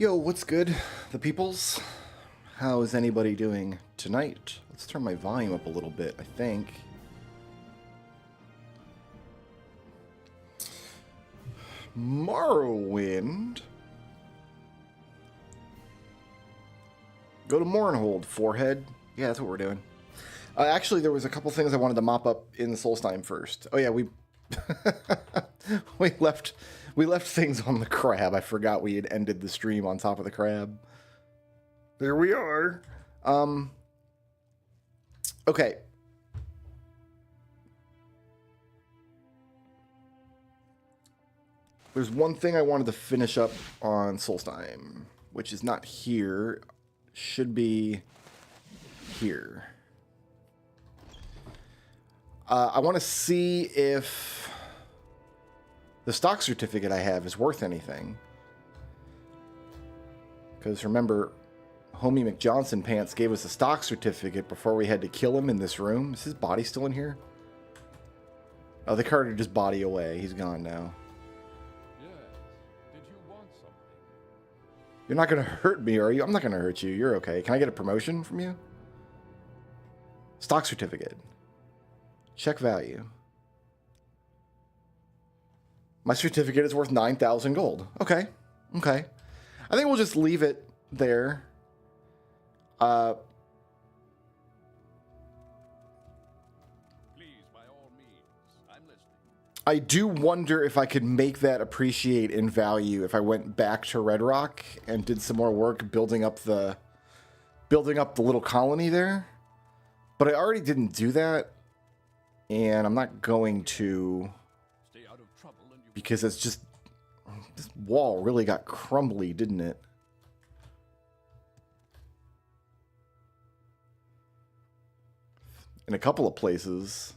Yo, what's good, the peoples? How is anybody doing tonight? Let's turn my volume up a little bit, I think. Morrowind. Go to Morrowind, forehead. Yeah, that's what we're doing. Actually, there was a couple things I wanted to mop up in Solstheim first. Oh yeah, we we left things on the crab. I forgot we had ended the stream on top of the crab. There we are. Okay. There's one thing I wanted to finish up on Solstheim, which is not here. Should be here. I want to see if the stock certificate I have is worth anything. Because remember, Homie McJohnson Pants gave us a stock certificate before we had to kill him in this room. Is his body still in here? Oh, they carted his body away. He's gone now. Yes. Did you want something? You're not going to hurt me, are you? I'm not going to hurt you. You're okay. Can I get a promotion from you? Stock certificate. Check value. My certificate is worth 9,000 gold. Okay. Okay. I think we'll just leave it there. Please, by all means. I'm listening. I do wonder if I could make that appreciate in value if I went back to Red Rock and did some more work building up the little colony there. But I already didn't do that. And I'm not going to, Stay out of trouble and you because it's just, this wall really got crumbly, didn't it? In a couple of places.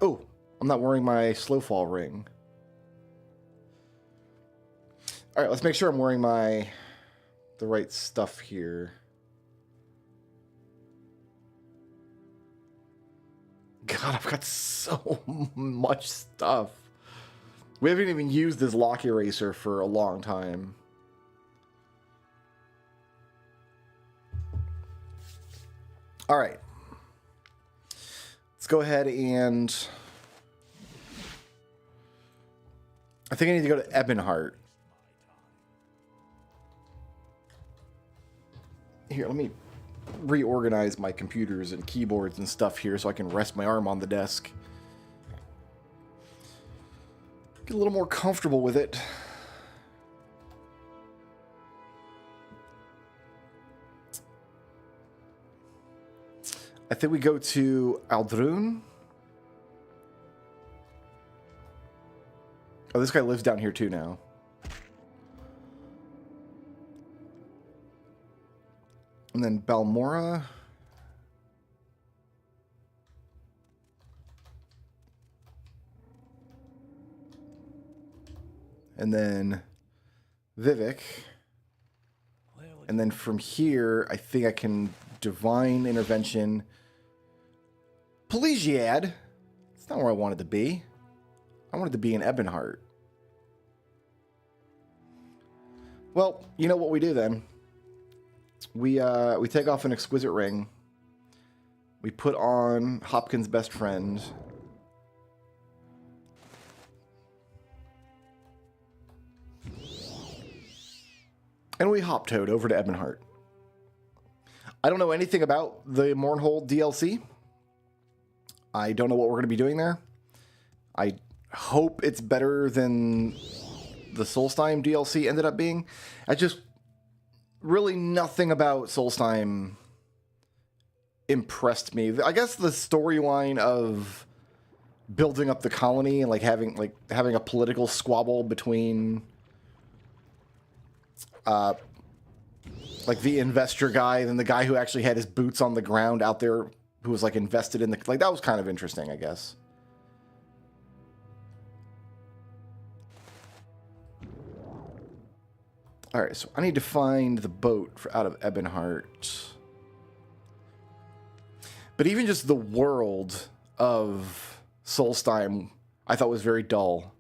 Oh, I'm not wearing my slow fall ring. All right, let's make sure I'm wearing the right stuff here. God, I've got so much stuff. We haven't even used this lock eraser for a long time. All right. Let's go ahead and... I think I need to go to Ebonheart. Here, let me reorganize my computers and keyboards and stuff here so I can rest my arm on the desk. Get a little more comfortable with it. I think we go to Aldrun. Oh, this guy lives down here too now. And then Balmora. And then Vivek. And then from here, I think I can Divine Intervention. Pelesiad. That's not where I wanted to be. I wanted to be in Ebonheart. Well, you know what we do then. We take off an exquisite ring. We put on Hopkins' best friend. And we hop-toed over to Ebonheart. I don't know anything about the Mournhold DLC. I don't know what we're going to be doing there. I hope it's better than the Solstheim DLC ended up being. I just... Really nothing about Solstheim impressed me. I guess the storyline of building up the colony and having a political squabble between the investor guy and the guy who actually had his boots on the ground out there who was invested in that was kind of interesting, I guess. All right, so I need to find the boat out of Ebonheart. But even just the world of Solstheim, I thought was very dull.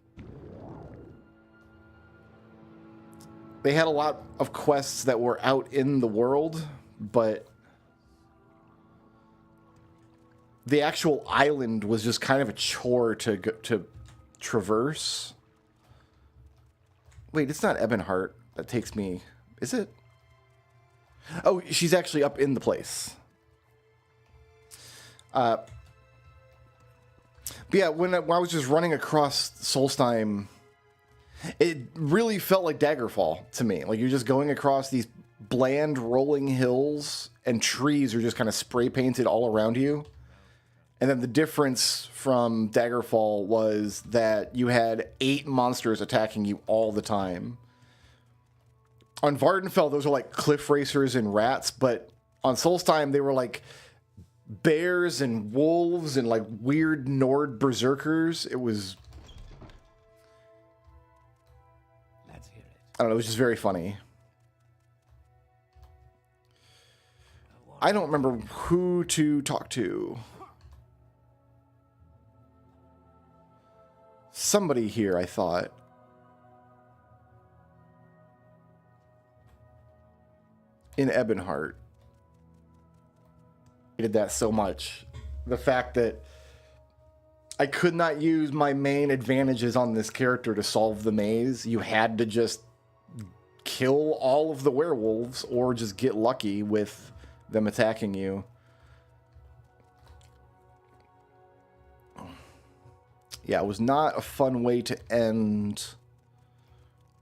They had a lot of quests that were out in the world, but the actual island was just kind of a chore to traverse. Wait, it's not Ebonheart that takes me, is it? Oh, she's actually up in the place. But yeah, when I was just running across Solstheim, it really felt like Daggerfall to me. Like you're just going across these bland rolling hills and trees are just kind of spray painted all around you. And then the difference from Daggerfall was that you had 8 monsters attacking you all the time. On Vardenfell, those are like cliff racers and rats, but on Solstheim, they were like bears and wolves and like weird Nord berserkers. It was... Let's hear it. I don't know, it was just very funny. I don't remember who to talk to. Somebody here, I thought. In Ebonheart. I did that so much. The fact that I could not use my main advantages on this character to solve the maze. You had to just kill all of the werewolves or just get lucky with them attacking you. Yeah, it was not a fun way to end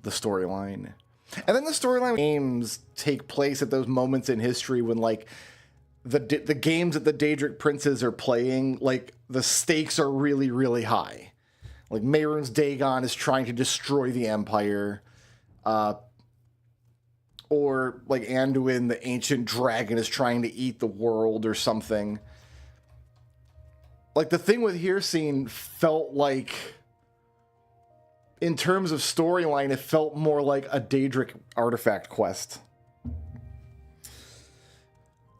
the storyline. And then the storyline games take place at those moments in history when, like, the games that the Daedric princes are playing, like, the stakes are really, really high. Like, Mehrunes Dagon is trying to destroy the Empire. Or, like, Anduin, the ancient dragon, is trying to eat the world or something. Like, the thing with Hircine felt like, in terms of storyline, it felt more like a Daedric artifact quest.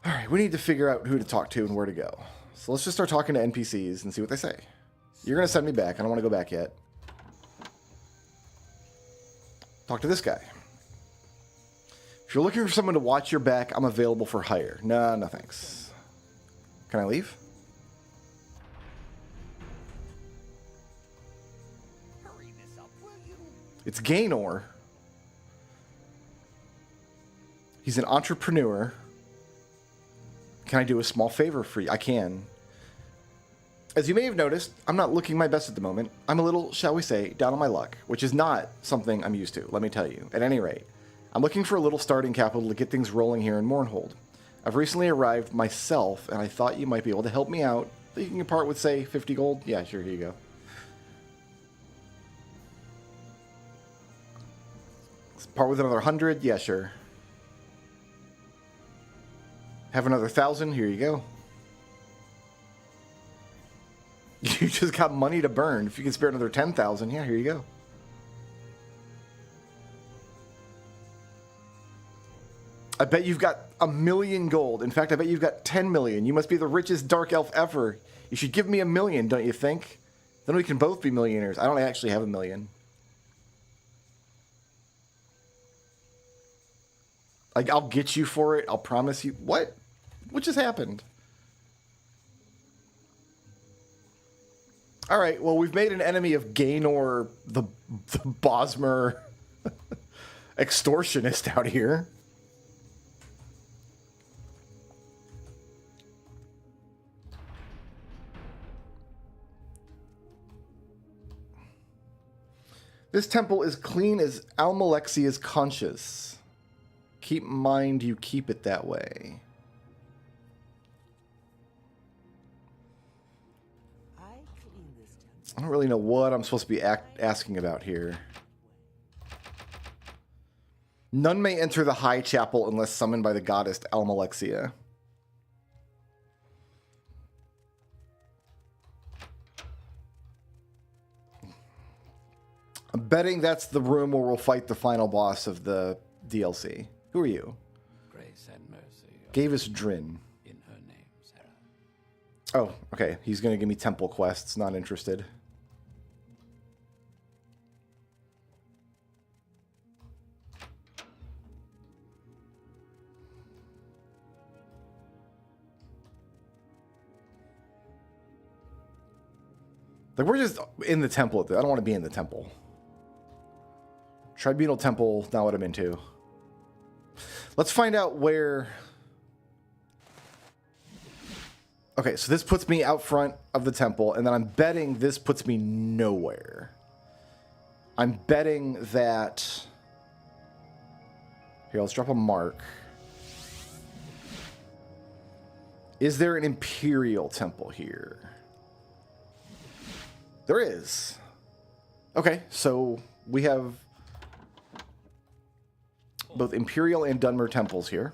Alright, we need to figure out who to talk to and where to go. So let's just start talking to NPCs and see what they say. You're going to send me back. I don't want to go back yet. Talk to this guy. If you're looking for someone to watch your back, I'm available for hire. No, no thanks. Can I leave? It's Gaynor. He's an entrepreneur. Can I do a small favor for you? I can. As you may have noticed, I'm not looking my best at the moment. I'm a little, shall we say, down on my luck, which is not something I'm used to, let me tell you. At any rate, I'm looking for a little starting capital to get things rolling here in Mournhold. I've recently arrived myself, and I thought you might be able to help me out. You can part with, say, 50 gold? Yeah, sure, here you go. Part with another 100? Yeah, sure. Have another 1,000? Here you go. You just got money to burn. If you can spare another 10,000, yeah, here you go. I bet you've got 1,000,000 gold. In fact, I bet you've got 10 million. You must be the richest dark elf ever. You should give me 1,000,000, don't you think? Then we can both be millionaires. I don't actually have 1,000,000. Like, I'll get you for it. I'll promise you. What? What just happened? All right. Well, we've made an enemy of Gaynor, the Bosmer extortionist out here. This temple is clean as Almalexia's conscious. Keep in mind you keep it that way. I don't really know what I'm supposed to be asking about here. None may enter the high chapel unless summoned by the goddess Almalexia. I'm betting that's the room where we'll fight the final boss of the DLC. Who are you? Grace and mercy. Gavis Drin. In her name, Sarah. Oh, okay. He's going to give me temple quests. Not interested. Like, we're just in the temple. I don't want to be in the temple. Tribunal temple, not what I'm into. Let's find out where... Okay, so this puts me out front of the temple, and then I'm betting this puts me nowhere. I'm betting that... Here, let's drop a mark. Is there an Imperial temple here? There is. Okay, so we have both Imperial and Dunmer temples here.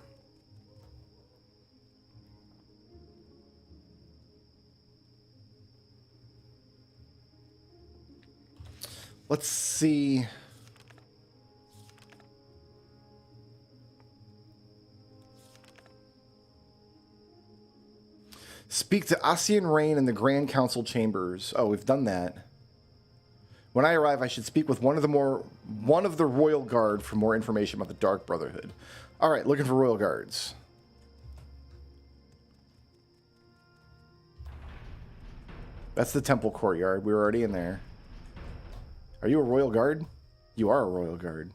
Let's see. Speak to Asian Rain in the Grand Council chambers. Oh, we've done that. When I arrive, I should speak with one of the Royal Guard for more information about the Dark Brotherhood. All right, looking for Royal Guards. That's the temple courtyard. We were already in there. Are you a Royal Guard? You are a Royal Guard.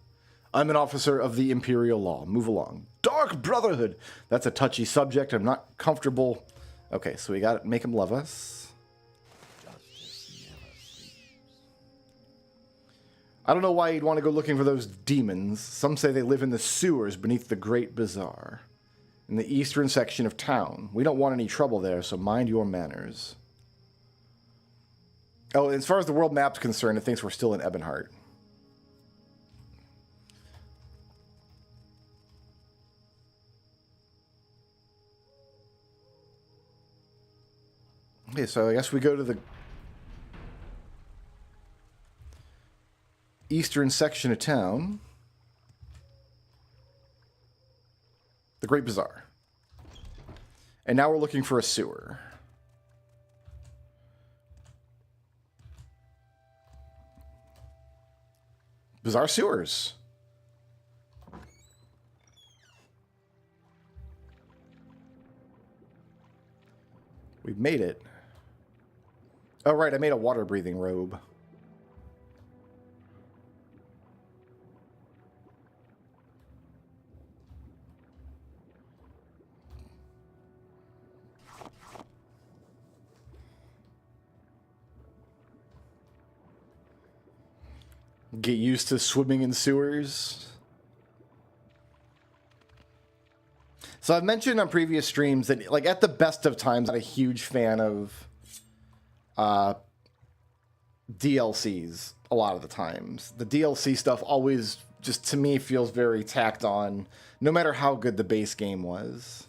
I'm an officer of the Imperial Law. Move along. Dark Brotherhood! That's a touchy subject. I'm not comfortable. Okay, so we got to make him love us. I don't know why you'd want to go looking for those demons. Some say they live in the sewers beneath the Great Bazaar, in the eastern section of town. We don't want any trouble there, so mind your manners. Oh, as far as the world map's concerned, it thinks we're still in Ebonheart. Okay, so I guess we go to the eastern section of town. The Great Bazaar. And now we're looking for a sewer. Bazaar sewers. We've made it. Oh, right, I made a water-breathing robe. Get used to swimming in sewers. So I've mentioned on previous streams that, like, at the best of times, I'm a huge fan of DLCs a lot of the times. The DLC stuff always, just to me, feels very tacked on, no matter how good the base game was.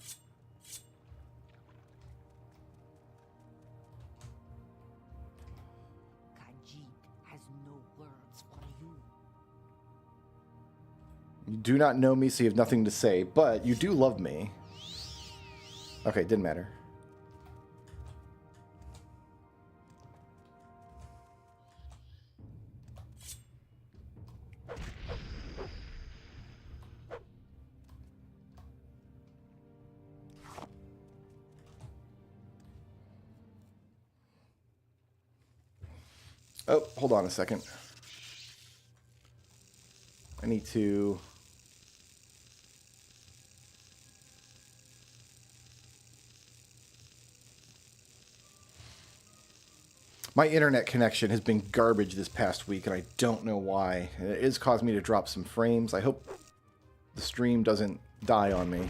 You do not know me, so you have nothing to say, but you do love me. Okay, didn't matter. Oh, hold on a second. I need to... My internet connection has been garbage this past week, and I don't know why. It has caused me to drop some frames. I hope the stream doesn't die on me.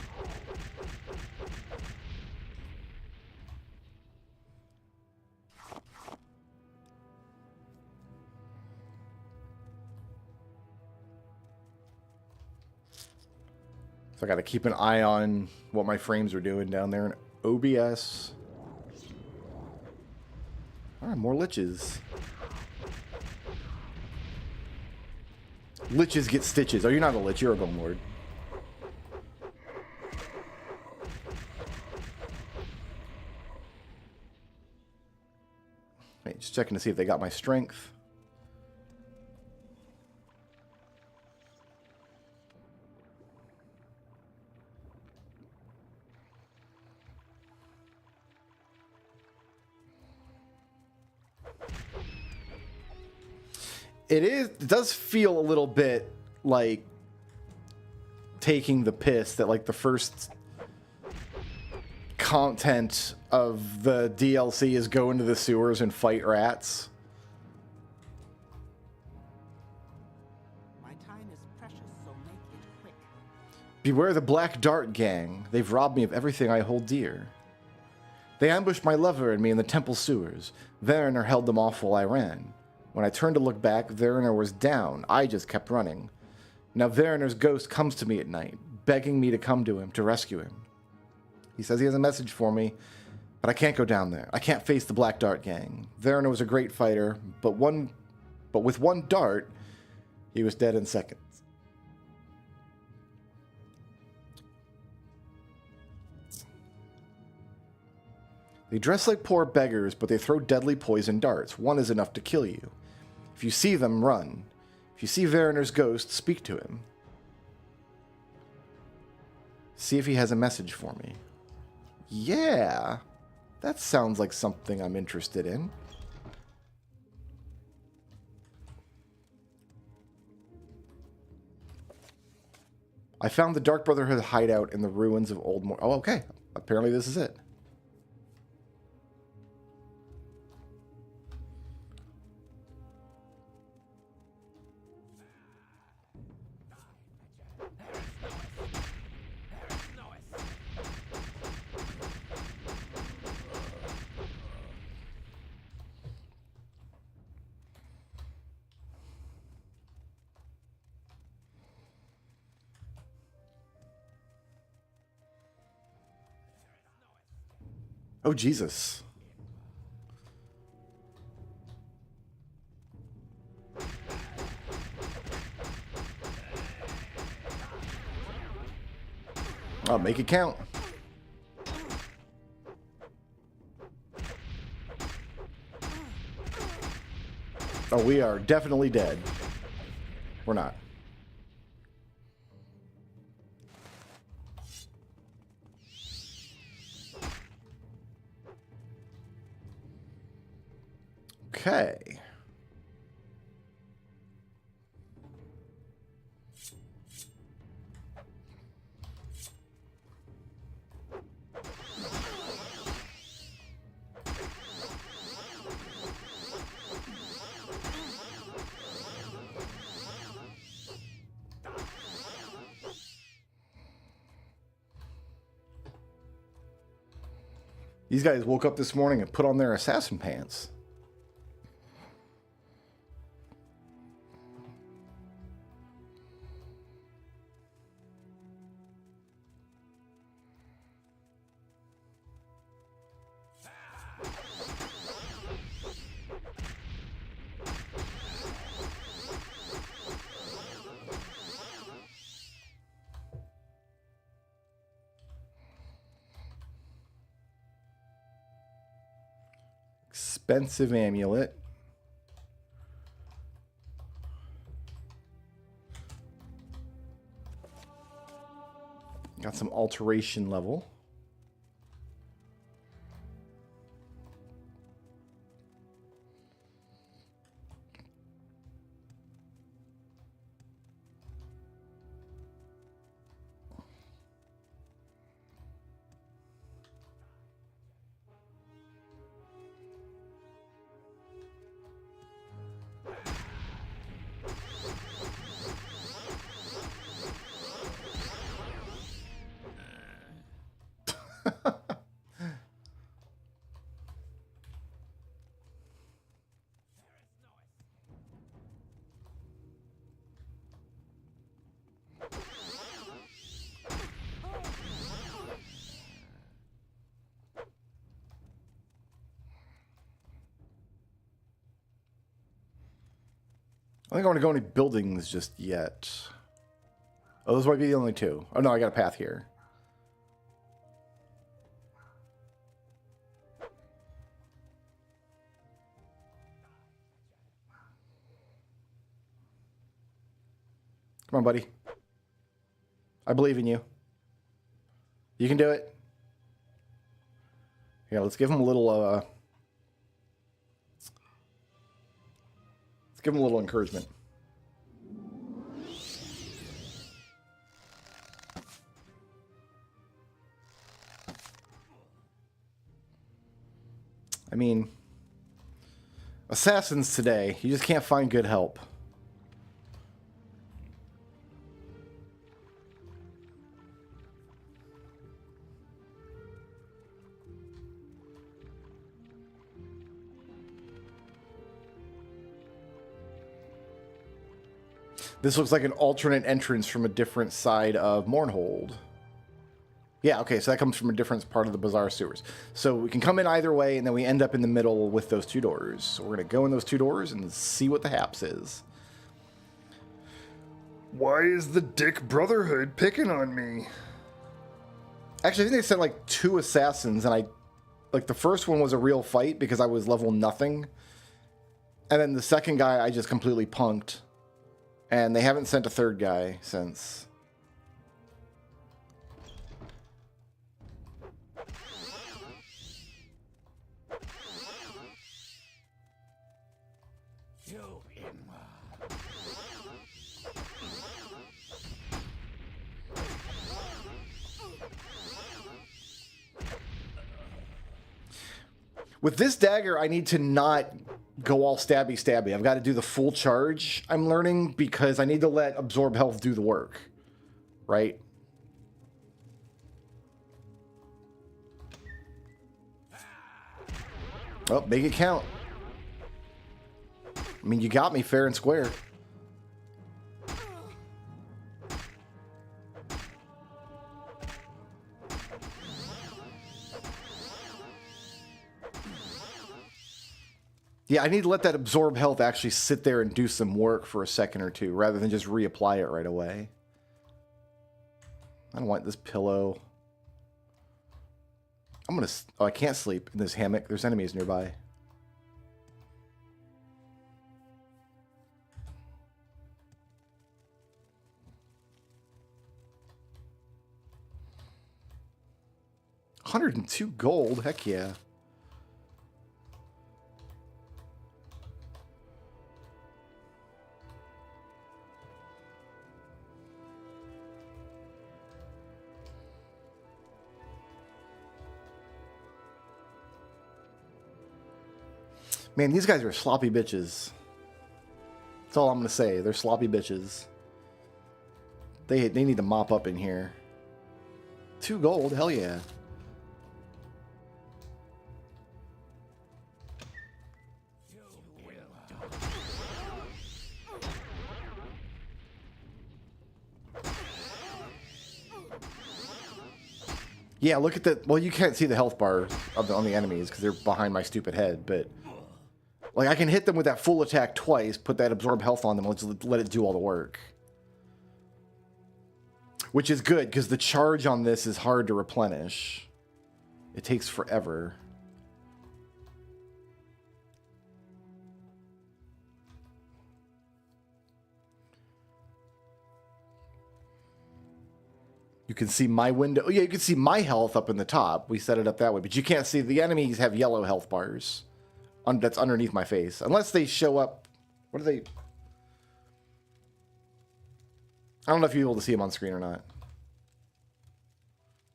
So I got to keep an eye on what my frames are doing down there in OBS. All right, more liches. Liches get stitches. Oh, you're not a lich. You're a Golem Lord. Wait, just checking to see if they got my strength. It does feel a little bit like taking the piss that like the first content of the DLC is go into the sewers and fight rats. My time is precious, so make it quick. Beware the Black Dart Gang. They've robbed me of everything I hold dear. They ambushed my lover and me in the temple sewers. Werner held them off while I ran. When I turned to look back, Werner was down. I just kept running. Now Werner's ghost comes to me at night, begging me to come to him to rescue him. He says he has a message for me, but I can't go down there. I can't face the Black Dart Gang. Werner was a great fighter, but with one dart, he was dead in seconds. They dress like poor beggars, but they throw deadly poison darts. One is enough to kill you. If you see them, run. If you see Werner's ghost, speak to him. See if he has a message for me. Yeah, that sounds like something I'm interested in. I found the Dark Brotherhood hideout in the ruins of Old Oh, okay. Apparently this is it. Oh, Jesus. I'll make it count. Oh, we are definitely dead. We're not. Okay. These guys woke up this morning and put on their assassin pants. Expensive amulet. Got some alteration level. I think I want to go any buildings just yet. Oh, those might be the only two. Oh no, I got a path here. Come on, buddy. I believe in you. You can do it. Yeah, let's give him a little, give him a little encouragement. I mean, assassins today, you just can't find good help. This looks like an alternate entrance from a different side of Mournhold. Yeah, okay, so that comes from a different part of the Bazaar sewers. So we can come in either way, and then we end up in the middle with those two doors. So we're going to go in those two doors and see what the haps is. Why is the Dick Brotherhood picking on me? Actually, I think they sent like 2 assassins, and like the first one was a real fight because I was level nothing. And then the second guy I just completely punked. And they haven't sent a third guy since. With this dagger, I need to not go all stabby. I've got to do the full charge, I'm learning, because I need to let absorb health do the work. Right? Oh, make it count. I mean, you got me fair and square. Yeah, I need to let that absorb health actually sit there and do some work for a second or two, rather than just reapply it right away. I don't want this pillow. I'm gonna... Oh, I can't sleep in this hammock. There's enemies nearby. $102 gold? Heck yeah. Man, these guys are sloppy bitches. That's all I'm going to say. They're sloppy bitches. They need to mop up in here. 2 gold? Hell yeah. Yeah, look at the... Well, you can't see the health bar on the enemies because they're behind my stupid head, but... Like, I can hit them with that full attack twice, put that absorb health on them, and let it do all the work. Which is good, because the charge on this is hard to replenish. It takes forever. You can see my window. Oh, yeah, you can see my health up in the top. We set it up that way. But you can't see... The enemies have yellow health bars. That's underneath my face. Unless they show up... What are they... I don't know if you're able to see them on screen or not.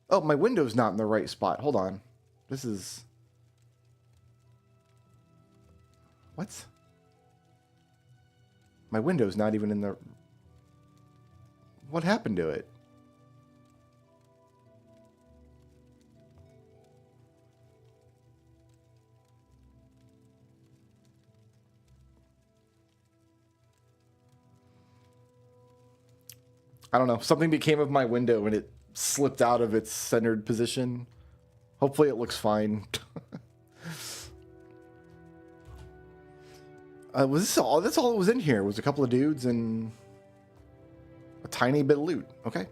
Oh, my window's not in the right spot. Hold on. This is... What? My window's not even in the... What happened to it? I don't know. Something became of my window and it slipped out of its centered position. Hopefully it looks fine. Was this all? That's all that was in here. Was a couple of dudes and a tiny bit of loot. Okay.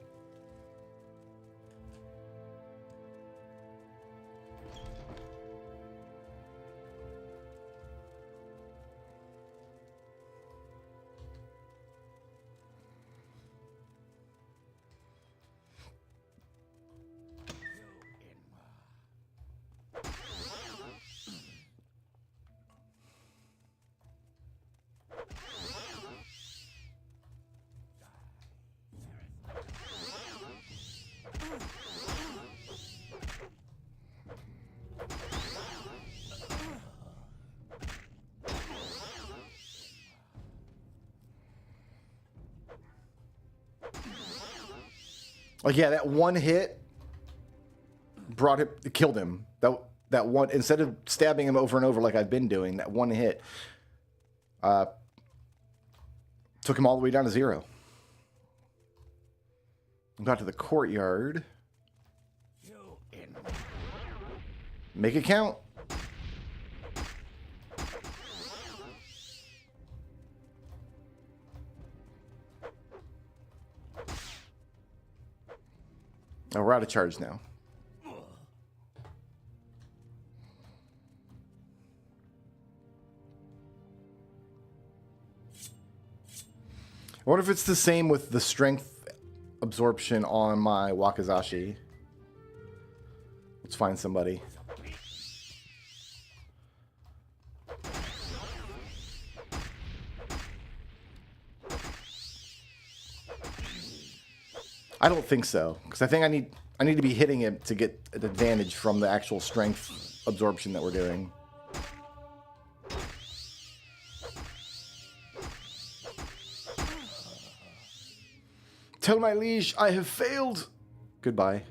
Like, yeah, that one hit killed him. That one, instead of stabbing him over and over like I've been doing, that one hit took him all the way down to 0. Got to the courtyard. Make it count. Oh, we're out of charge now. I wonder if it's the same with the strength absorption on my Wakizashi. Let's find somebody. I don't think so, because I think I need to be hitting it to get an advantage from the actual strength absorption that we're doing. Tell my liege I have failed. Goodbye.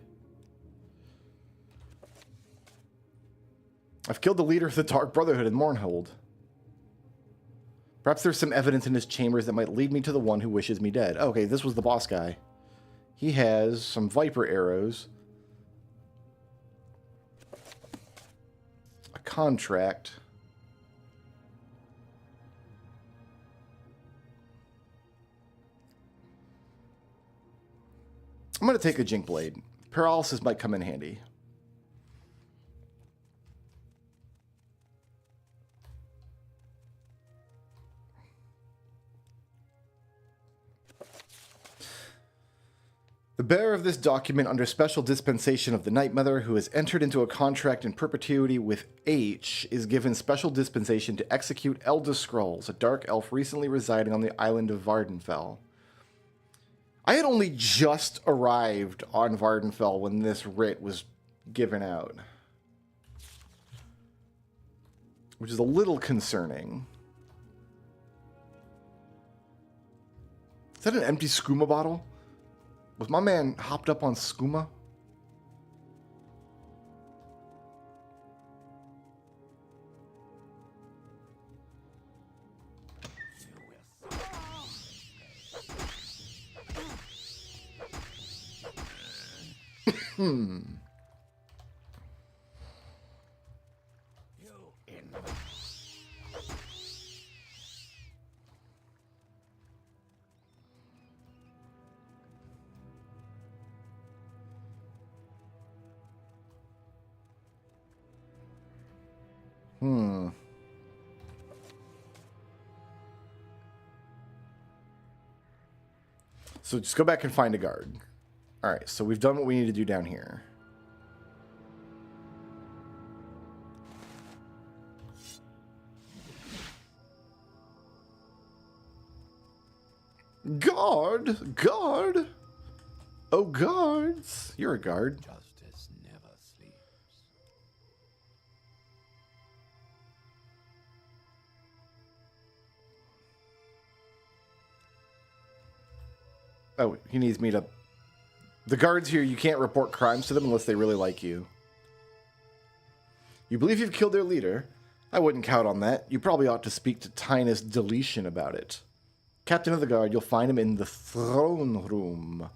I've killed the leader of the Dark Brotherhood in Mournhold. Perhaps there's some evidence in his chambers that might lead me to the one who wishes me dead. Okay, this was the boss guy. He has some Viper arrows. A contract. I'm going to take a Jink Blade. Paralysis might come in handy. The bearer of this document under special dispensation of the Night Mother, who has entered into a contract in perpetuity with H, is given special dispensation to execute Elda Scrulz, a dark elf recently residing on the island of Vardenfell. I had only just arrived on Vardenfell when this writ was given out, which is a little concerning. Is that an empty skooma bottle? Was my man hopped up on skooma? So just go back and find a guard. All right, so we've done what we need to do down here. Guard? Guard? Oh, guards. You're a guard. Justice never sleeps. Oh, he needs me to... The guards here, you can't report crimes to them unless they really like you. You believe you've killed their leader? I wouldn't count on that. You probably ought to speak to TES Deletion about it. Captain of the guard, you'll find him in the throne room.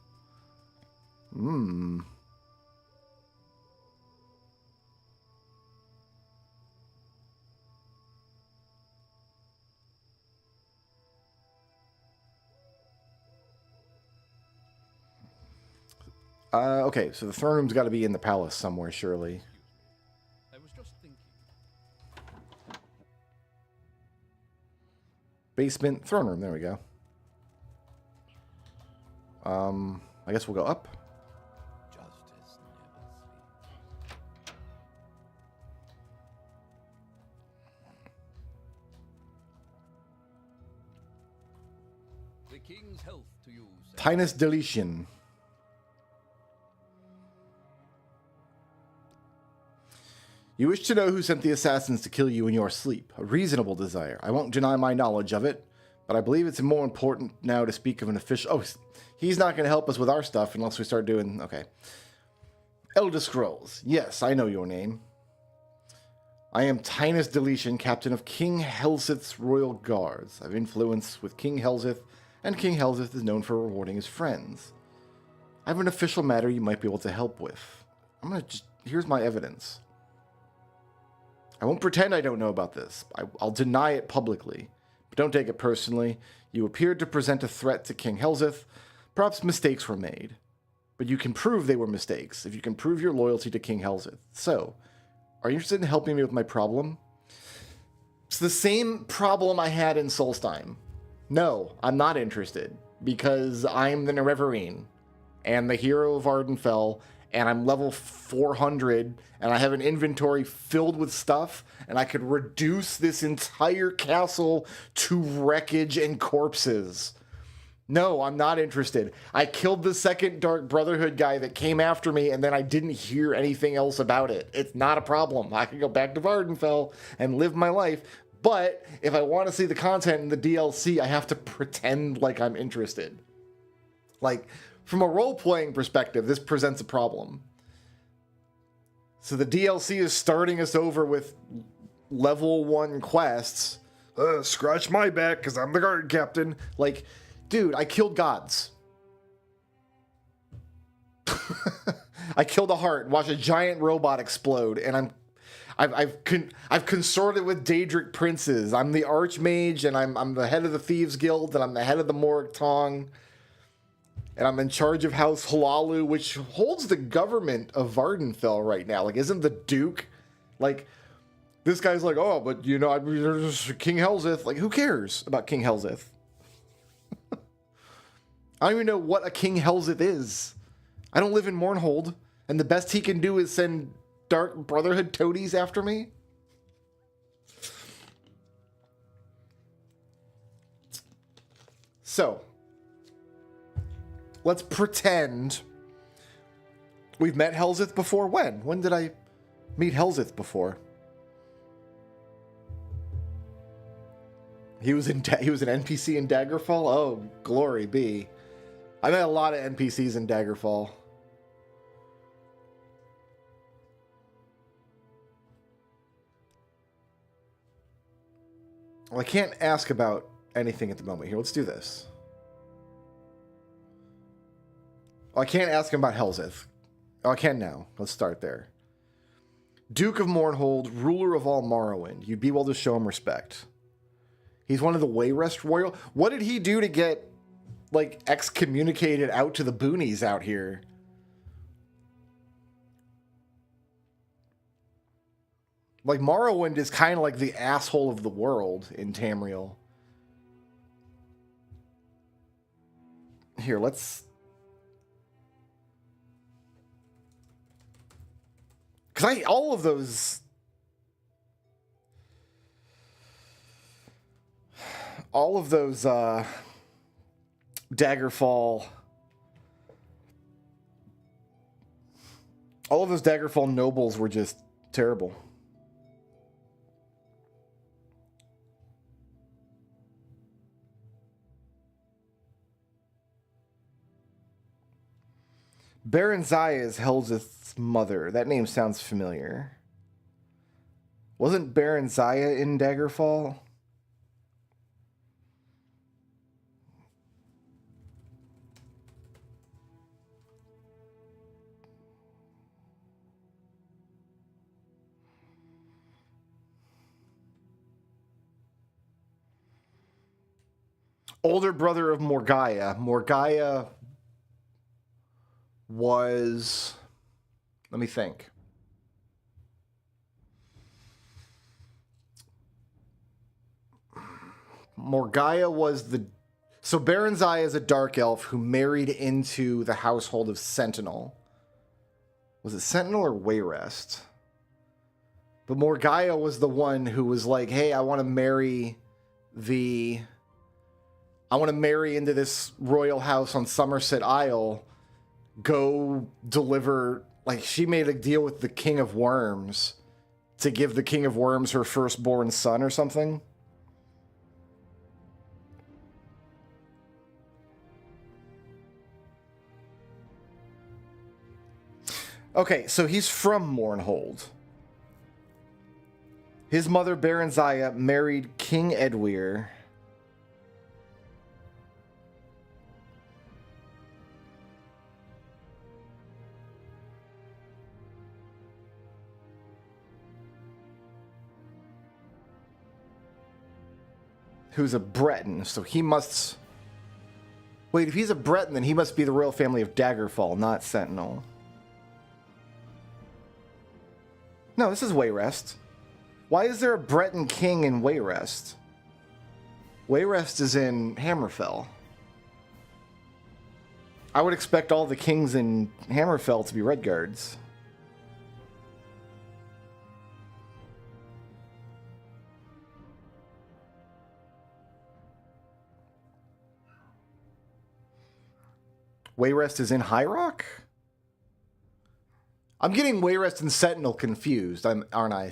Okay, so the throne room's got to be in the palace somewhere, surely. I was just thinking. Basement, throne room, there we go. I guess we'll go up. Justice never sleeps. The king's health to you, sir. TES Deletion. You wish to know who sent the assassins to kill you in your sleep. A reasonable desire. I won't deny my knowledge of it, But I believe it's more important now to speak of an official... Oh, he's not going to help us with our stuff unless we start doing... Okay. Elder Scrulz. Yes, I know your name. I am Tinus Deletion, captain of King Helsith's Royal Guards. I have influence with King Helsith, and King Helsith is known for rewarding his friends. I have an official matter you might be able to help with. Here's my evidence. I won't pretend I don't know about this. I'll deny it publicly. But don't take it personally. You appeared to present a threat to King Helsith. Perhaps mistakes were made. But you can prove they were mistakes, if you can prove your loyalty to King Helsith. So, are you interested in helping me with my problem? It's the same problem I had in Solstheim. No, I'm not interested. Because I'm the Nerevarine. And the hero of Ardenfell. And I'm level 400. And I have an inventory filled with stuff. And I could reduce this entire castle to wreckage and corpses. No, I'm not interested. I killed the second Dark Brotherhood guy that came after me, and then I didn't hear anything else about it. It's not a problem. I can go back to Vardenfell and live my life. But if I want to see the content in the DLC, I have to pretend like I'm interested. Like, from a role-playing perspective, this presents a problem. So the DLC is starting us over with level 1 quests. Scratch my back, because I'm the guard captain. Like... Dude, I killed gods. I killed a heart, watched a giant robot explode, and I've consorted with Daedric princes. I'm the Archmage, and I'm the head of the Thieves Guild, and I'm the head of the Morag Tong, and I'm in charge of House Halalu, which holds the government of Vardenfell right now. Like, isn't the Duke? Like, this guy's like, oh, but you know, King Helsith. Like, who cares about King Helsith? I don't even know what a King Helsith is. I don't live in Mournhold, and the best he can do is send Dark Brotherhood toadies after me? So, let's pretend we've met Helsith before. When? When did I meet Helsith before? He was an NPC in Daggerfall? Oh, glory be. I met a lot of NPCs in Daggerfall. Well, I can't ask about anything at the moment. Here, let's do this. Oh, I can't ask him about Helsith. Oh, I can now. Let's start there. Duke of Mournhold, ruler of all Morrowind. You'd be well to show him respect. He's one of the Wayrest Royal. What did he do to get, like, excommunicated out to the boonies out here? Like, Morrowind is kind of like the asshole of the world in Tamriel. Here, let's... Because all of those... All of those, Daggerfall... All of those Daggerfall nobles were just terrible. Baron Zaya is Helsith's mother. That name sounds familiar. Wasn't Baron Zaya in Daggerfall? Older brother of Morgaya. Morgaya was... Let me think. Morgaya was the... So Baron Zaya is a dark elf who married into the household of Sentinel. Was it Sentinel or Wayrest? But Morgaya was the one who was like, hey, I want to marry into this royal house on Somerset Isle. Go deliver... Like, she made a deal with the King of Worms to give the King of Worms her firstborn son or something. Okay, so he's from Mournhold. His mother, Baronziah, married King Edwyr. Who's a Breton, so he must... Wait, if he's a Breton, then he must be the royal family of Daggerfall, not Sentinel. No, this is Wayrest. Why is there a Breton king in Wayrest? Wayrest is in Hammerfell. I would expect all the kings in Hammerfell to be Redguards. Wayrest is in High Rock? I'm getting Wayrest and Sentinel confused, aren't I?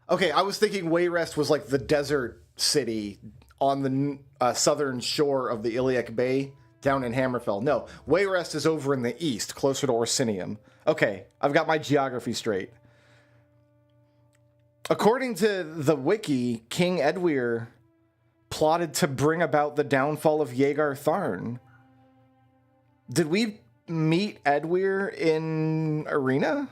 Okay, I was thinking Wayrest was like the desert city on the southern shore of the Iliac Bay down in Hammerfell. No, Wayrest is over in the east, closer to Orsinium. Okay, I've got my geography straight. According to the wiki, King Edwyr plotted to bring about the downfall of Yeagar Tharn. Did we meet Edwyr in Arena?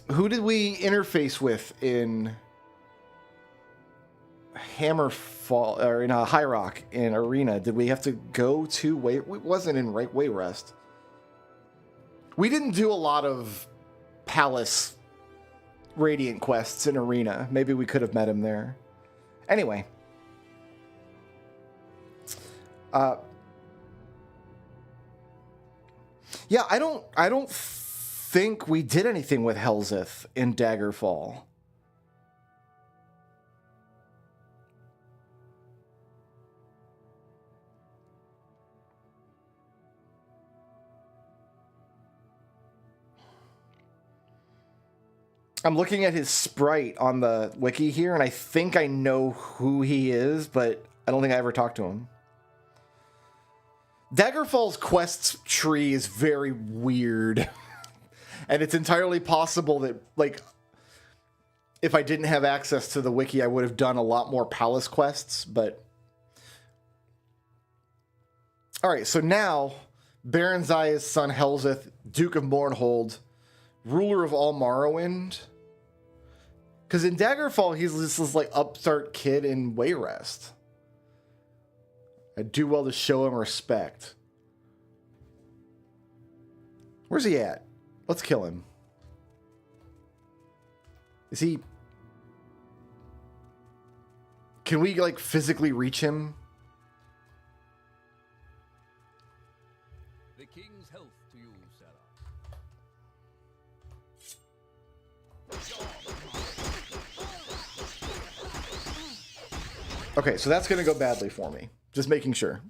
Who did we interface with in Hammerfall, or in High Rock in Arena? Did we have to go to it wasn't in Wayrest. We didn't do a lot of Palace Radiant quests in Arena. Maybe we could have met him there. Anyway. Yeah, I don't think we did anything with Helseth in Daggerfall. I'm looking at his sprite on the wiki here, and I think I know who he is, but I don't think I ever talked to him. Daggerfall's quests tree is very weird. And it's entirely possible that, like, if I didn't have access to the wiki, I would have done a lot more palace quests, but... Alright, so now, Baronziah's son Helseth, Duke of Mournhold, ruler of all Morrowind. Because in Daggerfall, he's this like upstart kid in Wayrest. I'd do well to show him respect. Where's he at? Let's kill him. Is he... Can we, like, physically reach him? The king's health to you, Sarah. Okay, so that's going to go badly for me. Just making sure.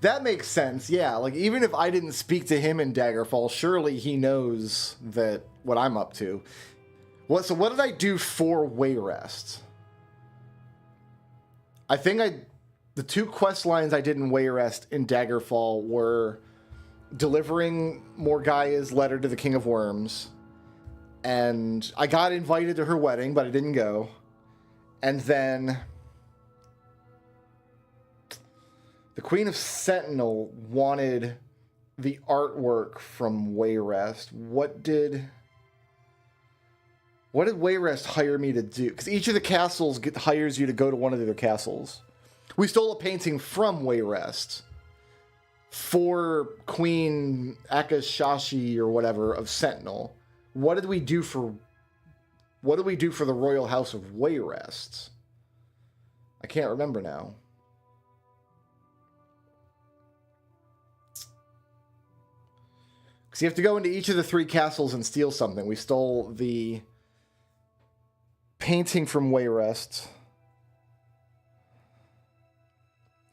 That makes sense, yeah. Like, even if I didn't speak to him in Daggerfall, surely he knows that what I'm up to. So what did I do for Wayrest? I think the two quest lines I did in Wayrest in Daggerfall were delivering Morgaia's letter to the King of Worms, and I got invited to her wedding, but I didn't go. And then the Queen of Sentinel wanted the artwork from Wayrest. What did Wayrest hire me to do? Because each of the castles hires you to go to one of their castles. We stole a painting from Wayrest for Queen Akashashi or whatever of Sentinel. What did we do for the Royal House of Wayrest? I can't remember now. Because you have to go into each of the three castles and steal something. We stole the painting from Wayrest.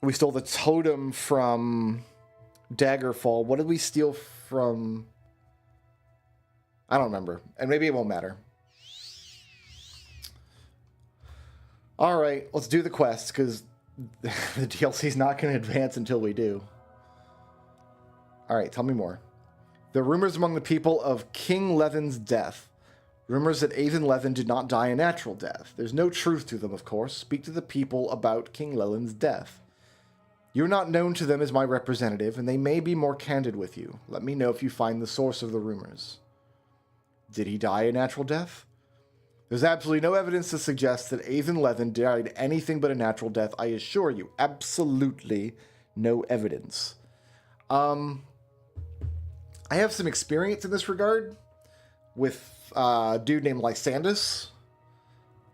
We stole the totem from Daggerfall. What did we steal from... I don't remember. And maybe it won't matter. All right, let's do the quest, because the DLC's not going to advance until we do. All right, tell me more. The rumors among the people of King Levin's death. Rumors that Avon Levin did not die a natural death. There's no truth to them, of course. Speak to the people about King Levin's death. You're not known to them as my representative, and they may be more candid with you. Let me know if you find the source of the rumors. Did he die a natural death? There's absolutely no evidence to suggest that Avon Levin died anything but a natural death. I assure you, absolutely no evidence. I have some experience in this regard with a dude named Lysandus.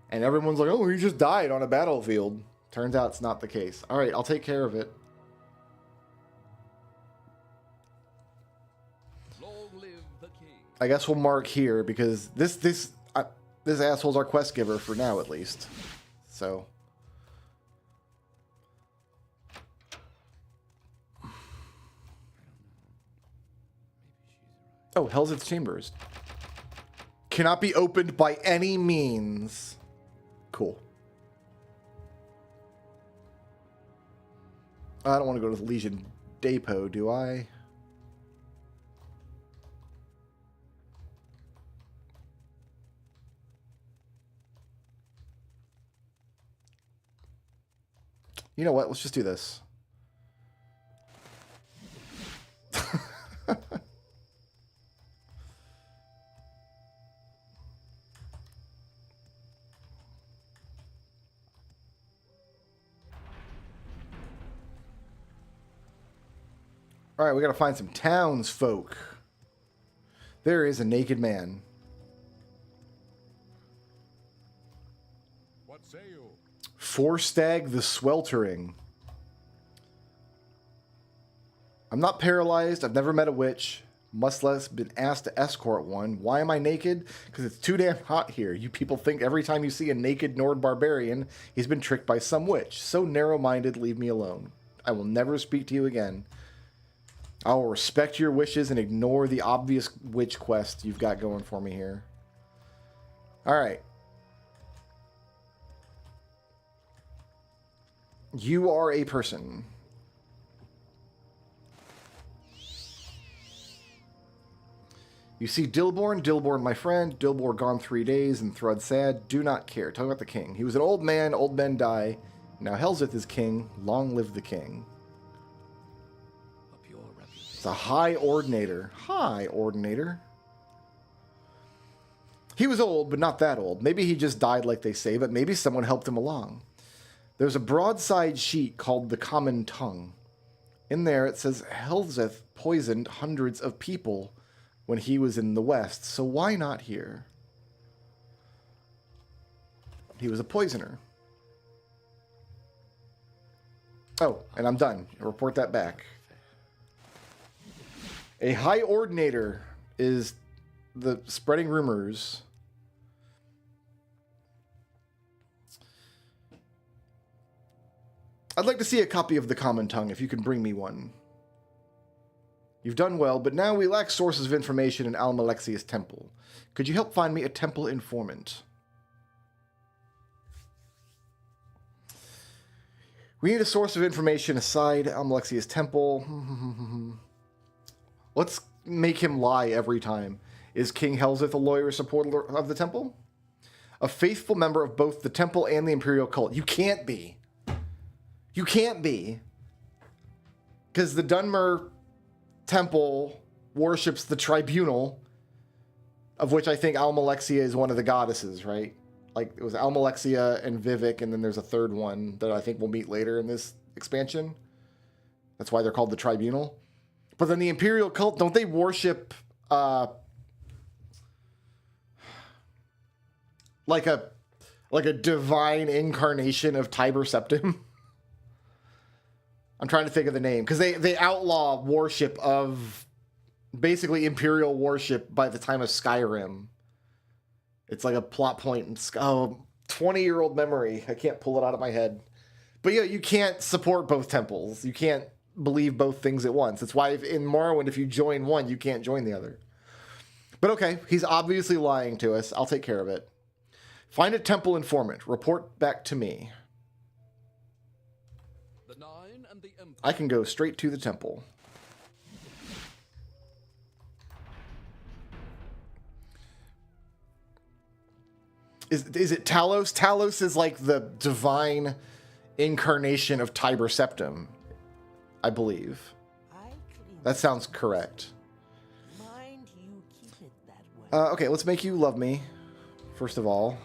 And everyone's like, oh, he just died on a battlefield. Turns out it's not the case. All right, I'll take care of it. Long live the king. I guess we'll mark here because this asshole's our quest giver for now, at least. So. Oh, Hell's Chambers. Cannot be opened by any means. Cool. I don't want to go to the Legion Depot, do I? You know what? Let's just do this. All right, we got to find some townsfolk. There is a naked man. What say you? Forstag the Sweltering. I'm not paralyzed. I've never met a witch. Much less been asked to escort one. Why am I naked? Because it's too damn hot here. You people think every time you see a naked Nord barbarian, he's been tricked by some witch. So narrow-minded, leave me alone. I will never speak to you again. I will respect your wishes and ignore the obvious witch quest you've got going for me here. Alright. You are a person. You see Dilborn. Dilborn, my friend. Dilborn gone 3 days and Thrud sad. Do not care. Talk about the king. He was an old man. Old men die. Now Helzith is king. Long live the king. It's a high ordinator. High ordinator. He was old, but not that old. Maybe he just died like they say, but maybe someone helped him along. There's a broadside sheet called the Common Tongue. In there it says Helzith poisoned hundreds of people when he was in the West, so why not here? He was a poisoner. Oh, and I'm done. I'll report that back. A high ordinator is the spreading rumors. I'd like to see a copy of the Common Tongue, if you can bring me one. You've done well, but now we lack sources of information in Almalexia's temple. Could you help find me a temple informant? We need a source of information aside Almalexia's temple. Let's make him lie every time. Is King Helzith a loyal supporter of the temple? A faithful member of both the temple and the imperial cult. You can't be. You can't be. Because the Dunmer temple worships the tribunal, of which I think Almalexia is one of the goddesses, right? Like, it was Almalexia and Vivek, and then there's a third one that I think we'll meet later in this expansion. That's why they're called the tribunal. But then the imperial cult, don't they worship like a divine incarnation of Tiber Septim? I'm trying to think of the name, because they outlaw worship of basically imperial worship by the time of Skyrim. It's like a plot point in 20-year-old memory. I can't pull it out of my head. But yeah, you can't support both temples. You can't believe both things at once. That's why in Morrowind, if you join one, you can't join the other. But okay, he's obviously lying to us. I'll take care of it. Find a temple informant. Report back to me. The Nine and the Empire. I can go straight to the temple. Is it Talos? Talos is like the divine incarnation of Tiber Septim, I believe. I clean That sounds correct. mind you keep it that way. Okay, let's make you love me, first of all.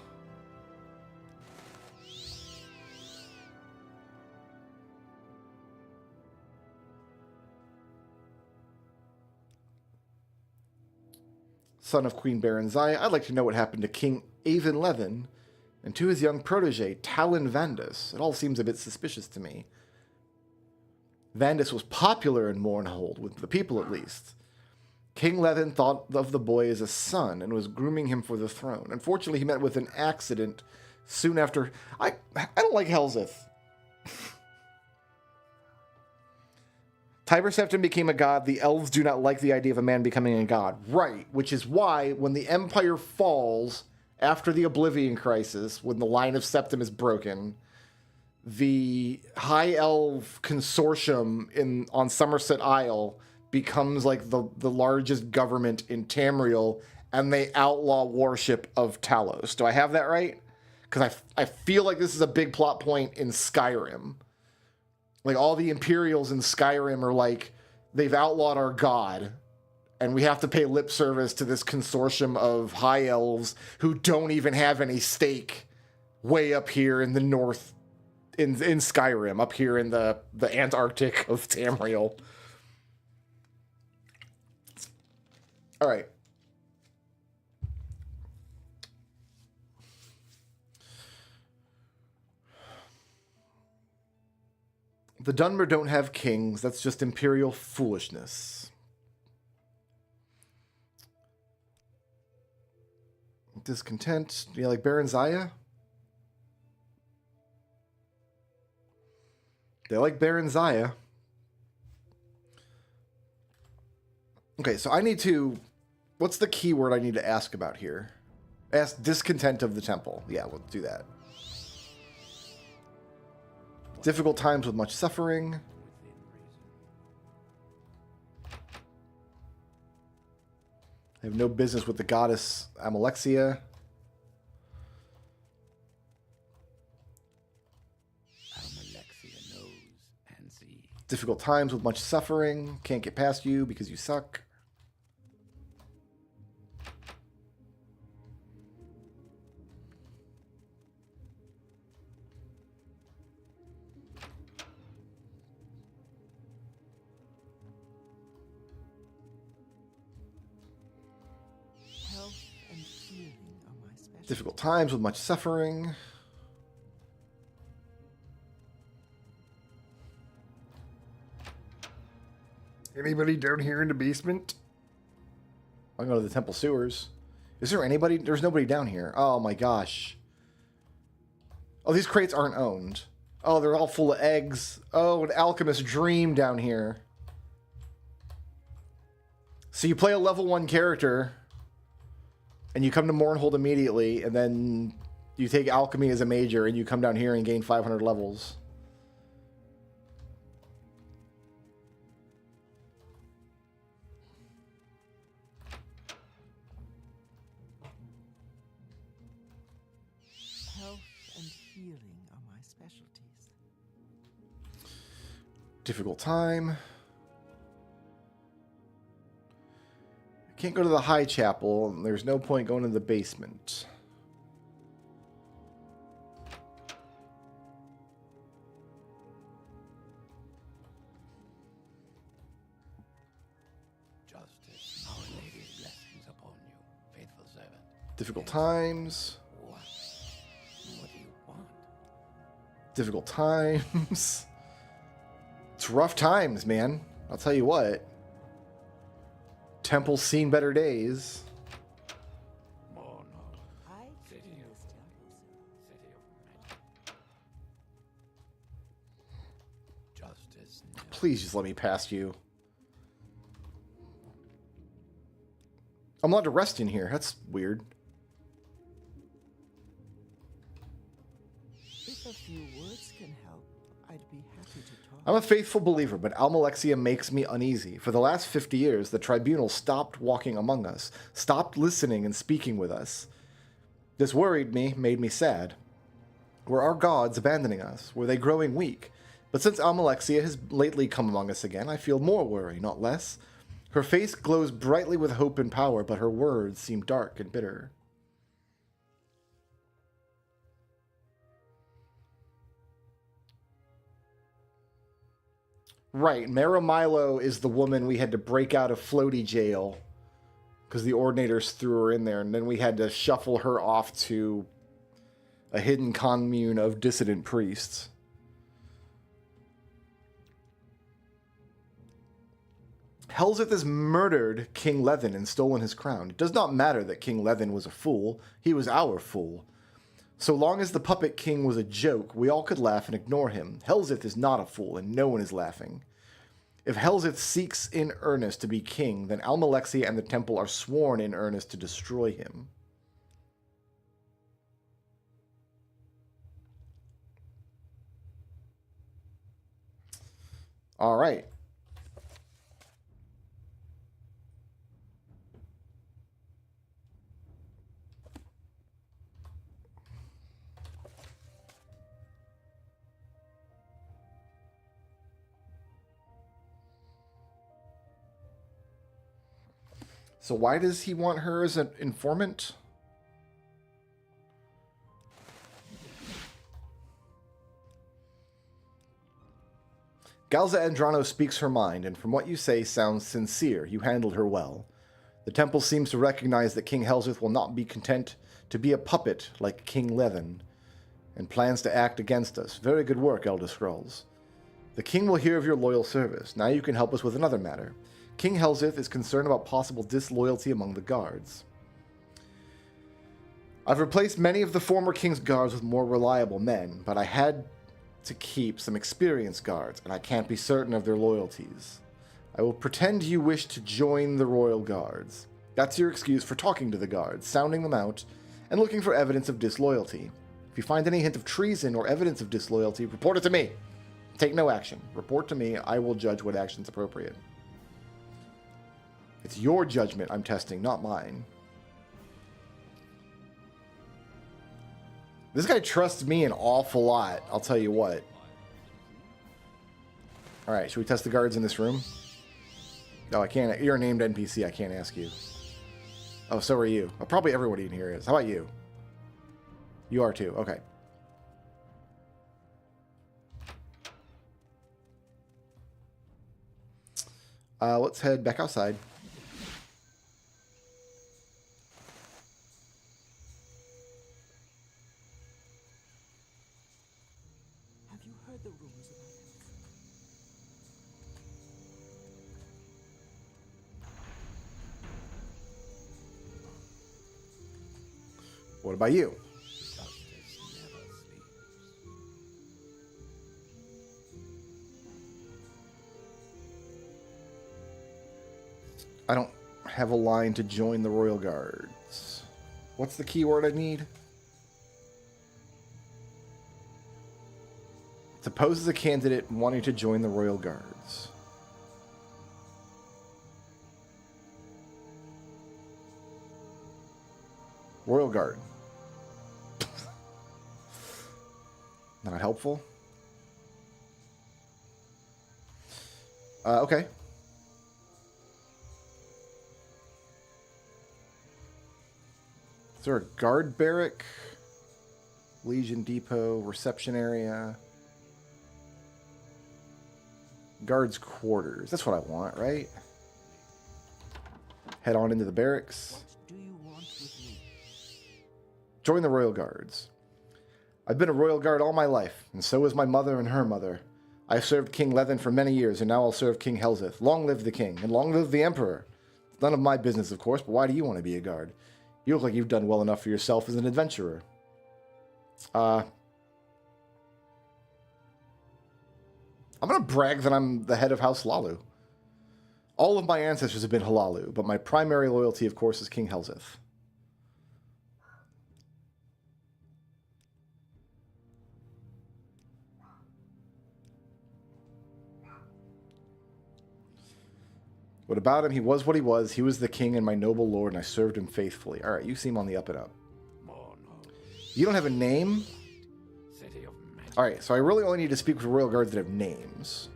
Son of Queen Baronzaya, I'd like to know what happened to King Avon Levin and to his young protege, Talon Vandus. It all seems a bit suspicious to me. Vandus was popular in Mournhold, with the people at least. King Levin thought of the boy as a son and was grooming him for the throne. Unfortunately, he met with an accident soon after. I don't like Helseth. Tiber Septim became a god. The elves do not like the idea of a man becoming a god. Right, which is why when the Empire falls after the Oblivion Crisis, when the line of Septim is broken, the High Elf Consortium on Somerset Isle becomes like the largest government in Tamriel, and they outlaw worship of Talos. Do I have that right? Because I feel like this is a big plot point in Skyrim. Like, all the Imperials in Skyrim are like, they've outlawed our god, and we have to pay lip service to this consortium of high elves who don't even have any stake way up here in the north, in Skyrim, up here in the Antarctic of Tamriel. All right. The Dunmer don't have kings. That's just imperial foolishness. Discontent. You know, like Baronzaya? They like Baronzaya. Okay, so I need to... What's the keyword I need to ask about here? Ask discontent of the temple. Yeah, we'll do that. Difficult times with much suffering. I have no business with the goddess Amalexia. Almalexia knows and sees. Difficult times with much suffering. Can't get past you because you suck. Health and healing are my specialty. Difficult times with much suffering. Anybody down here in the basement? I'll go to the temple sewers. Is there anybody? There's nobody down here. Oh my gosh. Oh, these crates aren't owned. Oh, they're all full of eggs. Oh, an alchemist dream down here. So you play a level 1 character, and you come to Mournhold immediately, and then you take alchemy as a major, and you come down here and gain 500 levels. Health and healing are my specialties. Difficult time. I can't go to the high chapel. And there's no point going to the basement. Justice, Our Lady's blessings upon you, faithful servant. Difficult times. What? What do you want? Difficult times. It's rough times, man. I'll tell you what. Temple's seen better days. More no. I clean this temple, sir. City of magic. Justice never. Please just let me pass you. I'm allowed to rest in here. That's weird. If a few words can help, I'd be happy to talk. I'm a faithful believer, but Almalexia makes me uneasy. For the last 50 years, the tribunal stopped walking among us, stopped listening and speaking with us. This worried me, made me sad. Were our gods abandoning us? Were they growing weak? But since Almalexia has lately come among us again, I feel more worry, not less. Her face glows brightly with hope and power, but her words seem dark and bitter. Right, Maramilo is the woman we had to break out of floaty jail because the ordinators threw her in there, and then we had to shuffle her off to a hidden commune of dissident priests. Helzeth has murdered King Levin and stolen his crown. It does not matter that King Levin was a fool. He was our fool. So long as the puppet king was a joke, we all could laugh and ignore him. Helzeth is not a fool, and no one is laughing. If Helzeth seeks in earnest to be king, then Almalexia and the temple are sworn in earnest to destroy him. All right. So why does he want her as an informant? Galza Andrano speaks her mind, and from what you say sounds sincere. You handled her well. The temple seems to recognize that King Helzeth will not be content to be a puppet like King Levin, and plans to act against us. Very good work, Elder Scrulz. The king will hear of your loyal service. Now you can help us with another matter. King Helzeth is concerned about possible disloyalty among the guards. I've replaced many of the former king's guards with more reliable men, but I had to keep some experienced guards, and I can't be certain of their loyalties. I will pretend you wish to join the royal guards. That's your excuse for talking to the guards, sounding them out, and looking for evidence of disloyalty. If you find any hint of treason or evidence of disloyalty, report it to me. Take no action. Report to me. I will judge what action's appropriate. It's your judgment I'm testing, not mine. This guy trusts me an awful lot, I'll tell you what. Alright, should we test the guards in this room? No, I can't. You're a named NPC, I can't ask you. Oh, so are you. Oh, probably everybody in here is. How about you? You are too, okay. Let's head back outside. Have you heard the rumors about him? What about you? Justice never sleeps. I don't have a line to join the Royal Guards. What's the keyword I need? Suppose as a candidate wanting to join the Royal Guards. Royal Guard. Not helpful. Okay. Is there a guard barrack? Legion Depot, reception area. Guards quarters. That's what I want, right? Head on into the barracks. What do you want with me? Join the Royal Guards. I've been a Royal Guard all my life, and so is my mother and her mother. I've served King Levin for many years, and now I'll serve King Helzeth. Long live the king, and long live the Emperor. It's none of my business, of course, but why do you want to be a guard? You look like you've done well enough for yourself as an adventurer. I'm gonna brag that I'm the head of House Lalu. All of my ancestors have been Halalu, but my primary loyalty, of course, is King Helzeth. What about him? He was what he was. He was the king and my noble lord, and I served him faithfully. All right, you seem on the up and up. You don't have a name? All right, so I really only need to speak with royal guards that have names.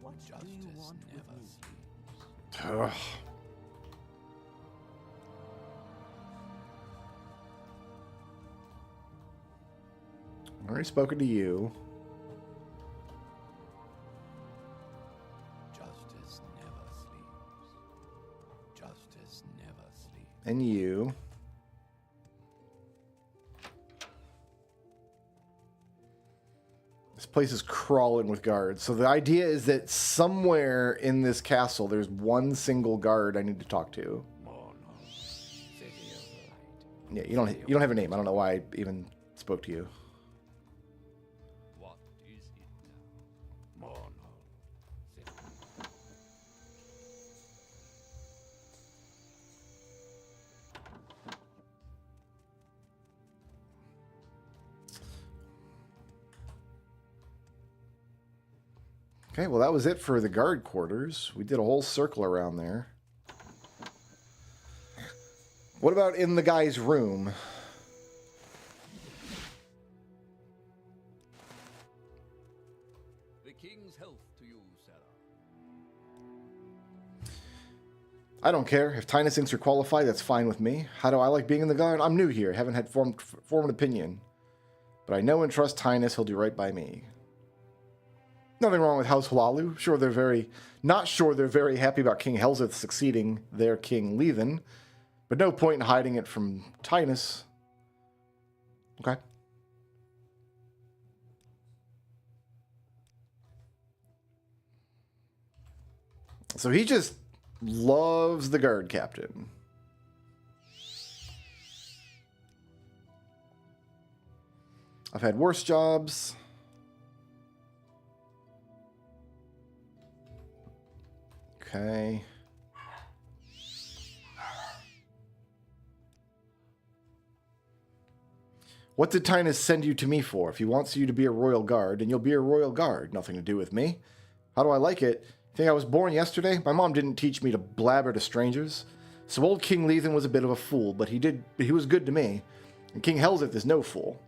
What do you want with me? Ugh. I've already spoken to you. Justice never sleeps. Justice never sleeps. And you. This place is crawling with guards. So the idea is that somewhere in this castle, there's one single guard I need to talk to. City of light. Yeah, you don't have a name. I don't know why I even spoke to you. What is it now? Okay, well, that was it for the guard quarters. We did a whole circle around there. What about in the guy's room? The king's health to you, Sarah. I don't care. If Tynus thinks you're qualified, that's fine with me. How do I like being in the guard? I'm new here. Haven't had formed an opinion. But I know and trust Tynus. He'll do right by me. Nothing wrong with House Halalu. Sure, not sure they're very happy about King Helzeth succeeding their king Lethen, but no point in hiding it from Tynus. Okay. So he just loves the guard captain. I've had worse jobs. Okay. What did Tynus send you to me for? If he wants you to be a royal guard, then you'll be a royal guard. Nothing to do with me. How do I like it? Think I was born yesterday? My mom didn't teach me to blabber to strangers. So old King Lethen was a bit of a fool, but he was good to me. And King Helzeth is no fool.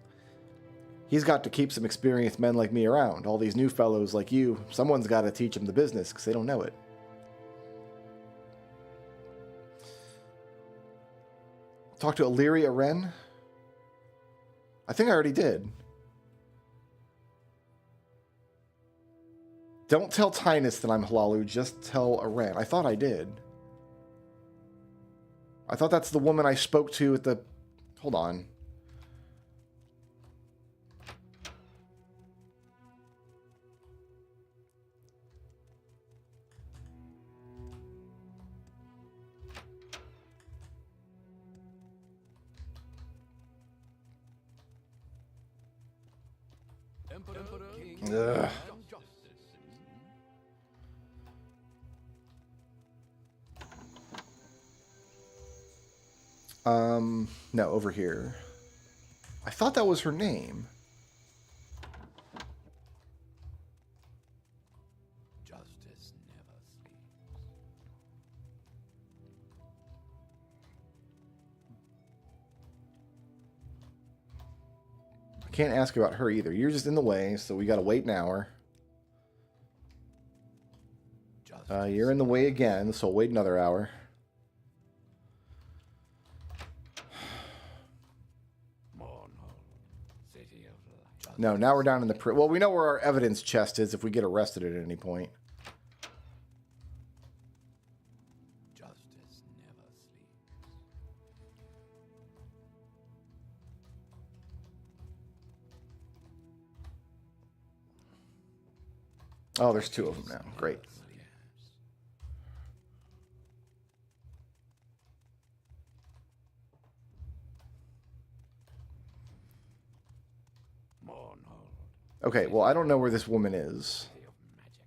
He's got to keep some experienced men like me around. All these new fellows like you, someone's got to teach them the business because they don't know it. Talk to Illyria Wren? I think I already did. Don't tell Tynus that I'm Halalu, just tell Aren. I thought I did. I thought that's the woman I spoke to at the... Hold on. Emperor, King, Ugh. and justice. No, over here. I thought that was her name. Justice never sleeps. I can't ask about her either. You're just in the way, so we gotta wait an hour. You're in the way again, so wait another hour. City of light. No, now we're down in the... Well, we know where our evidence chest is if we get arrested at any point. Justice never sleeps. Oh, there's two of them now. Great. Okay, well, I don't know where this woman is. City of magic.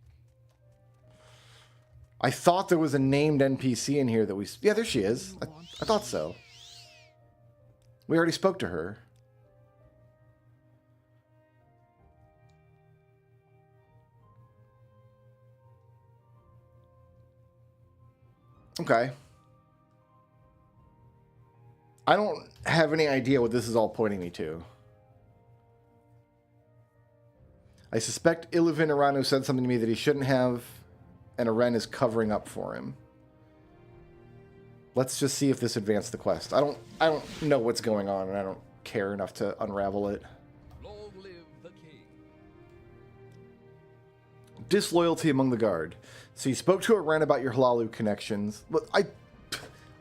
I thought there was a named NPC in here that we... Yeah, there she is. I thought so. We already spoke to her. Okay. I don't have any idea what this is all pointing me to. I suspect Ilivin Arano said something to me that he shouldn't have, and Aren is covering up for him. Let's just see if this advanced the quest. I don't know what's going on, and I don't care enough to unravel it. Long live the king. Disloyalty among the guard. So you spoke to Aren about your Hlaalu connections. But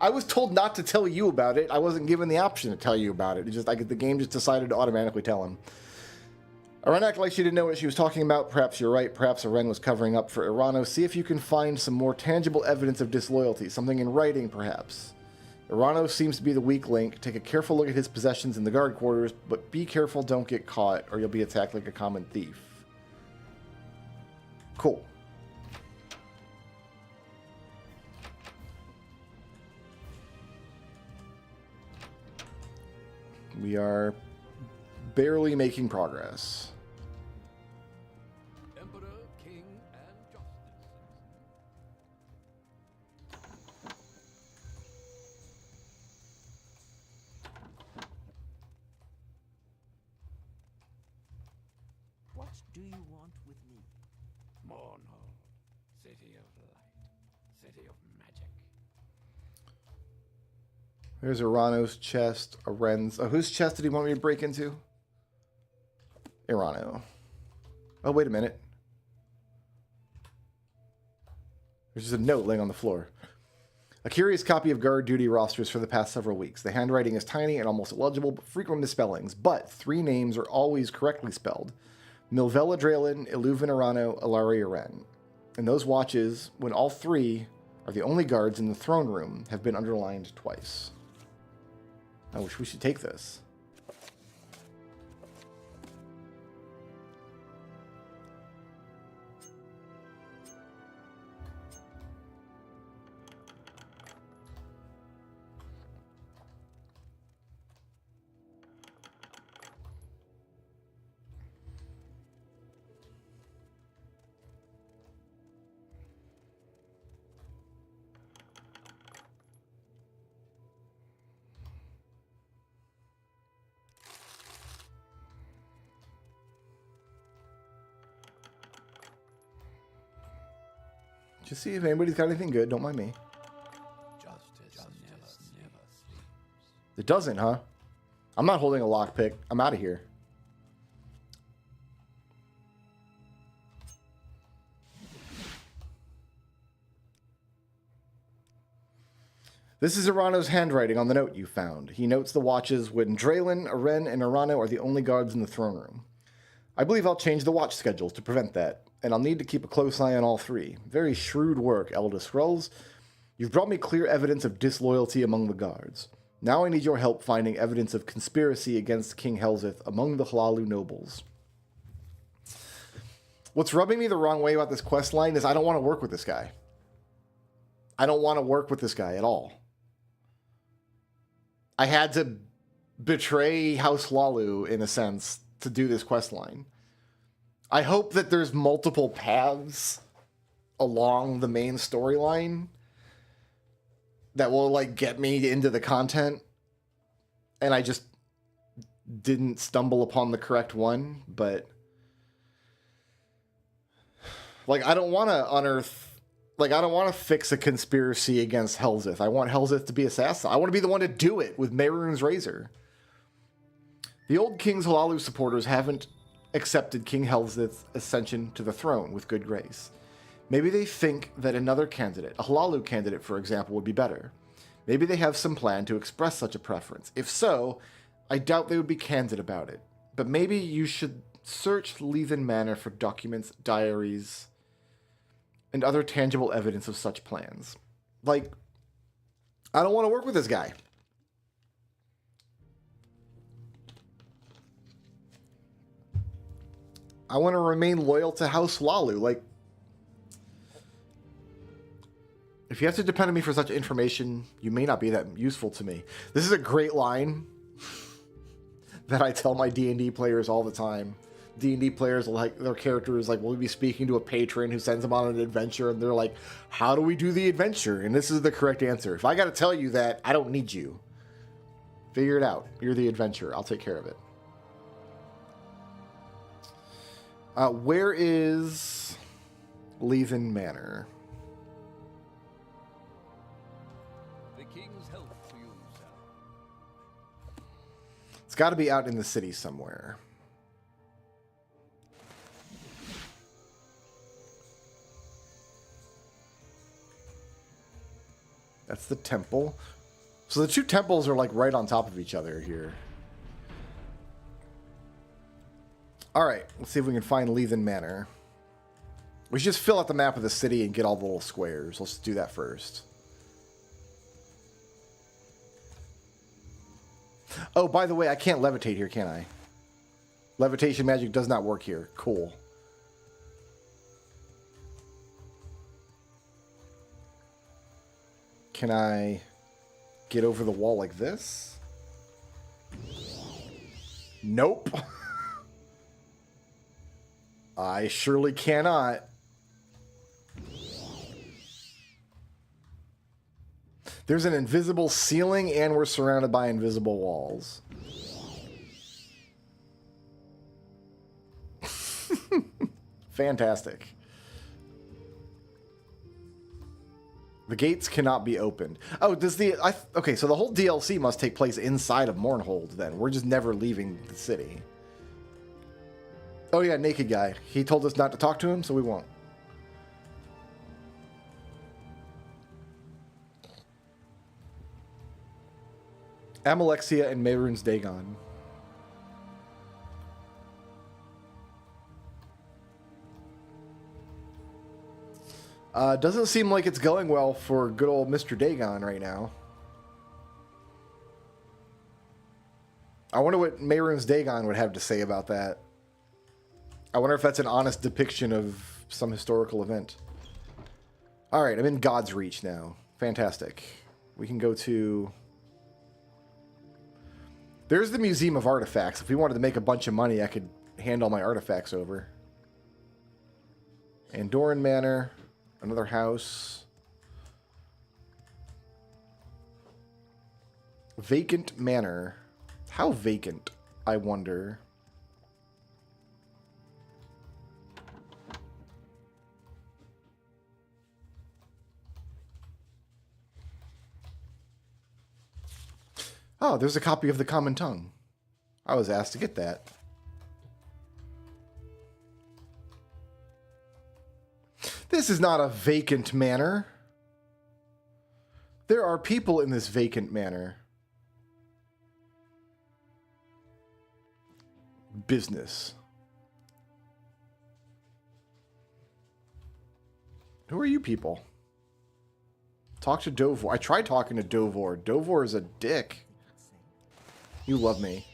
I was told not to tell you about it. I wasn't given the option to tell you about it. It just the game just decided to automatically tell him. Aren acted like she didn't know what she was talking about. Perhaps you're right. Perhaps Aren was covering up for Irano. See if you can find some more tangible evidence of disloyalty. Something in writing, perhaps. Irano seems to be the weak link. Take a careful look at his possessions in the guard quarters, but be careful, don't get caught, or you'll be attacked like a common thief. Cool. We are barely making progress. Emperor, king, and justice. What do you want with me? Mornhold. City of light. City of magic. There's Irano's chest, Aren's... Oh, whose chest did he want me to break into? Irano. Oh, wait a minute. There's just a note laying on the floor. A curious copy of guard duty rosters for the past several weeks. The handwriting is tiny and almost illegible, but frequent misspellings. But 3 names are always correctly spelled. Milvella Draylen, Iluvin Irano, Ilari Aren. And those watches, when all 3 are the only guards in the throne room, have been underlined twice. I wish we should take this. Just see if anybody's got anything good. Don't mind me. Justice never sleeps. It doesn't, huh? I'm not holding a lockpick. I'm out of here. This is Irano's handwriting on the note you found. He notes the watches when Draylen, Aren, and Irano are the only guards in the throne room. I believe I'll change the watch schedules to prevent that, and I'll need to keep a close eye on all 3. Very shrewd work, Elda Scrulz. You've brought me clear evidence of disloyalty among the guards. Now I need your help finding evidence of conspiracy against King Helzeth among the Hlaalu nobles. What's rubbing me the wrong way about this quest line is I don't want to work with this guy. I don't want to work with this guy at all. I had to betray House Hlaalu, in a sense, to do this quest line. I hope that there's multiple paths along the main storyline that will, like, get me into the content. And I just didn't stumble upon the correct one, but... Like, I don't want to unearth... Like, I don't want to fix a conspiracy against Helzeth. I want Helzeth to be assassin. I want to be the one to do it with Mehrunes Razor. The old King's Hlaalu supporters haven't accepted King Helzeth's ascension to the throne with good grace. Maybe they think that another candidate, a Hlaalu candidate, for example, would be better. Maybe they have some plan to express such a preference. If so, I doubt they would be candid about it. But maybe you should search Leithen Manor for documents, diaries, and other tangible evidence of such plans. Like, I don't want to work with this guy. I want to remain loyal to House Lalu. Like, if you have to depend on me for such information, you may not be that useful to me. This is a great line that I tell my D&D players all the time. D&D players, like, their characters, like, will be speaking to a patron who sends them on an adventure, and they're like, how do we do the adventure? And this is the correct answer. If I got to tell you that, I don't need you. Figure it out. You're the adventurer. I'll take care of it. Where is Leaven Manor? The king's health to you, sir. It's got to be out in the city somewhere. That's the temple. So the two temples are like right on top of each other here. Alright, let's see if we can find Leaven Manor. We should just fill out the map of the city and get all the little squares. Let's do that first. Oh, by the way, I can't levitate here, can I? Levitation magic does not work here. Cool. Can I get over the wall like this? Nope. I surely cannot. There's an invisible ceiling and we're surrounded by invisible walls. Fantastic. The gates cannot be opened. Oh, does the... okay, so the whole DLC must take place inside of Mournhold, then. We're just never leaving the city. Oh, yeah, naked guy. He told us not to talk to him, so we won't. Amalexia and Mehrunes Dagon. Doesn't seem like it's going well for good old Mr. Dagon right now. I wonder what Mehrunes Dagon would have to say about that. I wonder if that's an honest depiction of some historical event. Alright, I'm in God's Reach now. Fantastic. We can go to... There's the Museum of Artifacts. If we wanted to make a bunch of money, I could hand all my artifacts over. Andoran Manor. Another house. Vacant Manor. How vacant, I wonder. Oh, there's a copy of the Common Tongue. I was asked to get that. This is not a vacant manor. There are people in this vacant manor. Business. Who are you people? Talk to Dovor. I tried talking to Dovor. Dovor is a dick. You love me.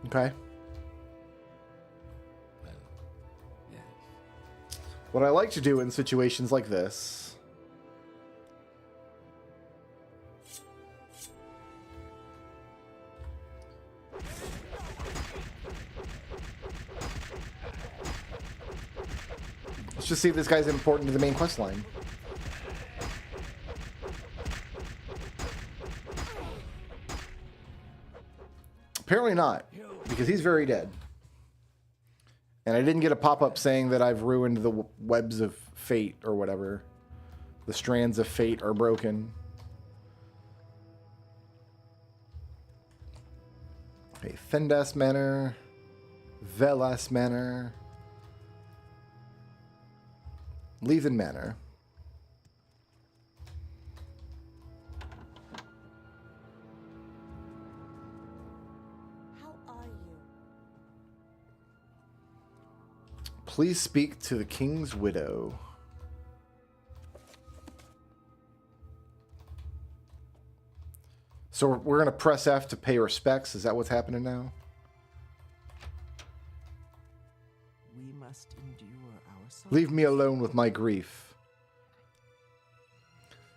Okay. Well, yes. What I like to do in situations like this let's just see if this guy's important to the main quest line. Apparently not, because he's very dead. And I didn't get a pop-up saying that I've ruined the webs of fate or whatever. The strands of fate are broken. Okay, Fendas Manor. Velas Manor. Leaven Manor. Please speak to the king's widow. So we're going to press F to pay respects. Is that what's happening now? We must endure our sorrows. Leave me alone with my grief.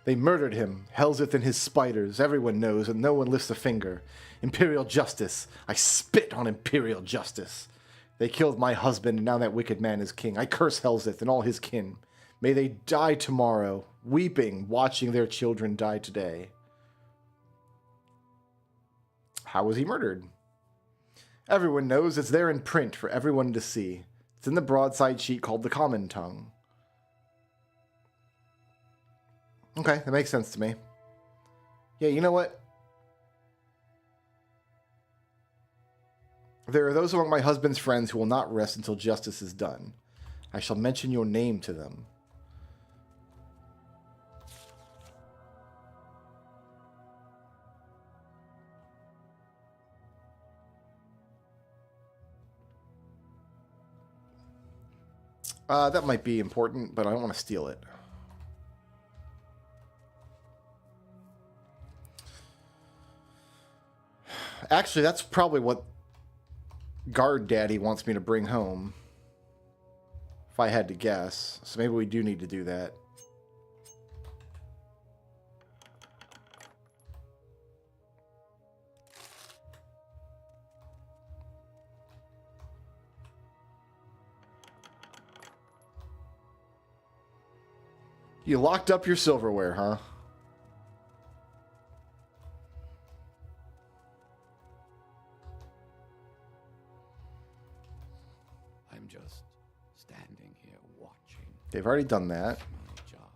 They murdered him, Helseth and his spiders. Everyone knows, and no one lifts a finger. Imperial justice. I spit on imperial justice. They killed my husband, and now that wicked man is king. I curse Helseth and all his kin. May they die tomorrow, weeping, watching their children die today. How was he murdered? Everyone knows. It's there in print for everyone to see. It's in the broadside sheet called the Common Tongue. Okay, that makes sense to me. Yeah, you know what? There are those among my husband's friends who will not rest until justice is done. I shall mention your name to them. That might be important, but I don't want to steal it. Actually, that's probably what Guard Daddy wants me to bring home. If I had to guess. So maybe we do need to do that. You locked up your silverware, huh? I'm just standing here watching They've already done that. my job.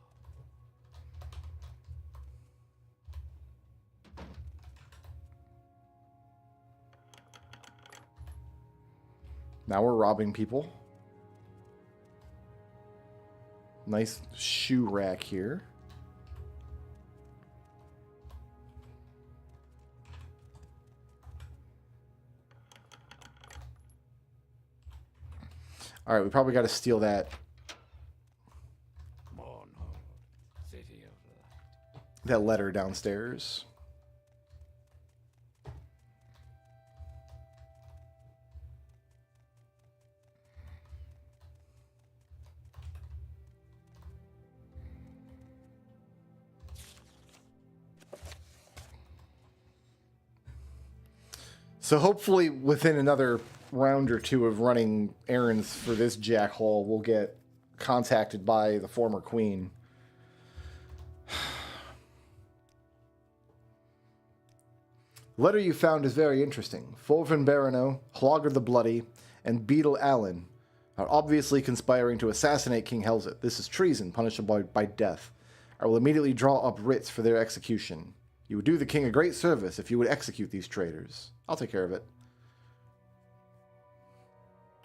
Now we're robbing people. Nice shoe rack here. All right, we probably got to steal that Morrowind, city of light. that letter downstairs. So hopefully within another round or two of running errands for this jackhole, we'll get contacted by the former queen. The letter you found is very interesting. Fulvin Barano, Hlogger the Bloody, and Beetle Allen are obviously conspiring to assassinate King Helseth. This is treason, punishable by death. I will immediately draw up writs for their execution. You would do the king a great service if you would execute these traitors. I'll take care of it.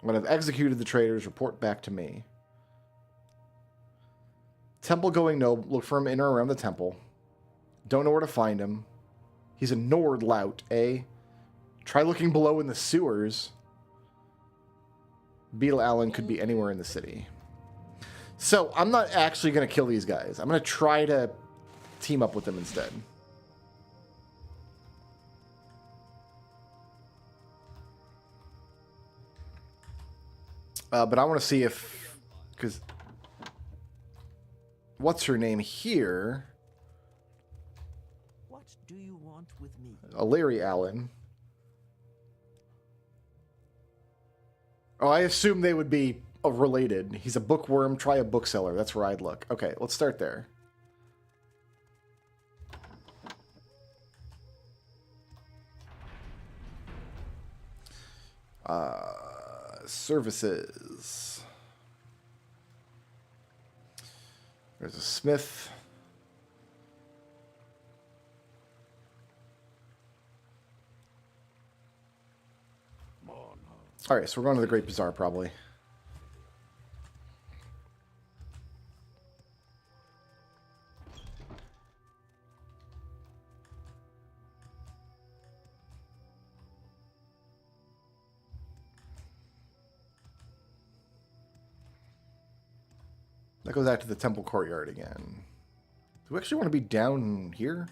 When I've executed the traitors, report back to me. Temple-going noble, look for him in or around the temple. Don't know where to find him. He's a Nord lout, eh? Try looking below in the sewers. Beetle Allen could be anywhere in the city. So, I'm not actually going to kill these guys. I'm going to try to team up with them instead. But I want to see if... Because... What's her name here? What do you want with me? Larry Allen. Oh, I assume they would be related. He's a bookworm. Try a bookseller. That's where I'd look. Okay, let's start there. Services. There's a smith. All right, so we're going to the Great Bazaar, probably. That goes back to the temple courtyard again. Do we actually want to be down here?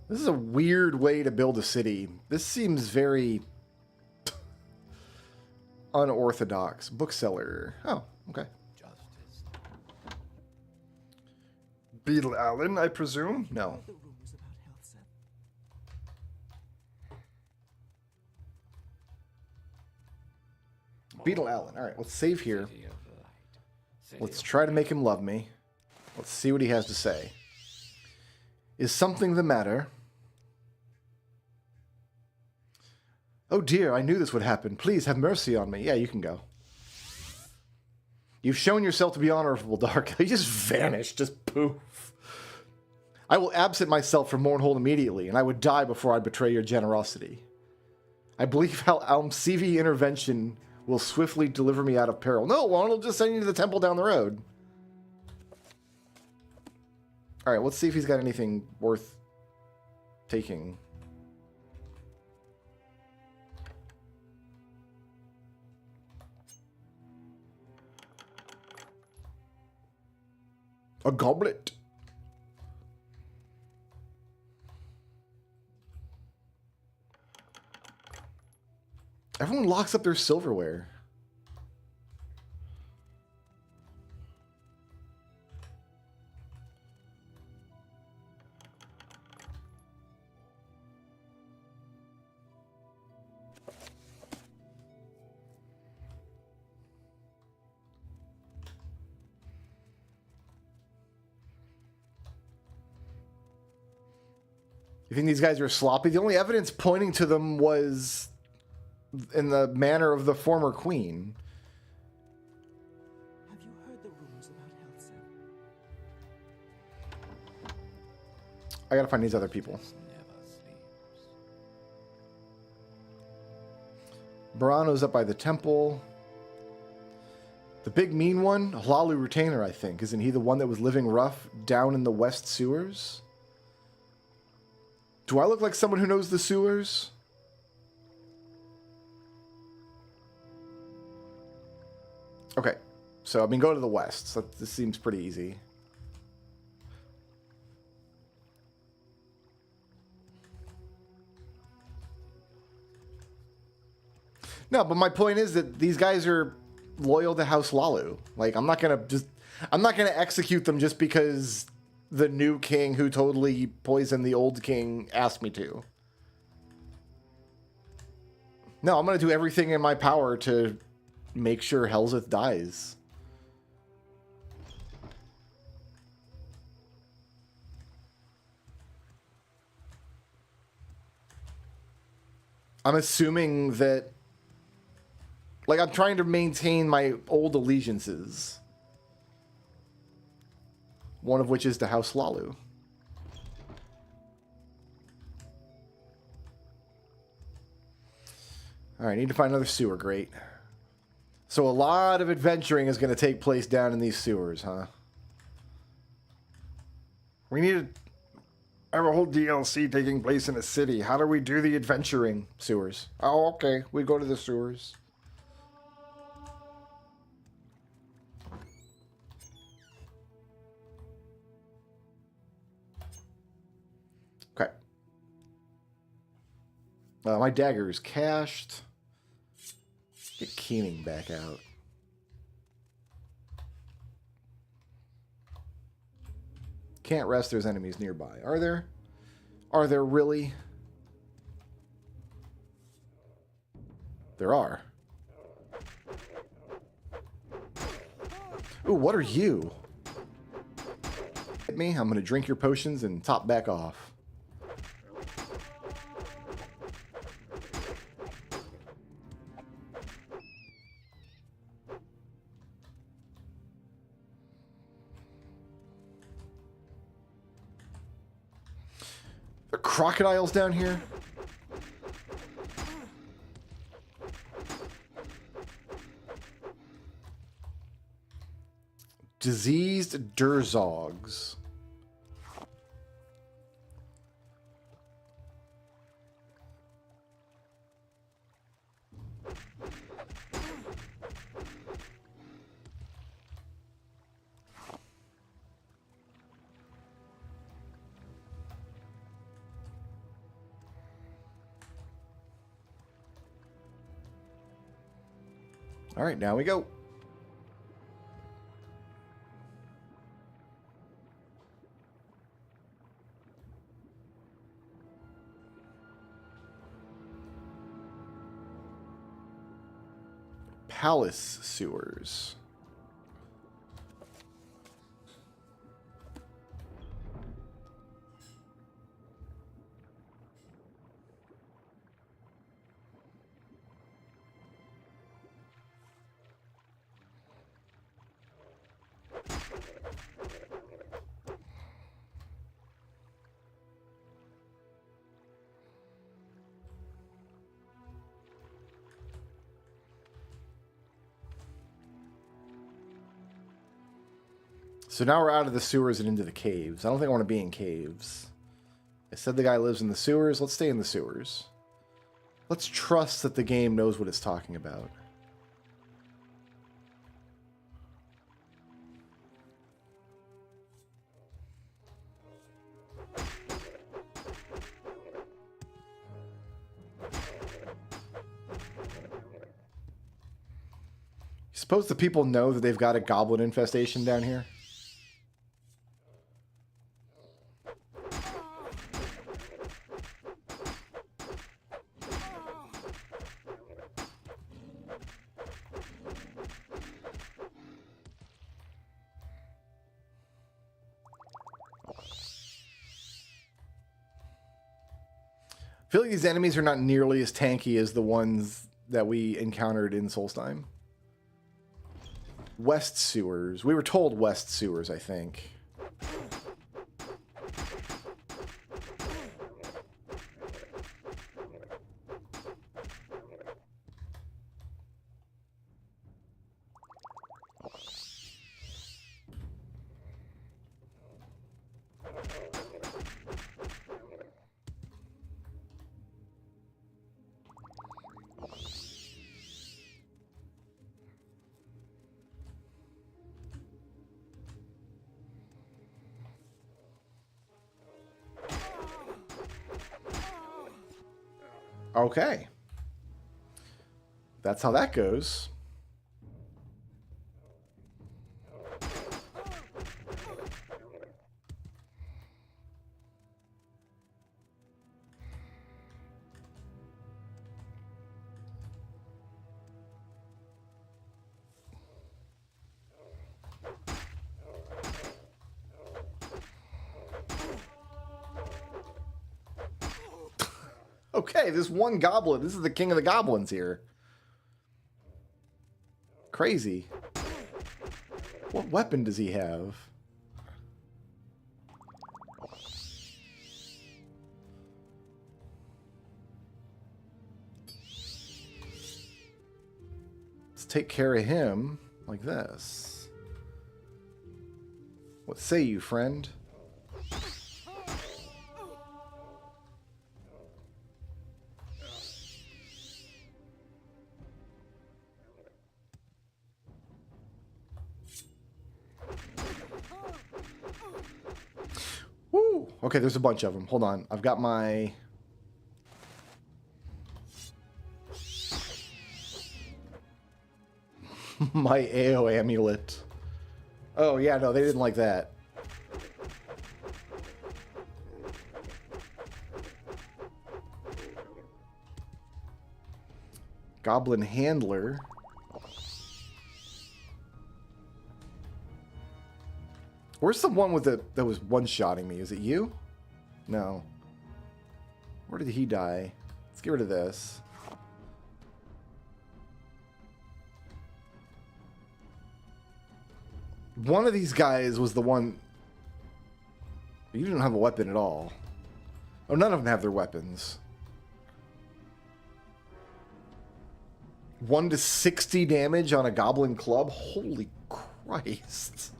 This is a weird way to build a city. This seems very unorthodox. Bookseller. Oh, okay. Justice. Beetle Allen, I presume? No. The rumors about Helsa. Beetle Allen. All right, let's save here. City of light. City Let's of try to make him love me. Let's see what he has to say. Is something the matter? Oh dear, I knew this would happen. Please have mercy on me. Yeah, you can go. You've shown yourself to be honorable, Dark. He just vanished. Just poof. I will absent myself from Mournhold immediately, and I would die before I betray your generosity. I believe how Almsevi intervention will swiftly deliver me out of peril. No, it won't. It'll just send you to the temple down the road. All right, let's see if he's got anything worth taking. A goblet. Everyone locks up their silverware. You think these guys are sloppy? The only evidence pointing to them was in the manner of the former queen. Have you heard the rumors about Helsa? I gotta find these other people. never sleeps. Barano's up by the temple. The big mean one, Hlalu Retainer, I think. Isn't he the one that was living rough down in the west sewers? Do I look like someone who knows the sewers? Okay, so I mean, go to the west. So this seems pretty easy. No, but my point is that these guys are loyal to House Hlalu. Like, I'm not gonna execute them just because the new king who totally poisoned the old king asked me to. No, I'm gonna do everything in my power to make sure Helzeth dies. I'm assuming that, like, I'm trying to maintain my old allegiances. One of which is to House Hlalu. Alright, need to find another sewer grate. So a lot of adventuring is going to take place down in these sewers, huh? We need to have a whole DLC taking place in a city. How do we do the adventuring? Sewers. Oh, okay. We go to the sewers. Okay. My dagger is cached. Get Keening back out. Can't rest, there's enemies nearby. Are there? Are there really? There are. Ooh, what are you? Hit me, I'm gonna drink your potions and top back off. There are crocodiles down here? Diseased Durzogs. All right, now we go. Palace sewers. So now we're out of the sewers and into the caves. I don't think I want to be in caves. I said the guy lives in the sewers. Let's stay in the sewers. Let's trust that the game knows what it's talking about. You suppose the people know that they've got a goblin infestation down here? I feel like these enemies are not nearly as tanky as the ones that we encountered in Solstheim. West sewers. We were told west sewers, I think. Okay. That's how that goes. Okay, this one goblin. This is the king of the goblins here. Crazy. What weapon does he have? Let's take care of him like this. What say you, friend? Woo! Okay, there's a bunch of them. Hold on. I've got my... my AO amulet. Oh, yeah, no, they didn't like that. Goblin handler. Where's the one with that was one-shotting me? Is it you? No. Where did he die? Let's get rid of this. One of these guys was the one... You didn't have a weapon at all. Oh, none of them have their weapons. 1 to 60 damage on a goblin club? Holy Christ.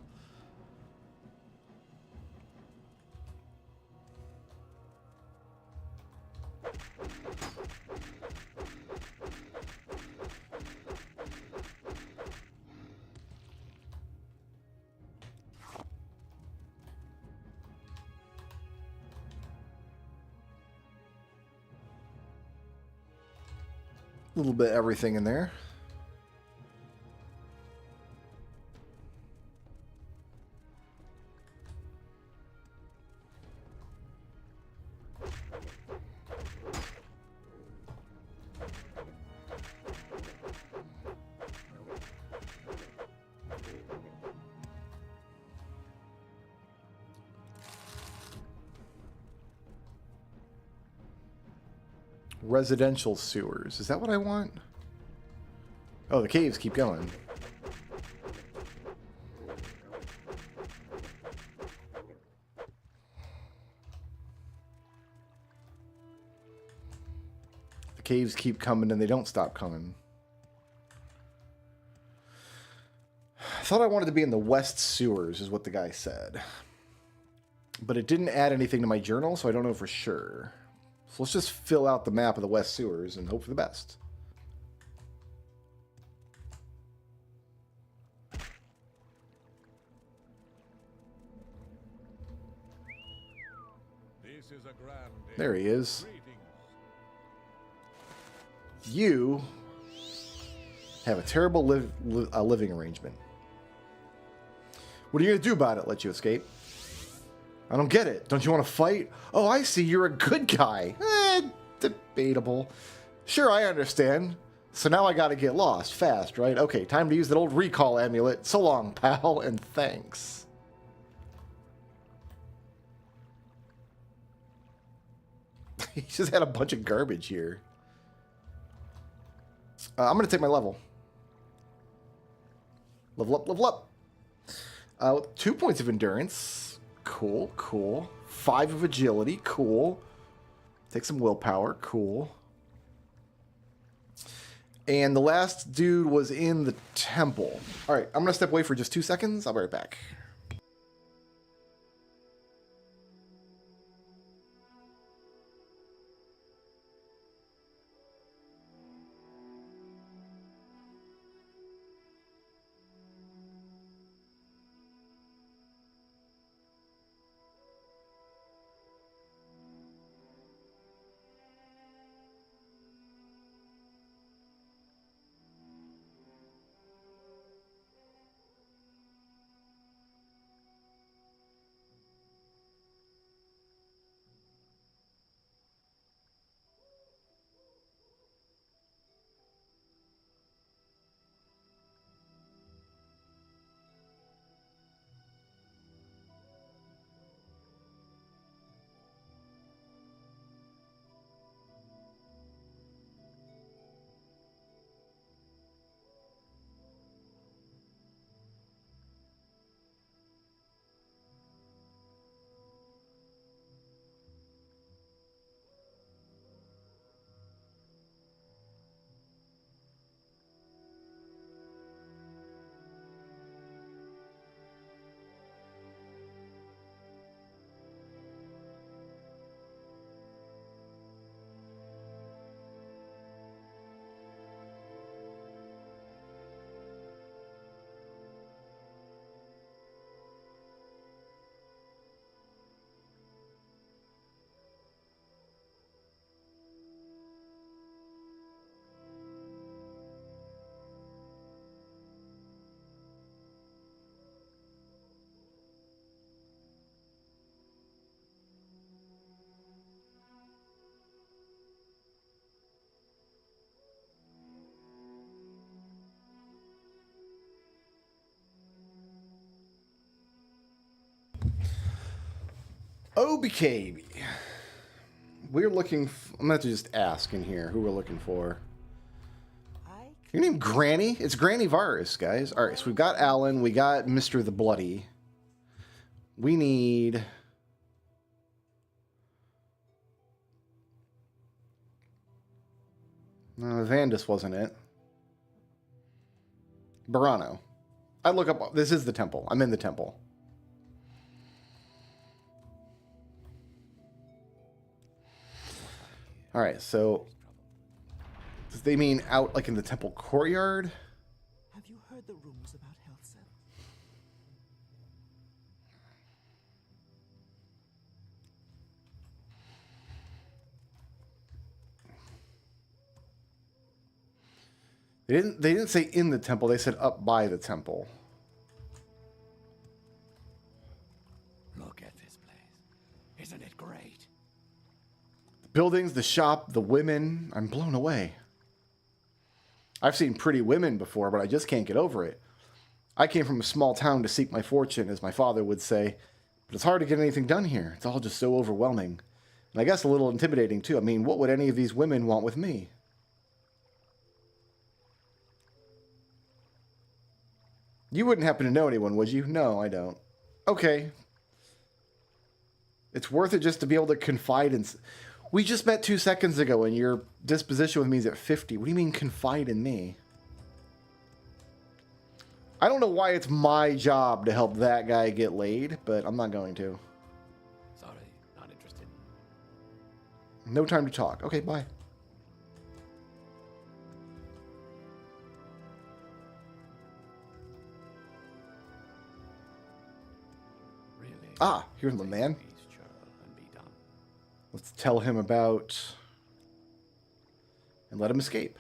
A little bit of everything in there. Residential sewers. Is that what I want? Oh, the caves keep going. The caves keep coming and they don't stop coming. I thought I wanted to be in the west sewers, is what the guy said. But it didn't add anything to my journal, so I don't know for sure. So let's just fill out the map of the west sewers and hope for the best. This is a grand day. There he is. Greetings. You have a terrible living arrangement. What are you going to do about it? Let you escape? I don't get it. Don't you want to fight? Oh, I see. You're a good guy. Debatable. Sure, I understand. So now I got to get lost fast, right? Okay, time to use that old recall amulet. So long, pal, and thanks. He just had a bunch of garbage here. I'm going to take my level. Level up, level up. 2 points of endurance. Cool, cool. 5 of agility. Cool. Take some willpower. Cool. And the last dude was in the temple. All right, I'm going to step away for just 2 seconds. I'll be right back. Okay. We're looking... I'm going to have to just ask in here who we're looking for. Your name Granny? It's Granny Varus, guys. All right, so we've got Alan. We got Mr. the Bloody. We need... No, Vandus wasn't it. Burano. I look up... This is the temple. I'm in the temple. All right, so... Does they mean out, like, in the temple courtyard? Have you heard the rumors about Helsa? They didn't say in the temple, they said up by the temple. Look at this place. Isn't it great? The buildings, the shop, the women. I'm blown away. I've seen pretty women before, but I just can't get over it. I came from a small town to seek my fortune, as my father would say, but it's hard to get anything done here. It's all just so overwhelming. And I guess a little intimidating, too. I mean, what would any of these women want with me? You wouldn't happen to know anyone, would you? No, I don't. Okay. It's worth it just to be able to confide in... We just met 2 seconds ago, and your disposition with me is at 50. What do you mean, confide in me? I don't know why it's my job to help that guy get laid, but I'm not going to. Sorry, not interested. No time to talk. Okay, bye. Really? Ah, here's the man. Peace, churl, and be done. Let's tell him about... and let him escape.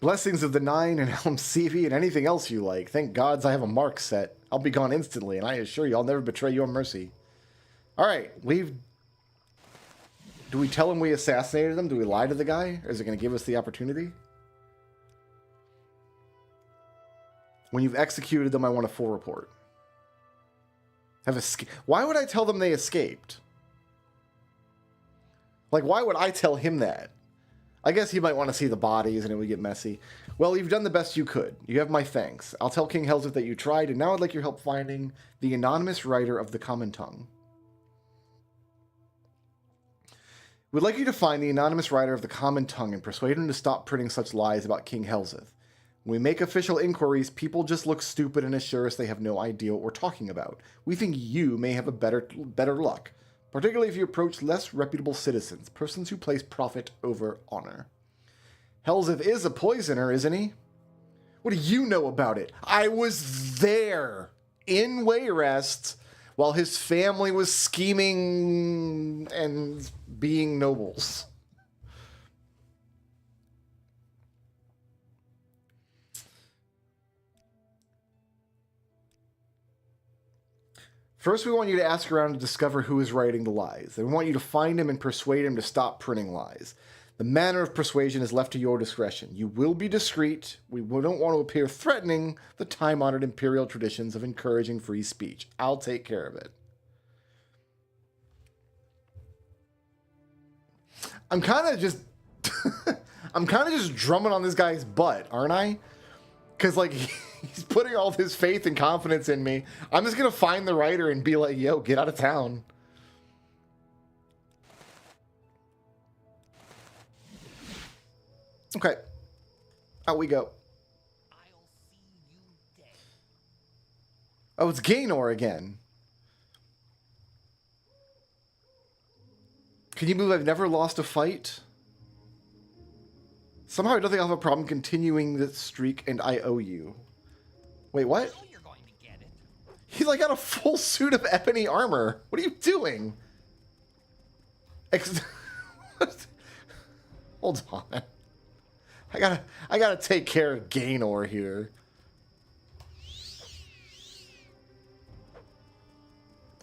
Blessings of the Nine and Elm CV and anything else you like. Thank gods I have a mark set. I'll be gone instantly, and I assure you I'll never betray your mercy. Alright, we've... Do we tell him we assassinated him? Do we lie to the guy? Or is it going to give us the opportunity? When you've executed them, I want a full report. Why would I tell them they escaped? Like, why would I tell him that? I guess he might want to see the bodies and it would get messy. Well, you've done the best you could. You have my thanks. I'll tell King Helseth that you tried, and now I'd like your help finding the anonymous writer of the Common Tongue. We'd like you to find the anonymous writer of the Common Tongue and persuade him to stop printing such lies about King Helseth. When we make official inquiries, people just look stupid and assure us they have no idea what we're talking about. We think you may have a better luck. Particularly if you approach less reputable citizens, persons who place profit over honor. Helseth is a poisoner, isn't he? What do you know about it? I was there in Wayrest while his family was scheming and being nobles. First, we want you to ask around to discover who is writing the lies. Then we want you to find him and persuade him to stop printing lies. The manner of persuasion is left to your discretion. You will be discreet. We don't want to appear threatening the time-honored imperial traditions of encouraging free speech. I'll take care of it. I'm kind of just... I'm kind of just drumming on this guy's butt, aren't I? Because, like... He's putting all his faith and confidence in me. I'm just going to find the writer and be like, yo, get out of town. Okay. Out we go. I'll see you dead. Oh, it's Gaynor again. Can you believe I've never lost a fight? Somehow I don't think I'll have a problem continuing this streak, and I owe you. Wait, what? Oh, you're going to get it. He's like got a full suit of ebony armor. What are you doing? Hold on. I gotta take care of Gaynor here.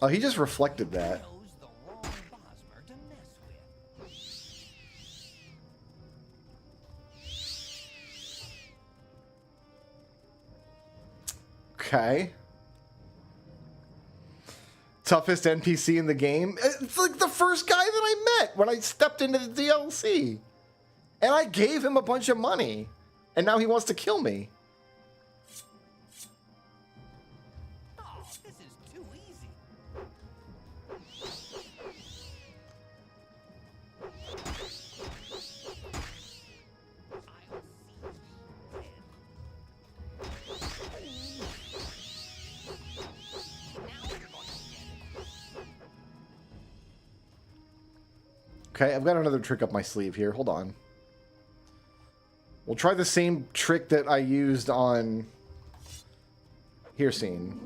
Oh, he just reflected that. Chose the wrong Bosmer to mess with. Okay. Toughest NPC in the game. It's like the first guy that I met when I stepped into the DLC. And I gave him a bunch of money. And now he wants to kill me. Oh, this is too easy. I'll see you dead. Now you're going to get it. Okay, I've got another trick up my sleeve here. Hold on. We'll try the same trick that I used on Hearseen.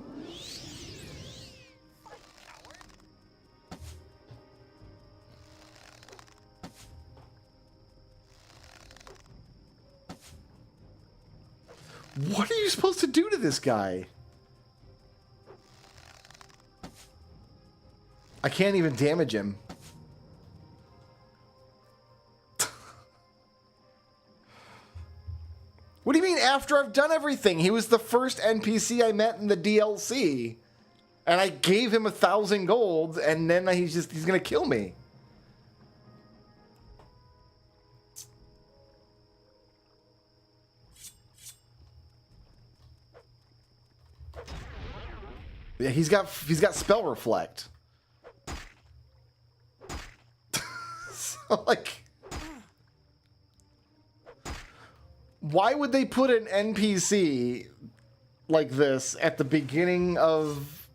What are you supposed to do to this guy? I can't even damage him. What do you mean after I've done everything? He was the first NPC I met in the DLC. And I gave him 1,000 gold, and then he's gonna kill me. Yeah, he's got spell reflect. So, like, why would they put an NPC like this at the beginning of...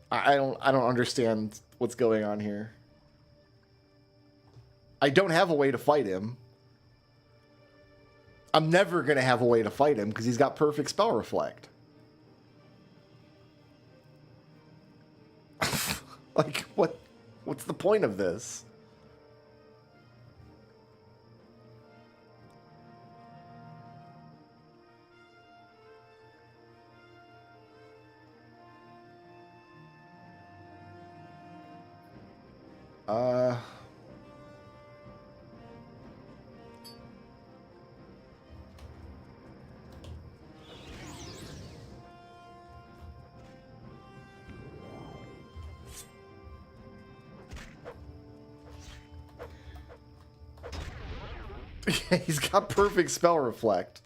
I don't understand what's going on here. I don't have a way to fight him. I'm never going to have a way to fight him because he's got perfect spell reflect. Like, what's the point of this? He's got perfect spell reflect.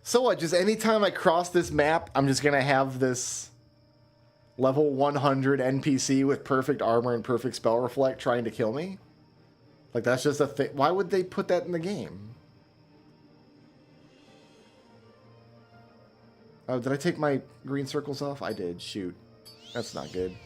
So what, just anytime I cross this map, I'm just gonna have this level 100 NPC with perfect armor and perfect spell reflect trying to kill me? Like, that's just a thing. Why would they put that in the game? Oh, did I take my green circles off? I did. Shoot. That's not good.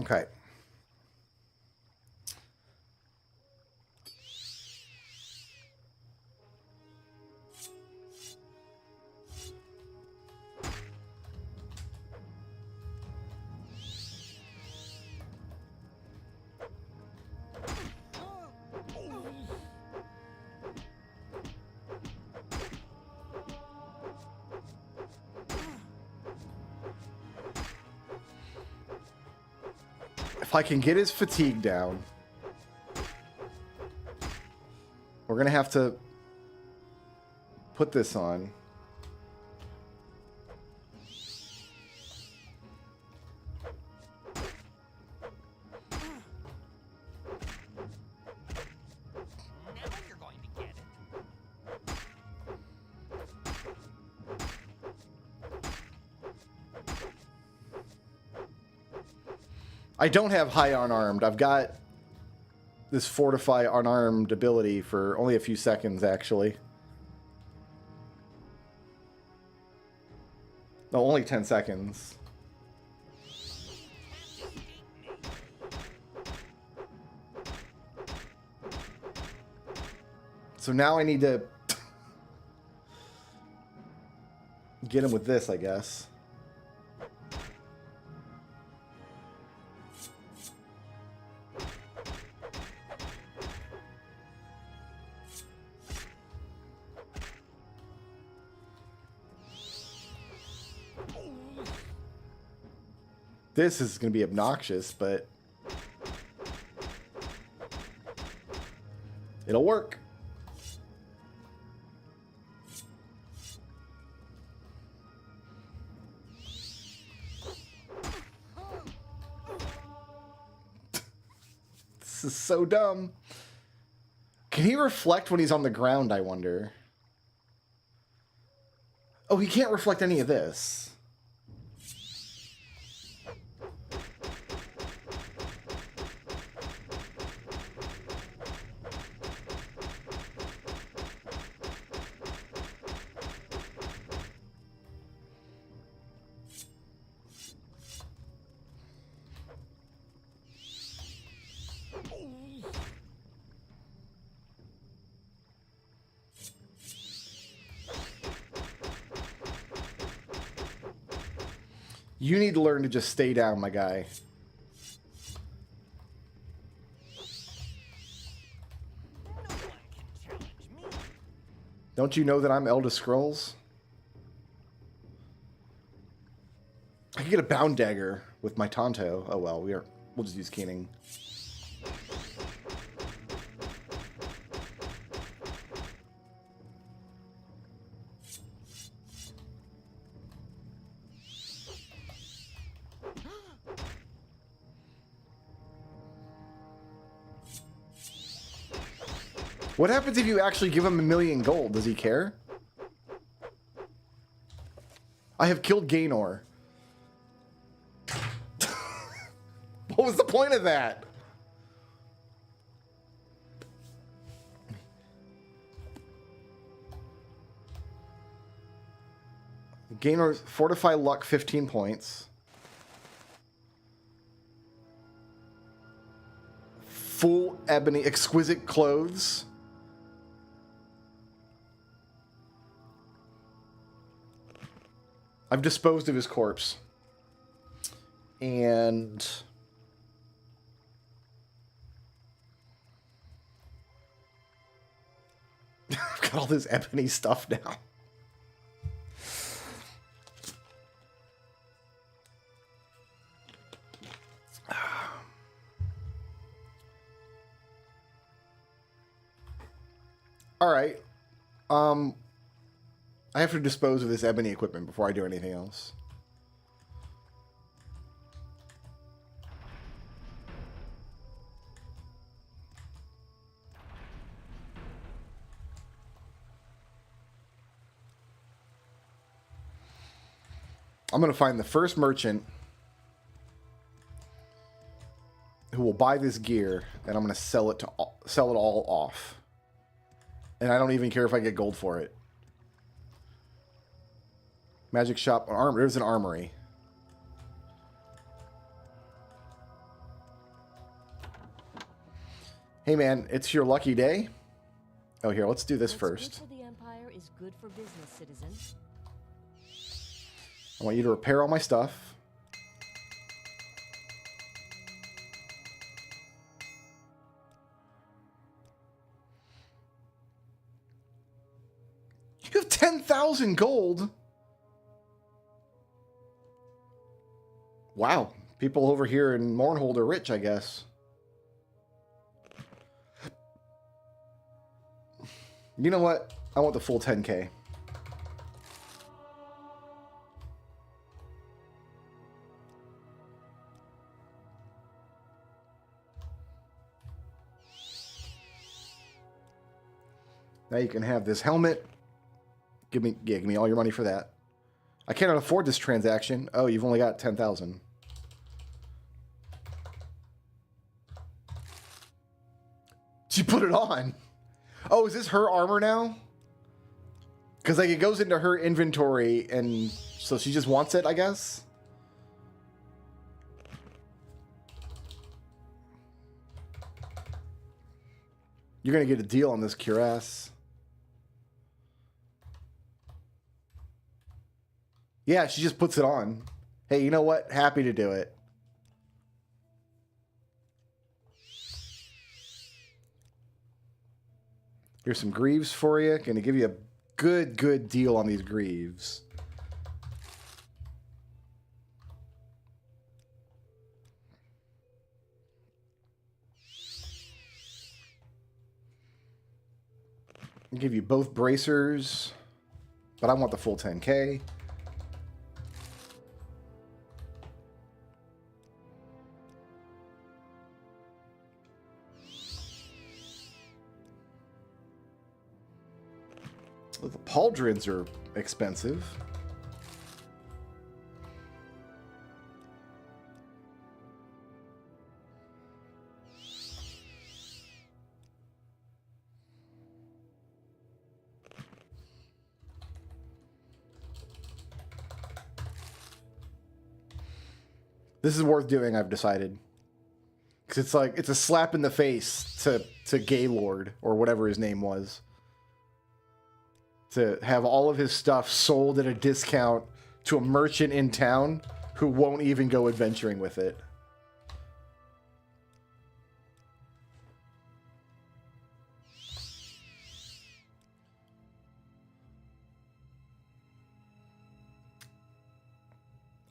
Okay. If I can get his fatigue down, we're gonna have to put this on. Now you're going to get it. I don't have high unarmed. I've got this fortify unarmed ability for only a few seconds, actually. No, only 10 seconds. So now I need to get him with this, I guess. This is going to be obnoxious, but it'll work. This is so dumb. Can he reflect when he's on the ground, I wonder? Oh, he can't reflect any of this. You need to learn to just stay down, my guy. No one can challenge me. Don't you know that I'm Elda Scrulz? I could get a bound dagger with my Tonto. Oh well, we'll just use Keening. What happens if you actually give him 1,000,000 gold? Does he care? I have killed Gaynor. What was the point of that? Gaynor's Fortify Luck 15 points. Full Ebony Exquisite Clothes. I've disposed of his corpse. And I've got all this ebony stuff now. All right. I have to dispose of this ebony equipment before I do anything else. I'm going to find the first merchant who will buy this gear, and I'm going to sell it all off. And I don't even care if I get gold for it. Magic shop, there's an armory. Hey man, it's your lucky day. Oh, here, let's do this first. Good for the Empire is good for business, citizen. I want you to repair all my stuff. You have 10,000 gold. Wow. People over here in Mournhold are rich, I guess. You know what? I want the full 10K. Now you can have this helmet. Give me all your money for that. I cannot afford this transaction. Oh, you've only got 10,000. She put it on. Oh, is this her armor now? Because like it goes into her inventory, and so she just wants it, I guess. You're gonna get a deal on this cuirass. Yeah, she just puts it on. Hey, you know what? Happy to do it. Here's some greaves for you. Gonna give you a good deal on these greaves. I'll give you both bracers, but I want the full 10K. The pauldrons are expensive. This is worth doing, I've decided. Because it's like, it's a slap in the face to Gaylord, or whatever his name was. To have all of his stuff sold at a discount to a merchant in town who won't even go adventuring with it.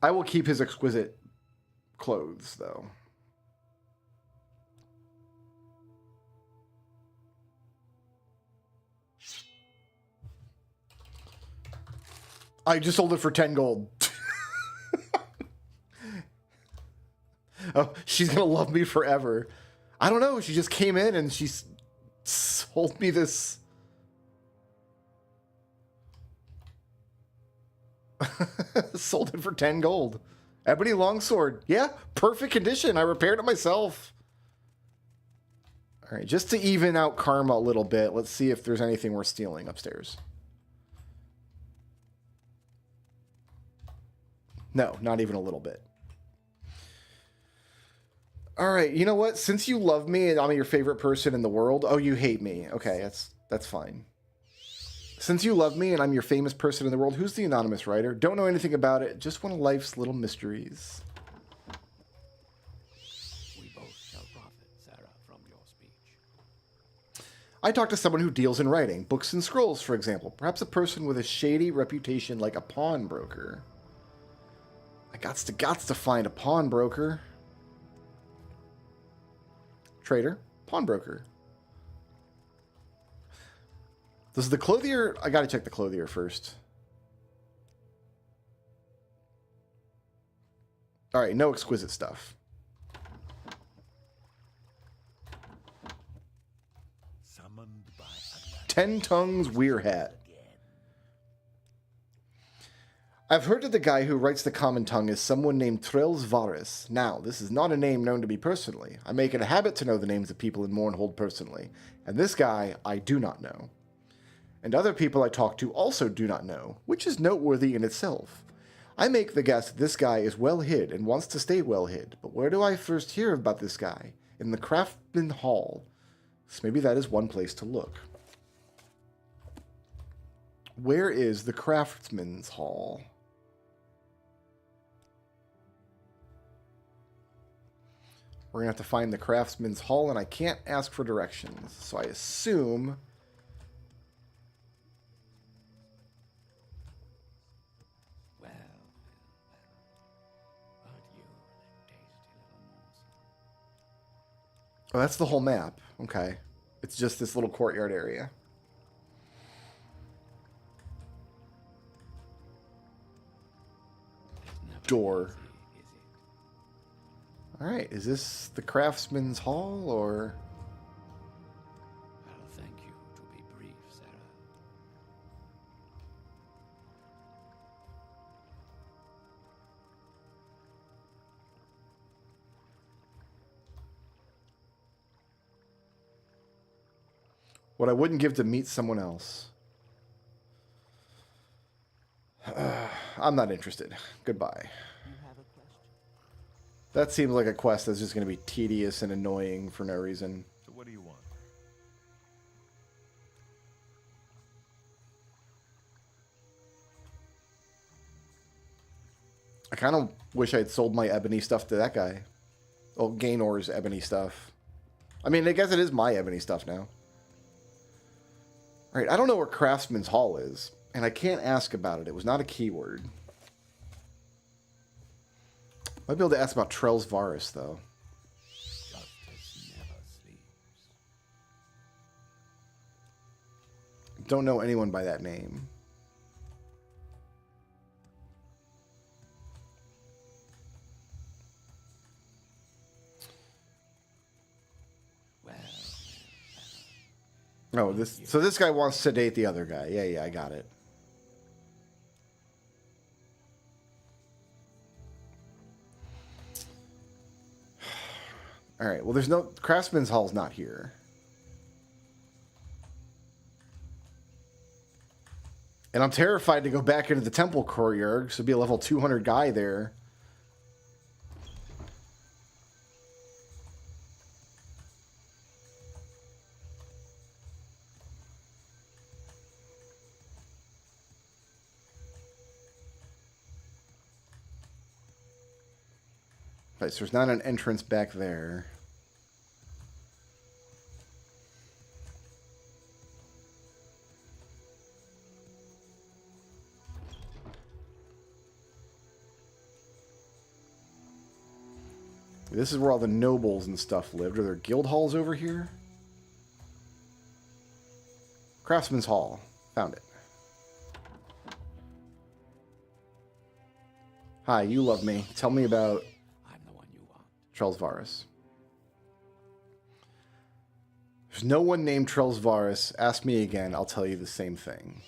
I will keep his exquisite clothes, though. I just sold it for 10 gold. Oh, she's gonna love me forever. I don't know. She just came in and she sold me this. Sold it for 10 gold. Ebony longsword. Yeah, perfect condition. I repaired it myself. All right, just to even out karma a little bit, let's see if there's anything worth stealing upstairs. No, not even a little bit. All right, you know what? Since you love me and I'm your favorite person in the world... Oh, you hate me. Okay, that's fine. Since you love me and I'm your famous person in the world, who's the anonymous writer? Don't know anything about it. Just one of life's little mysteries. We both shall profit, Sarah, from your speech. I talked to someone who deals in writing, books and scrolls, for example. Perhaps a person with a shady reputation like a pawnbroker. I gots to find a pawnbroker. Trader, pawnbroker. Does the clothier... I gotta check the clothier first. Alright, no exquisite stuff. Summoned by 10 tongues weir hat. I've heard that the guy who writes the common tongue is someone named Scrulz Varus. Now, this is not a name known to me personally. I make it a habit to know the names of people in Mournhold personally. And this guy, I do not know. And other people I talk to also do not know, which is noteworthy in itself. I make the guess that this guy is well hid and wants to stay well hid, but where do I first hear about this guy? In the Craftsman Hall. So maybe that is one place to look. Where is the Craftsman's Hall? We're going to have to find the Craftsman's Hall, and I can't ask for directions. So I assume... well. Aren't you a tasty little morsel? Oh, that's the whole map. Okay. It's just this little courtyard area. It's never Door. easy, is it? Alright, is this the Craftsman's Hall, or... I'll thank you to be brief, Sarah. what I wouldn't give to meet someone else? I'm not interested. Goodbye. You have a question? That seems like a quest that's just going to be tedious and annoying for no reason. So what do you want? I kind of wish I'd sold my ebony stuff to that guy. Oh, Gaynor's ebony stuff. I mean, I guess it is my ebony stuff now. Alright, I don't know where Craftsman's Hall is, and I can't ask about it. It was not a keyword. Might be able to ask about Scrulz Varus, though. Justice never sleeps. Don't know anyone by that name. Well, Oh, so this guy wants to date the other guy. Yeah, I got it. All right. Well, there's no Craftsman's Hall's not here. And I'm terrified to go back into the temple courtyard, so be a level 200 guy there. Right, so there's not an entrance back there. This is where all the nobles and stuff lived. Are there guild halls over here? Craftsman's Hall. Found it. Hi, you love me. Tell me about I'm the one you want. Trellsvarus. There's no one named Trellsvarus. Ask me again. I'll tell you the same thing.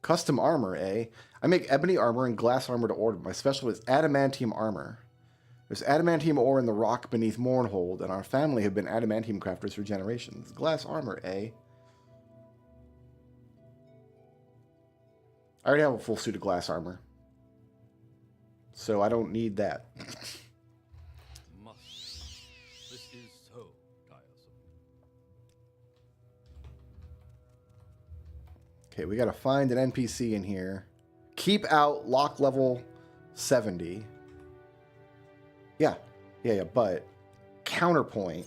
Custom armor, eh? I make ebony armor and glass armor to order. My special is adamantium armor. There's adamantium ore in the rock beneath Mournhold, and our family have been adamantium crafters for generations. Glass armor, eh? I already have a full suit of glass armor. So I don't need that. Must. This is so tiresome. Okay, we gotta find an NPC in here. Keep out lock level 70. Yeah, but counterpoint.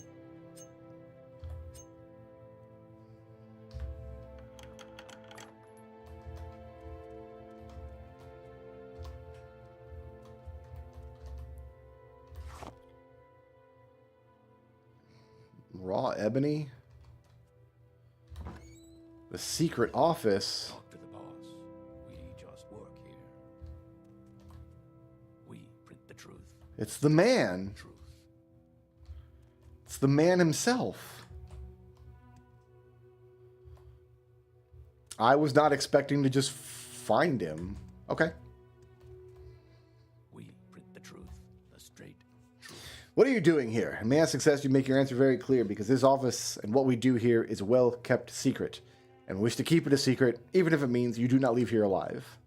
Raw ebony. The secret office. Talk to the boss. We just work here. We print the truth. It's the man. Truth. It's the man himself. I was not expecting to just find him. Okay. We print the truth. The straight truth. What are you doing here? May I have success, you make your answer very clear, because this office and what we do here is a well-kept secret, and we wish to keep it a secret, even if it means you do not leave here alive.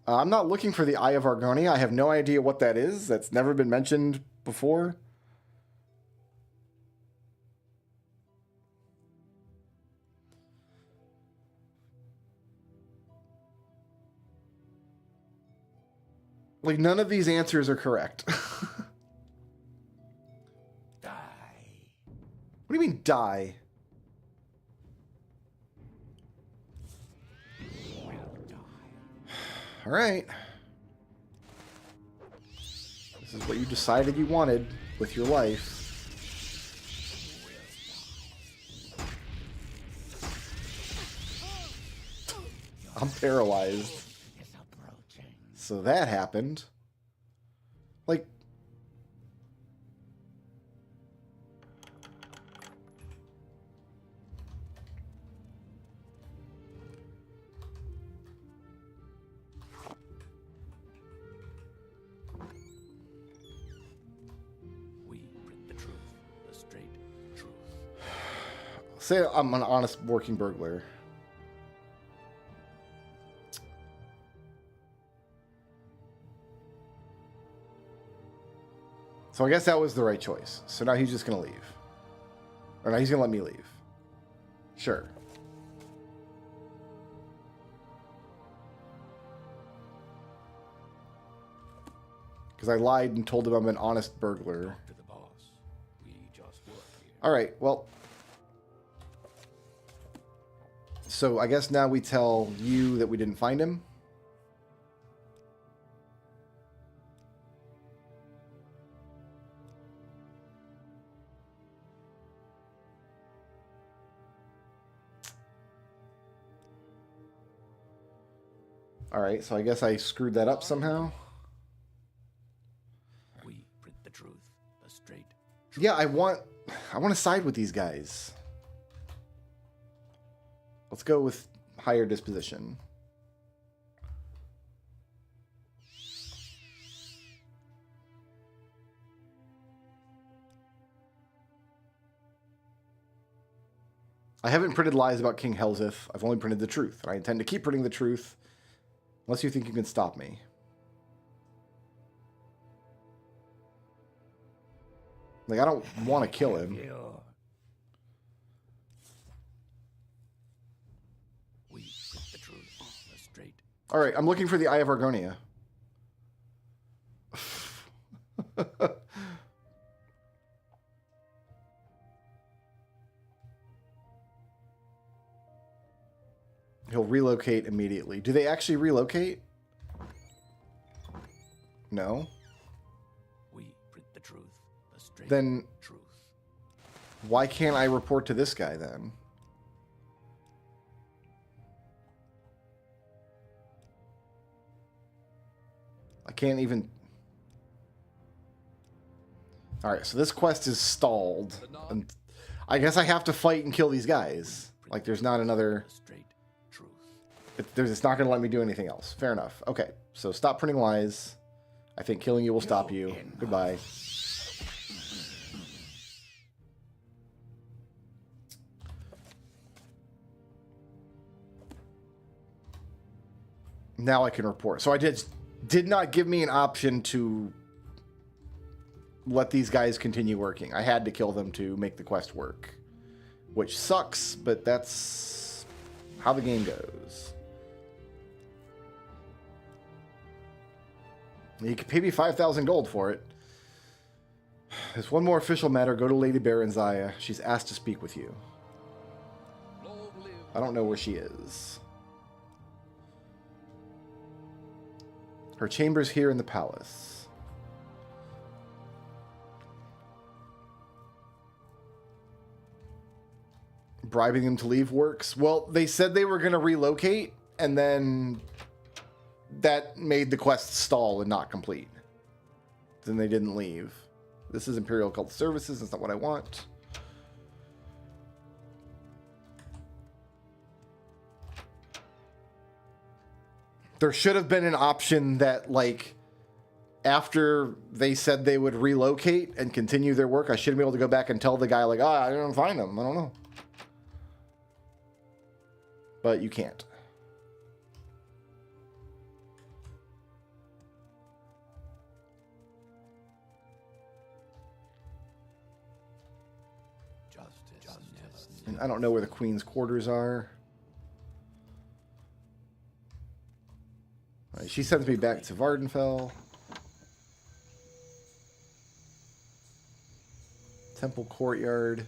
I'm not looking for the Eye of Argonia. I have no idea what that is. That's never been mentioned before. Like, none of these answers are correct. Die. What do you mean, die? Will die. All right. This is what you decided you wanted with your life. I'm paralyzed. Is approaching. So that happened. Like, We print the truth. The straight truth. say I'm an honest working burglar. So I guess that was the right choice. So now he's just going to leave. Or no, he's going to let me leave. Sure. Because I lied and told him I'm an honest burglar. Talk to the boss. We just work here. All right, well. So I guess now we tell you that we didn't find him. All right, so I guess I screwed that up somehow. We print the truth. The straight truth. Yeah, I want to side with these guys. Let's go with higher disposition. I haven't printed lies about King Helzeth. I've only printed the truth. And I intend to keep printing the truth. Unless you think you can stop me. Like, I don't want to kill him. Here. All right, I'm looking for the Eye of Argonia. He'll relocate immediately. Do they actually relocate? No. We print the truth, the straight Then truth. why can't I report to this guy then? I can't even... Alright, so this quest is stalled. And I guess I have to fight and kill these guys. Like, there's not another... The straight truth. It's not going to let me do anything else. Fair enough. Okay, so stop printing lies. I think killing you will stop you. Goodbye. Now I can report. So I did not give me an option to let these guys continue working. I had to kill them to make the quest work, which sucks, but that's how the game goes. You can pay me 5,000 gold for it. There's one more official matter. Go to Lady Baronzaya. She's asked to speak with you. I don't know where she is. Her chamber's here in the palace. Bribing them to leave works. Well, they said they were going to relocate, and then that made the quest stall and not complete. Then they didn't leave. This is Imperial Cult Services. That's not what I want. There should have been an option that, like, after they said they would relocate and continue their work, I should be able to go back and tell the guy, like, I didn't find them. I don't know. But you can't. And I don't know where the Queen's quarters are. All right, she sends me back to Vardenfell. Temple Courtyard.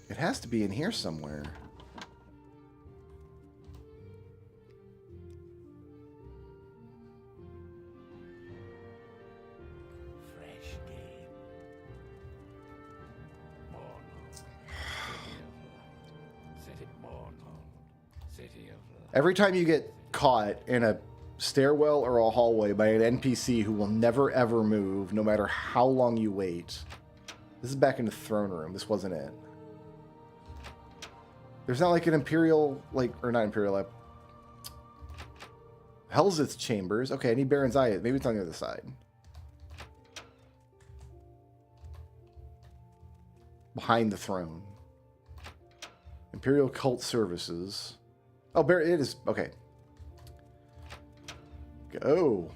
It has to be in here somewhere. Fresh game. City of light. Every time you get caught in a stairwell or a hallway by an NPC who will never ever move, no matter how long you wait. This is back in the throne room. This wasn't it. There's not like an Imperial, like, or not Imperial, Helsith's chambers. Okay, I need Baron's Eye. Maybe it's on the other side. Behind the throne. Imperial Cult Services. Oh, it is. Okay. Oh,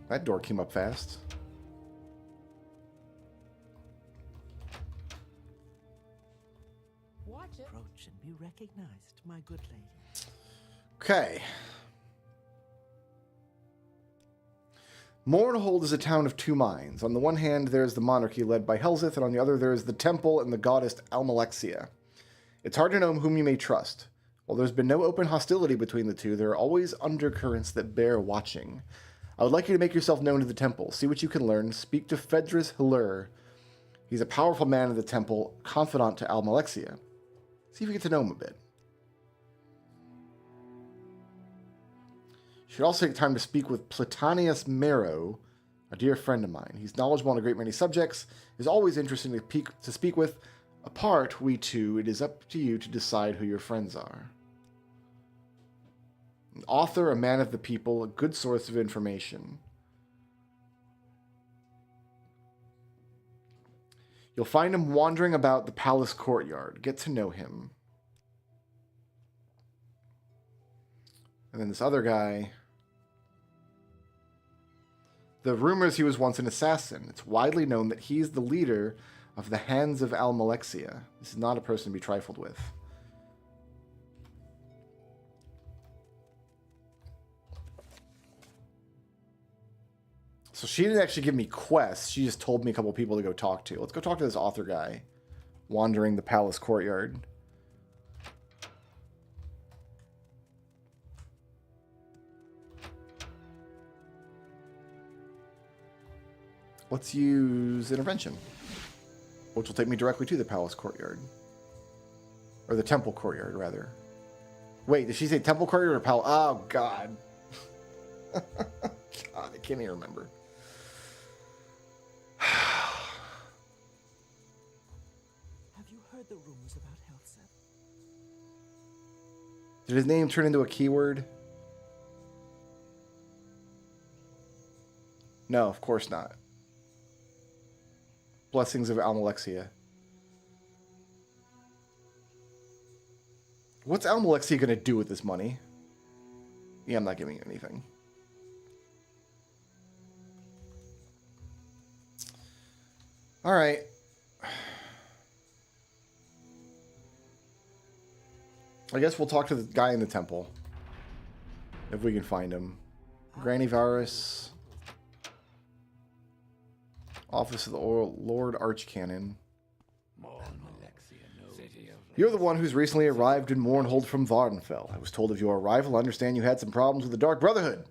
that door came up fast. Approach and be recognized, my good lady. Okay. Mournhold is a town of two minds. On the one hand, there's the monarchy led by Helsith, and on the other, there's the temple and the goddess Almalexia. It's hard to know whom you may trust. While there's been no open hostility between the two, there are always undercurrents that bear watching. I would like you to make yourself known to the temple. See what you can learn. Speak to Fedris Hilur. He's a powerful man of the temple, confidant to Almalexia. See if you get to know him a bit. You should also take time to speak with Platanius Mero, a dear friend of mine. He's knowledgeable on a great many subjects, is always interesting to speak with. Apart, we two, it is up to you to decide who your friends are. An author, a man of the people, a good source of information. You'll find him wandering about the palace courtyard. Get to know him. And then this other guy. The rumors he was once an assassin. It's widely known that he's the leader of the hands of Almalexia. This is not a person to be trifled with. So she didn't actually give me quests. She just told me a couple people to go talk to. Let's go talk to this author guy wandering the palace courtyard. Let's use intervention, which will take me directly to the palace courtyard. Or the temple courtyard, rather. Wait, did she say temple courtyard or palace? Oh, God. God, I can't even remember. Have you heard the rumors about Helseth? Did his name turn into a keyword? No, of course not. Blessings of Almalexia. What's Almalexia going to do with this money? Yeah, I'm not giving you anything. All right. I guess we'll talk to the guy in the temple. If we can find him. Granny Varus. Office of the Lord Archcanon. You're the one who's recently arrived in Mournhold from Vardenfell. I was told of your arrival. I understand you had some problems with the Dark Brotherhood.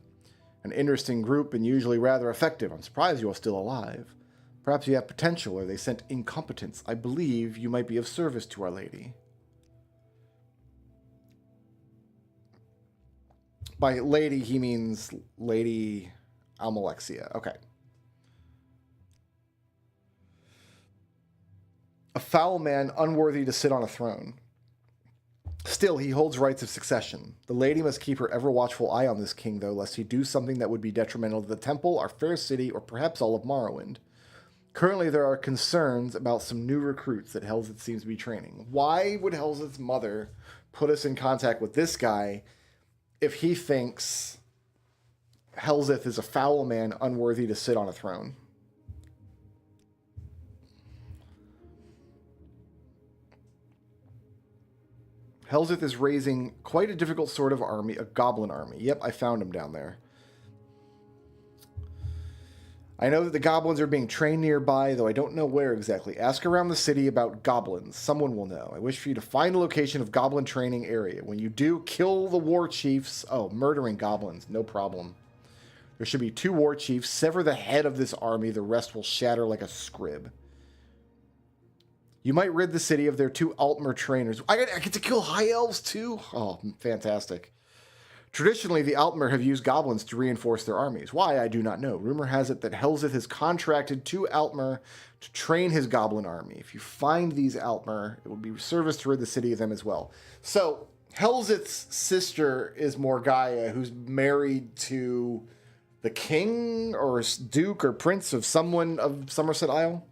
An interesting group and usually rather effective. I'm surprised you are still alive. Perhaps you have potential, or they sent incompetence. I believe you might be of service to Our Lady. By lady, he means Lady Almalexia. Okay. A foul man unworthy to sit on a throne. Still, he holds rights of succession. The lady must keep her ever-watchful eye on this king, though, lest he do something that would be detrimental to the temple, our fair city, or perhaps all of Morrowind. Currently, there are concerns about some new recruits that Helseth seems to be training. Why would Helseth's mother put us in contact with this guy if he thinks Helseth is a foul man unworthy to sit on a throne? Helseth is raising quite a difficult sort of army, a goblin army. Yep, I found him down there. I know that the goblins are being trained nearby, though I don't know where exactly. Ask around the city about goblins. Someone will know. I wish for you to find the location of goblin training area. When you do, kill the war chiefs. Oh, murdering goblins. No problem. There should be 2 war chiefs. Sever the head of this army. The rest will shatter like a scrib. You might rid the city of their 2 Altmer trainers. I get to kill high elves too? Oh, fantastic. Traditionally, the Altmer have used goblins to reinforce their armies. Why, I do not know. Rumor has it that Helseth has contracted 2 Altmer to train his goblin army. If you find these Altmer, it would be service to rid the city of them as well. So, Helseth's sister is Morgaya, who's married to the king or duke or prince of someone of Somerset Isle.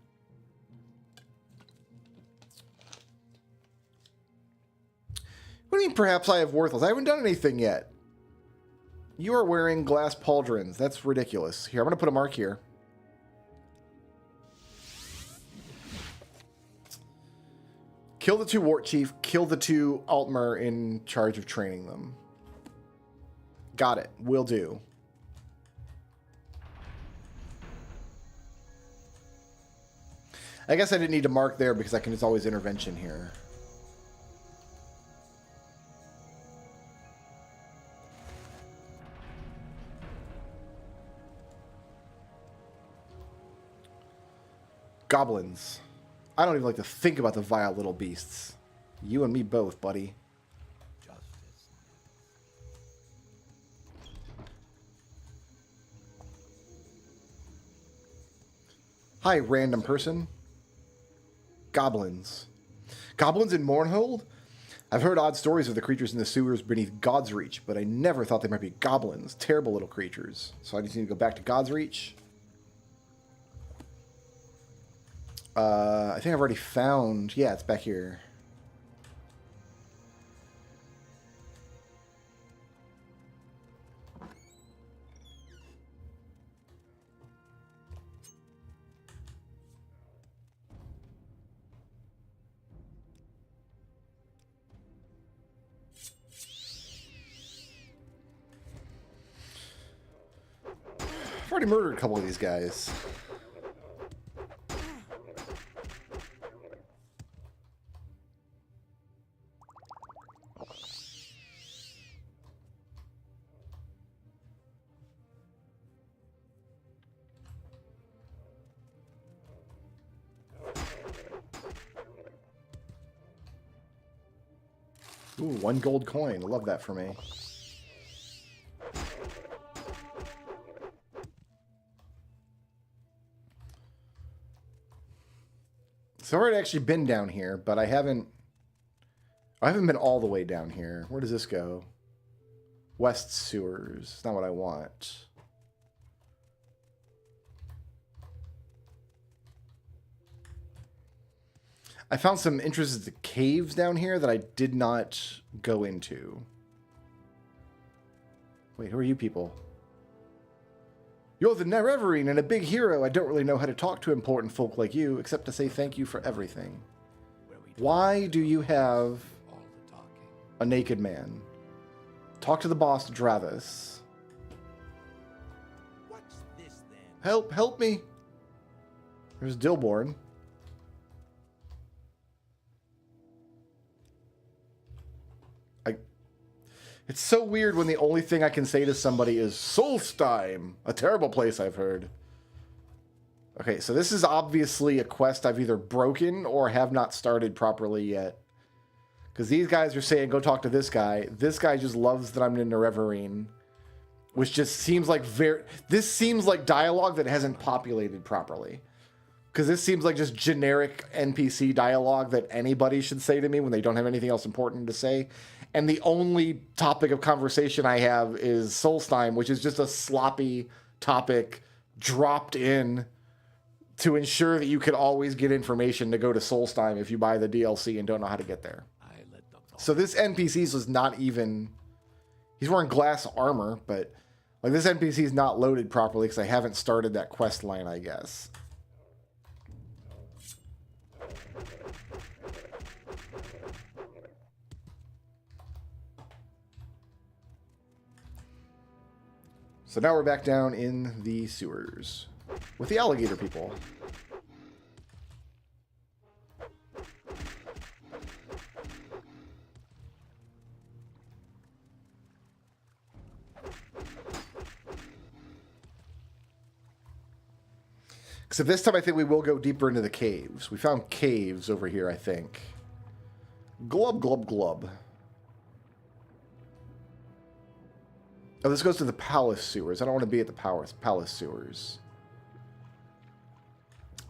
What do you mean, perhaps I have worthless? I haven't done anything yet. You are wearing glass pauldrons. That's ridiculous. Here, I'm going to put a mark here. Kill the 2 Wart Chief. Kill the 2 Altmer in charge of training them. Got it. Will do. I guess I didn't need to mark there because I can just always intervention here. Goblins. I don't even like to think about the vile little beasts. You and me both, buddy. Hi, random person. Goblins. Goblins in Mournhold? I've heard odd stories of the creatures in the sewers beneath God's Reach, but I never thought they might be goblins. Terrible little creatures. So I just need to go back to God's Reach. I think I've already found... Yeah, it's back here. I've already murdered a couple of these guys. Ooh, 1 gold coin. Love that for me. So I've already actually been down here, but I haven't been all the way down here. Where does this go? West sewers. It's not what I want. I found some interesting caves down here that I did not go into. Wait, who are you people? You're the Nerevarine and a big hero. I don't really know how to talk to important folk like you, except to say thank you for everything. Why do you have a naked man? Talk to the boss, Dravis. What's this then? Help me. There's Dilborn. It's so weird when the only thing I can say to somebody is Solstheim, a terrible place I've heard. Okay, so this is obviously a quest I've either broken or have not started properly yet. Because these guys are saying, go talk to this guy. This guy just loves that I'm in Nerevarine. Which just seems like this seems like dialogue that hasn't populated properly. Because this seems like just generic NPC dialogue that anybody should say to me when they don't have anything else important to say. And the only topic of conversation I have is Solstheim, which is just a sloppy topic dropped in to ensure that you can always get information to go to Solstheim if you buy the DLC and don't know how to get there. So this NPC was not even... He's wearing glass armor, but like this NPC is not loaded properly because I haven't started that quest line, I guess. So now we're back down in the sewers with the alligator people. Except this time I think we will go deeper into the caves. We found caves over here, I think. Glub, glub, glub. Oh, this goes to the palace sewers. I don't want to be at the palace sewers.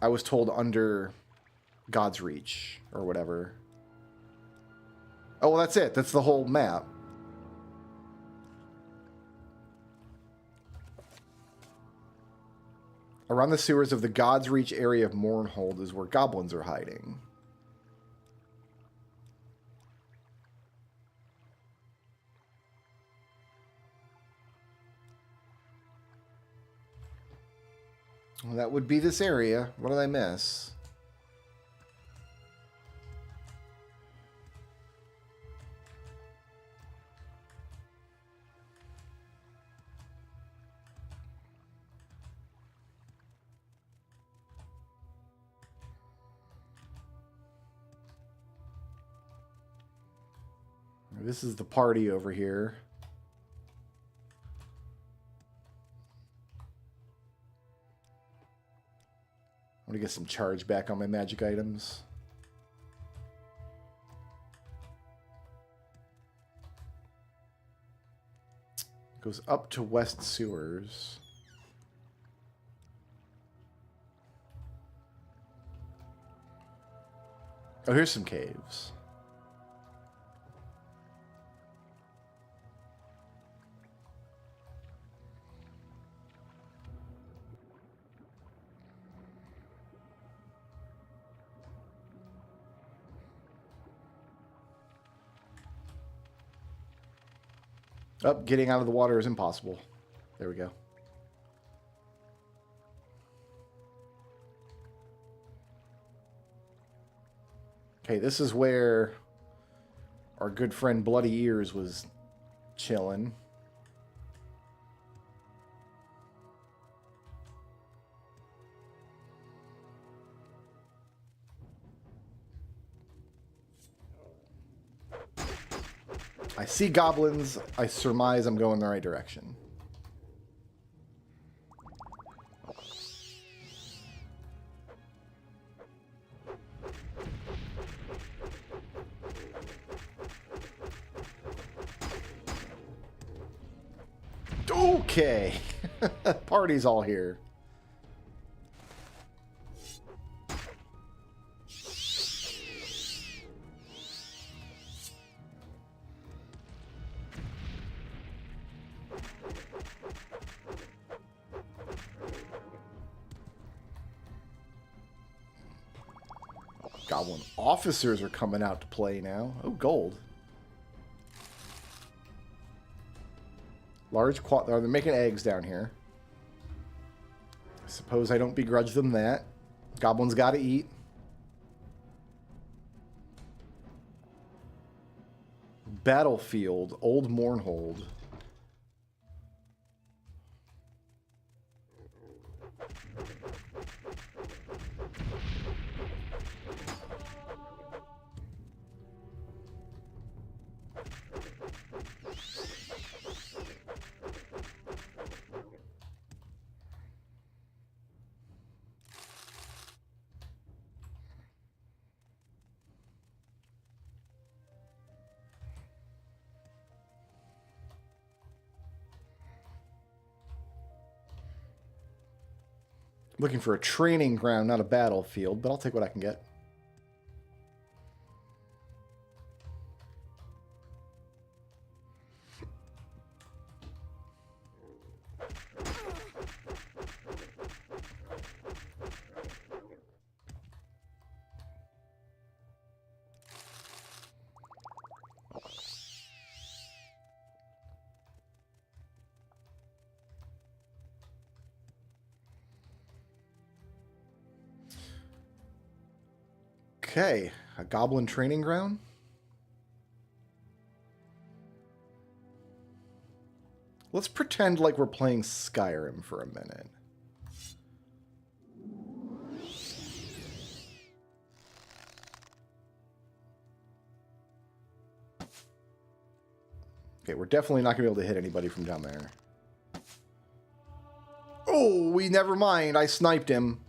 I was told under God's Reach or whatever. Oh, well, that's it. That's the whole map. Around the sewers of the God's Reach area of Mournhold is where goblins are hiding. Well, that would be this area. What did I miss? This is the party over here. I'm gonna get some charge back on my magic items. Goes up to West Sewers. Oh, here's some caves. Oh, getting out of the water is impossible. There we go. Okay, this is where our good friend Bloody Ears was chilling. I see goblins. I surmise I'm going the right direction. Okay. Party's all here. Goblin officers are coming out to play now. Oh, gold. Large they're making eggs down here. I suppose I don't begrudge them that. Goblins gotta eat. Battlefield, Old Mournhold. Looking for a training ground, not a battlefield, but I'll take what I can get. Okay, a goblin training ground. Let's pretend like we're playing Skyrim for a minute. Okay, we're definitely not going to be able to hit anybody from down there. Oh, never mind. I sniped him.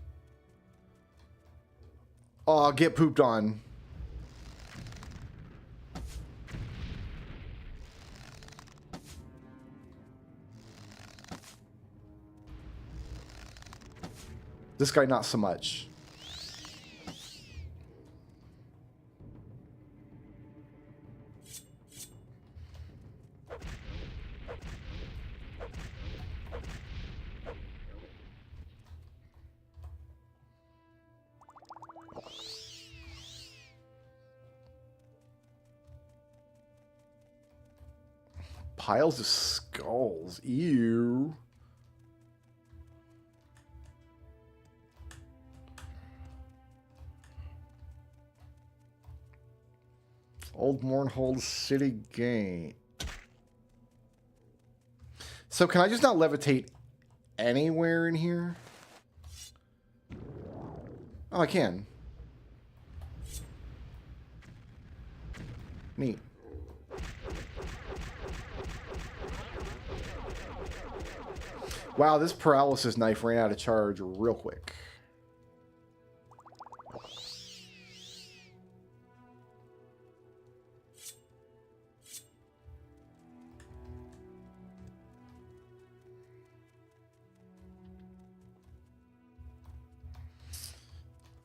Oh, get pooped on. This guy, not so much. Piles of skulls. Ew. Old Mournhold City Gate. So can I just not levitate anywhere in here? Oh, I can. Neat. Wow, this paralysis knife ran out of charge real quick.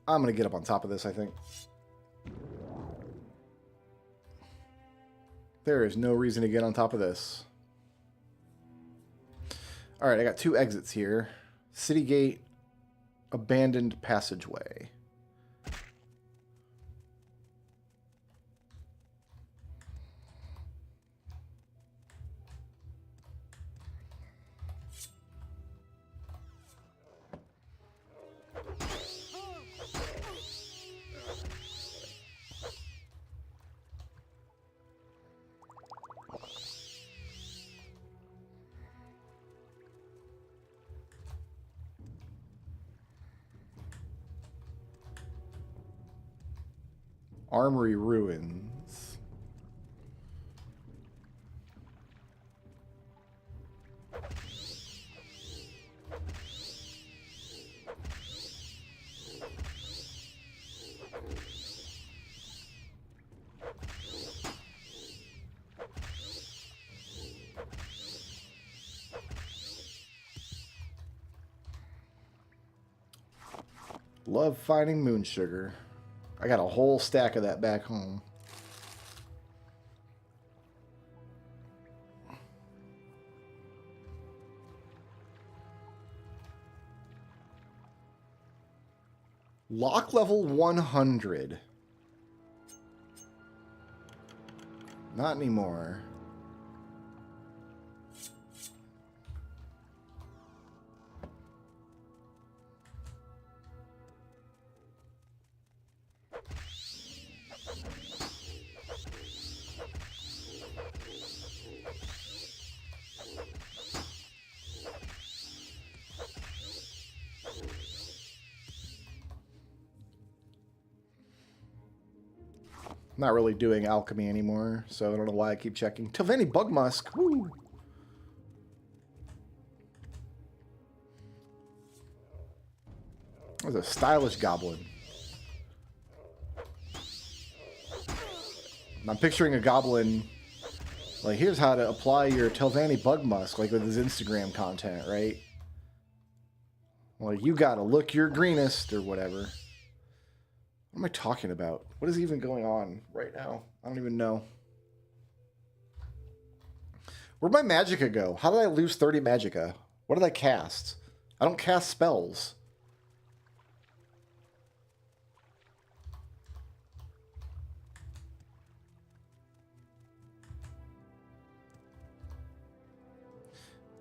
I'm going to get up on top of this, I think. There is no reason to get on top of this. Alright, I got 2 exits here. City Gate, abandoned passageway. Armory ruins. Love finding moon sugar. I got a whole stack of that back home. Lock level 100. Not anymore. Not really doing alchemy anymore, so I don't know why I keep checking. Tilvani Bug Musk. Woo! That's a stylish goblin. I'm picturing a goblin, like, here's how to apply your Tilvani Bug Musk, like with his Instagram content, right? Like, you gotta look your greenest, or whatever. What am I talking about? What is even going on right now? I don't even know. Where'd my magicka go? How did I lose 30 magicka? What did I cast? I don't cast spells.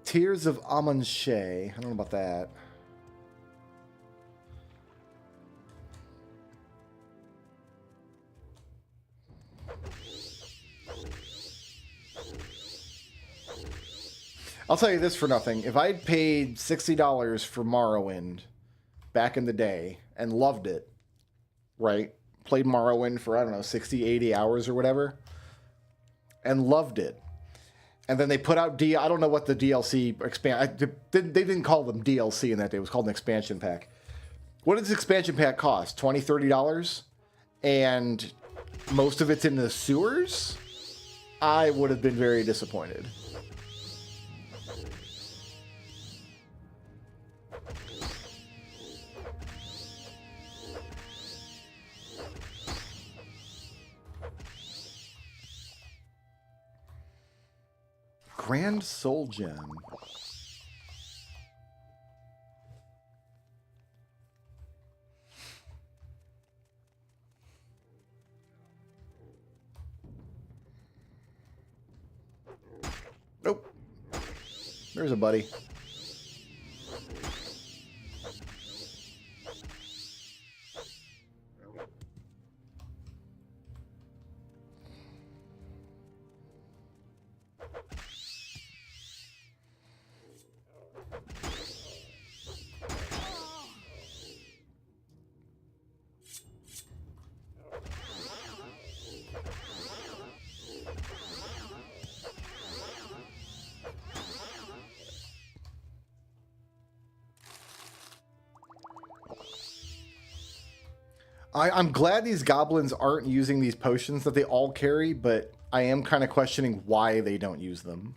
Tears of Amonche. I don't know about that. I'll tell you this for nothing. If I'd paid $60 for Morrowind back in the day and loved it, right? Played Morrowind for, I don't know, 60, 80 hours or whatever, and loved it. And then they put out I don't know what the DLC they didn't call them DLC in that day. It was called an expansion pack. What does this expansion pack cost? $20, $30? And most of it's in the sewers? I would have been very disappointed. Grand Soul Gem. Nope. There's a buddy. I'm glad these goblins aren't using these potions that they all carry, but I am kind of questioning why they don't use them.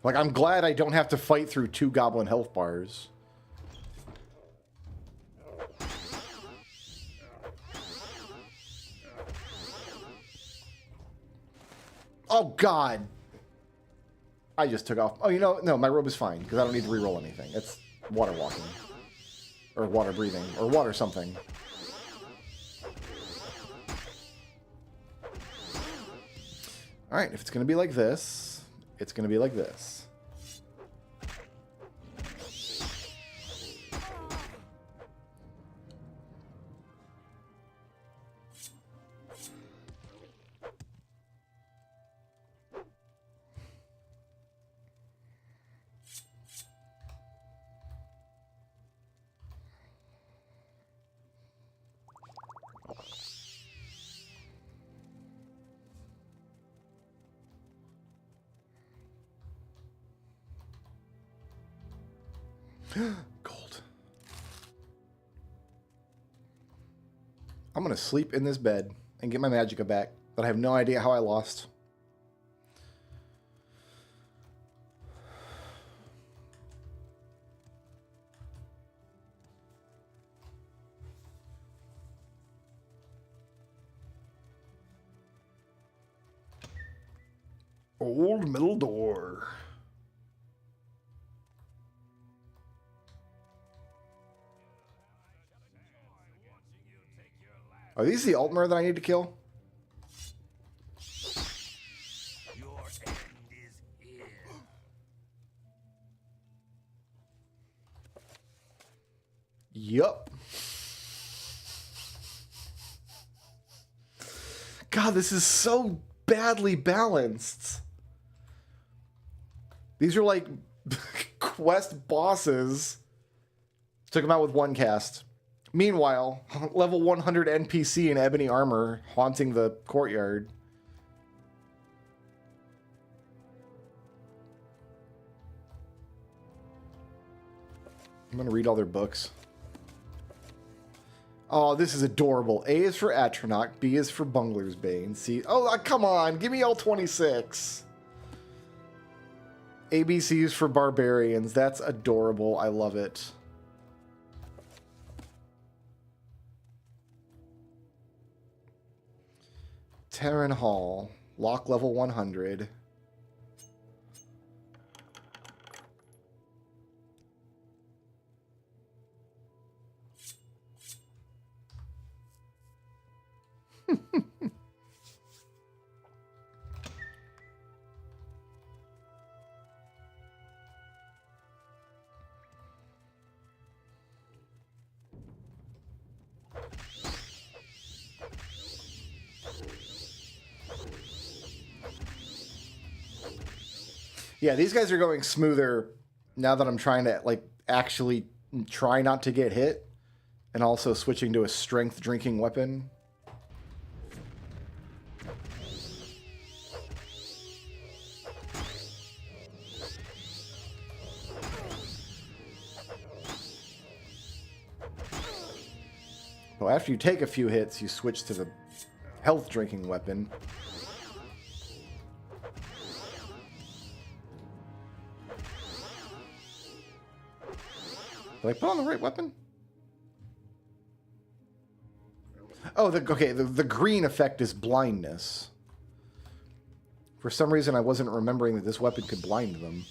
Like, I'm glad I don't have to fight through 2 goblin health bars. Oh, God. I just took off. Oh, you know, no, my robe is fine, because I don't need to reroll anything. It's water walking. Or water breathing. Or water something. Alright, if it's going to be like this, it's going to be like this. Gold. I'm going to sleep in this bed and get my magicka back that I have no idea how I lost. Old metal door. Are these the Altmer that I need to kill? Your end is here. Yup. God, this is so badly balanced. These are like quest bosses. Took them out with one cast. Meanwhile, level 100 NPC in ebony armor haunting the courtyard. I'm gonna read all their books. Oh, this is adorable. A is for Atronach, B is for Bungler's Bane, C... Oh, come on, give me all 26. ABCs for Barbarians. That's adorable. I love it. Terran Hall. Lock level 100. Yeah, these guys are going smoother now that I'm trying to, like, actually try not to get hit. And also switching to a strength drinking weapon. Well, after you take a few hits, you switch to the health drinking weapon. Did I put on the right weapon? Oh, the green effect is blindness. For some reason, I wasn't remembering that this weapon could blind them.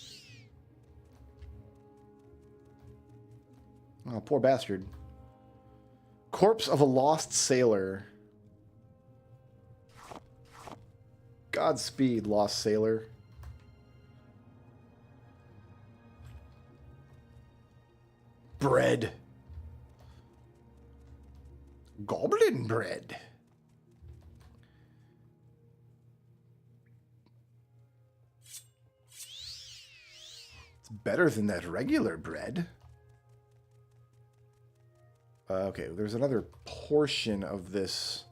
Oh, poor bastard. Corpse of a lost sailor. Godspeed, lost sailor. Bread. Goblin bread. It's better than that regular bread. Okay, there's another portion of this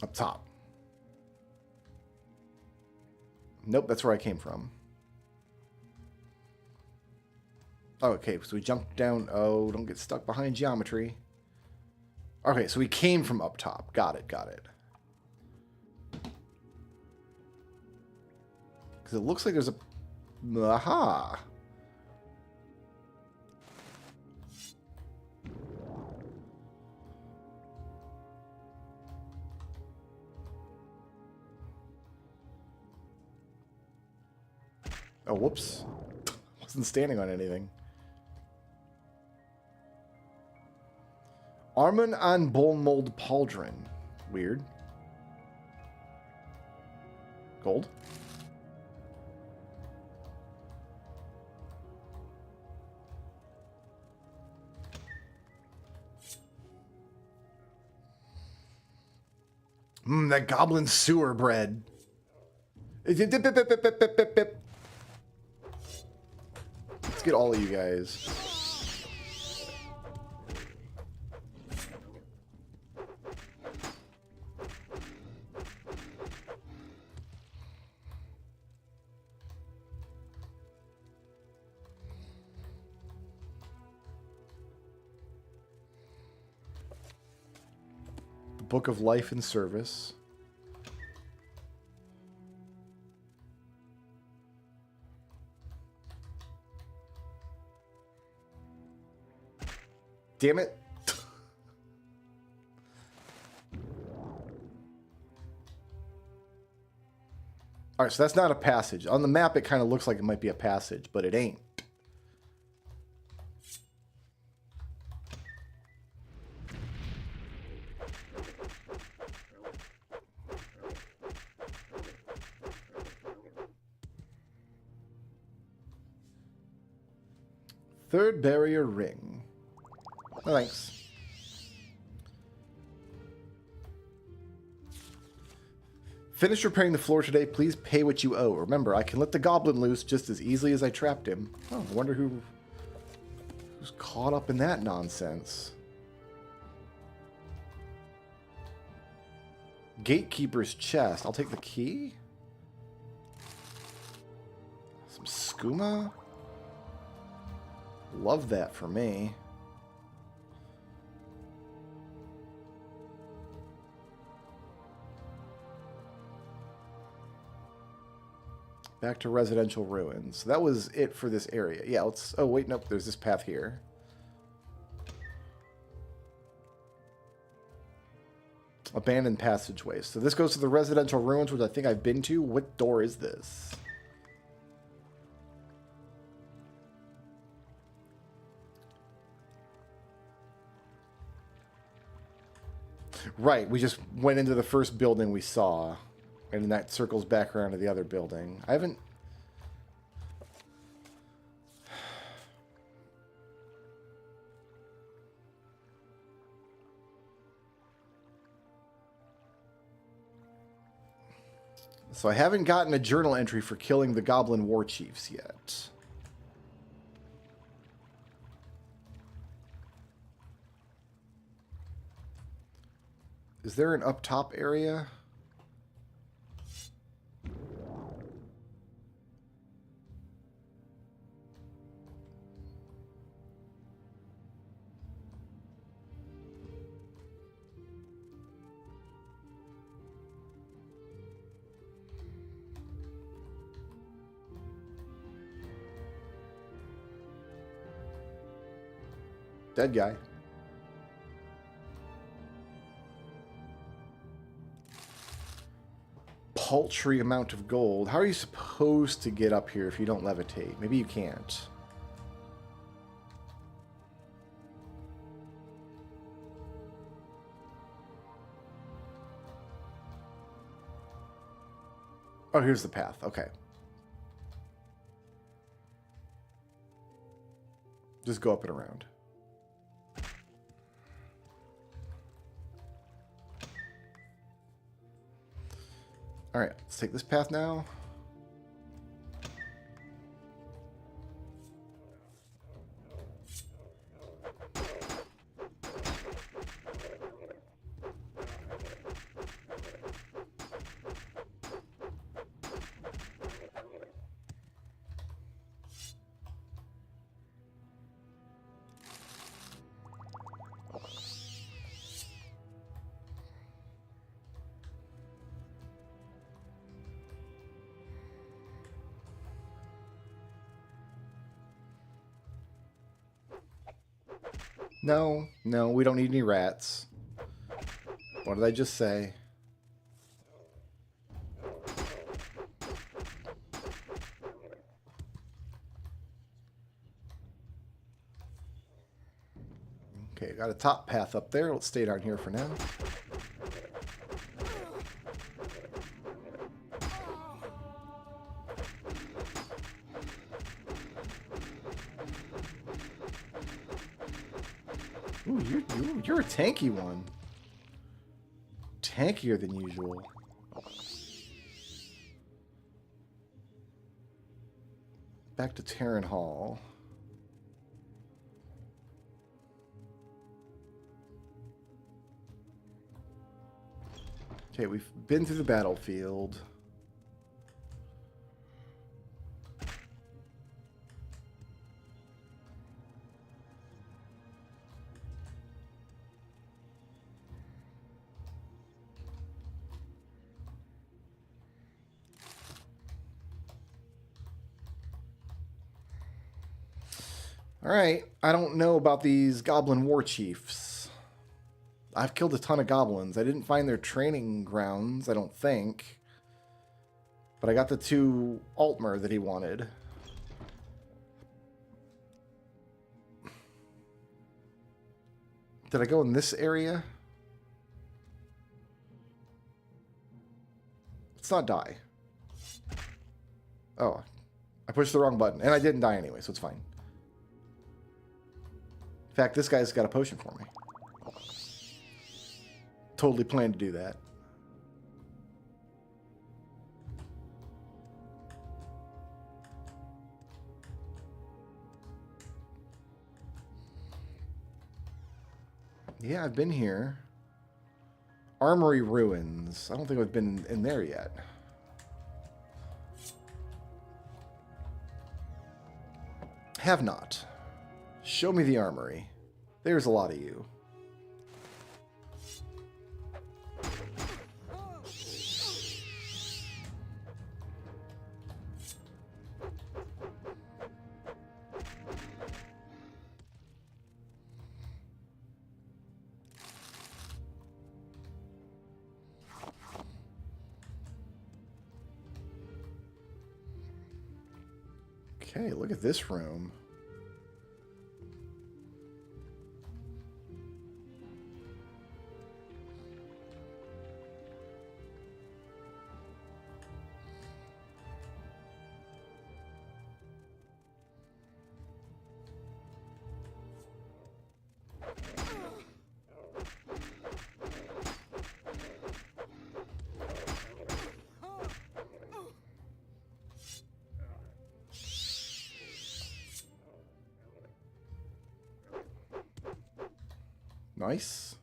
up top. Nope, that's where I came from. Okay, so we jumped down. Oh, don't get stuck behind geometry. Okay, so we came from up top. Got it, got it. Because it looks like there's a... Aha! Oh, whoops. Wasn't standing on anything. Armon an Bolmold Pauldron. Weird. Gold. That goblin sewer bread. Let's get all of you guys. Book of Life and Service. Damn it. All right, so that's not a passage. On the map, it kind of looks like it might be a passage, but it ain't. Third barrier ring. Oh, thanks. Finish repairing the floor today. Please pay what you owe. Remember, I can let the goblin loose just as easily as I trapped him. Oh, I wonder who's caught up in that nonsense. Gatekeeper's chest. I'll take the key. Some skooma. Love that for me. Back to residential ruins. That was it for this area. Yeah, let's... Oh, wait, nope. There's this path here. Abandoned passageways. So this goes to the residential ruins, which I think I've been to. What door is this? Right, we just went into the first building we saw. And then that circles back around to the other building. I haven't... So I haven't gotten a journal entry for killing the Goblin War Chiefs yet. Is there an up top area? Dead guy. Paltry amount of gold. How are you supposed to get up here if you don't levitate? Maybe you can't. Oh, here's the path. Okay. Just go up and around. All right, let's take this path now. No, no, we don't need any rats. What did I just say? Okay, got a top path up there. Let's stay down here for now. Ooh, you're a tanky one. Tankier than usual. Back to Terran Hall. Okay, we've been through the battlefield. Alright, I don't know about these goblin war chiefs. I've killed a ton of goblins. I didn't find their training grounds, I don't think. But I got the 2 Altmer that he wanted. Did I go in this area? Let's not die. Oh, I pushed the wrong button. And I didn't die anyway, so it's fine. In fact, this guy's got a potion for me. Totally planned to do that. Yeah, I've been here. Armory Ruins. I don't think I've been in there yet. Have not. Show me the armory. There's a lot of you. Okay, look at this room. Nice.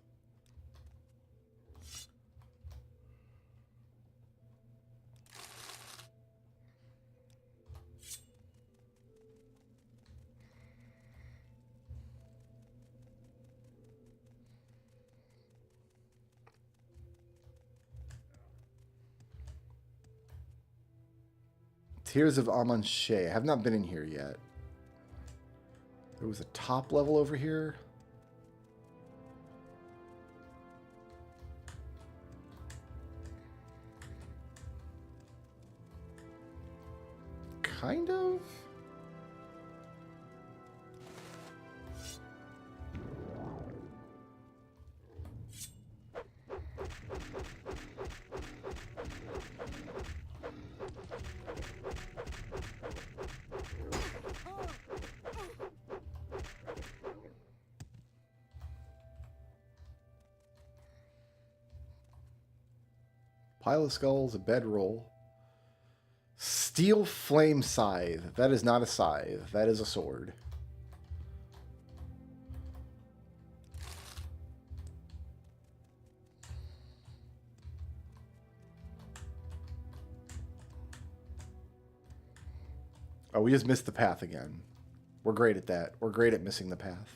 Tears of Amanche. I have not been in here yet. There was a top level over here. Kind of. Pile of skulls, a bedroll. Steel flame scythe. That is not a scythe. That is a sword. Oh, we just missed the path again. We're great at that. We're great at missing the path.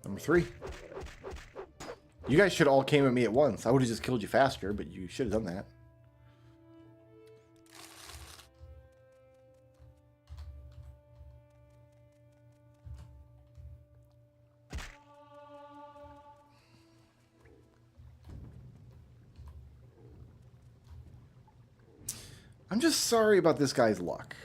Number 3. You guys should all came at me at once. I would have just killed you faster, but you should have done that. I'm just sorry about this guy's luck.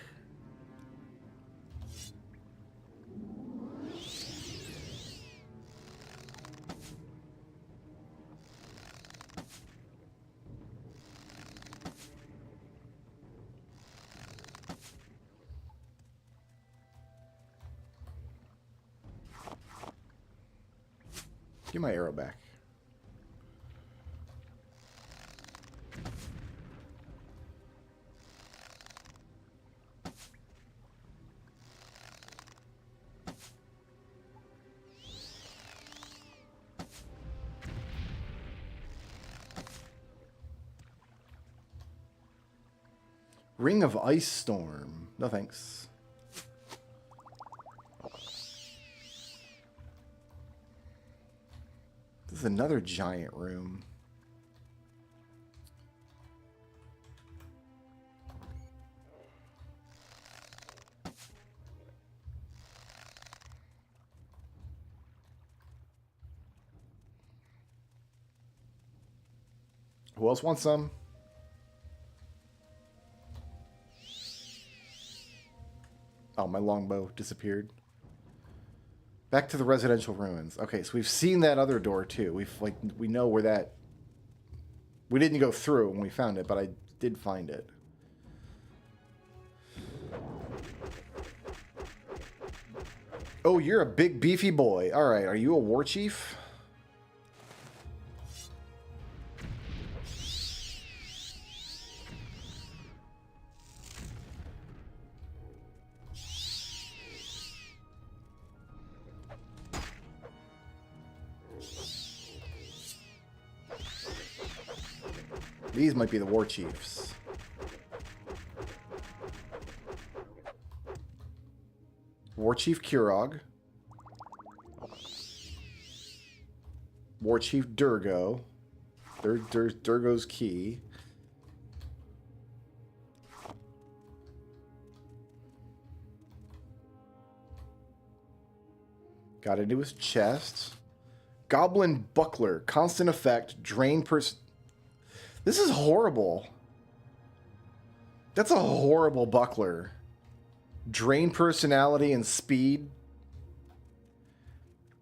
Give my arrow back. Ring of Ice Storm. No thanks. This is another giant room. Who else wants some? Oh, my longbow disappeared. Back to the residential ruins. Okay, so we've seen that other door too. We know where that. We didn't go through when we found it, but I did find it. Oh, you're a big beefy boy. All right, are you a war chief? These might be the war chiefs. War Chief Kurog. War Chief Durgo. Durgo's key. Got into his chest. Goblin Buckler. Constant effect. Drain person. This is horrible. That's a horrible buckler. Drain personality and speed.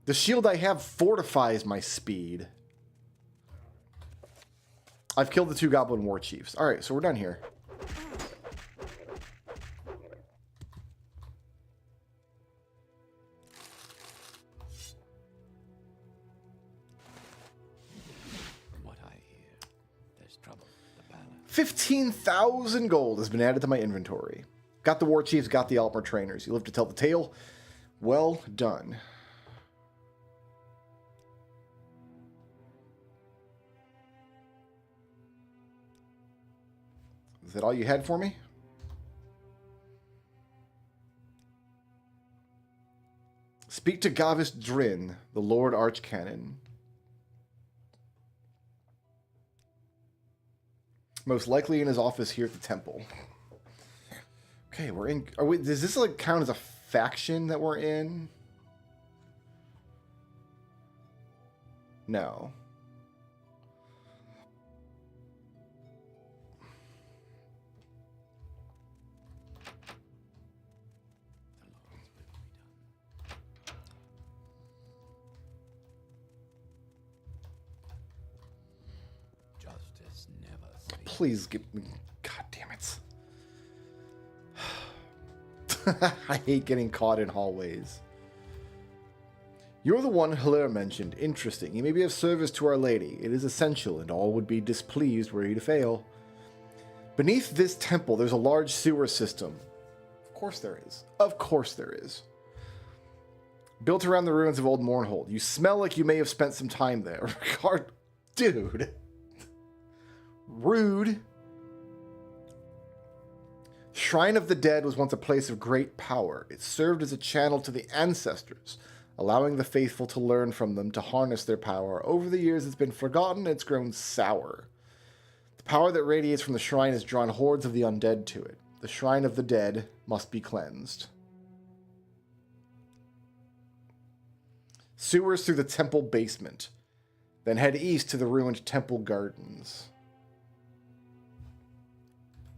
The shield I have fortifies my speed. I've killed the 2 goblin war chiefs. Alright, so we're done here. From what I hear, there's trouble. The banner. 15,000 gold has been added to my inventory. Got the war chiefs, got the Altmer trainers. You live to tell the tale. Well done. Is that all you had for me? Speak to Gavis Drin, the Lord Archcanon. Most likely in his office here at the temple. Okay, we're in. Does this like count as a faction that we're in? No. Justice never sleeps. Please give me. God damn it. I hate getting caught in hallways. You're the one Hilaire mentioned. Interesting. You may be of service to Our Lady. It is essential, and all would be displeased were you to fail. Beneath this temple, there's a large sewer system. Of course there is. Of course there is. Built around the ruins of Old Mournhold. You smell like you may have spent some time there. Dude. Rude. Shrine of the Dead was once a place of great power. It served as a channel to the ancestors, allowing the faithful to learn from them to harness their power. Over the years, it's been forgotten, it's grown sour. The power that radiates from the shrine has drawn hordes of the undead to it. The Shrine of the Dead must be cleansed. Sewers through the temple basement. Then head east to the ruined temple gardens.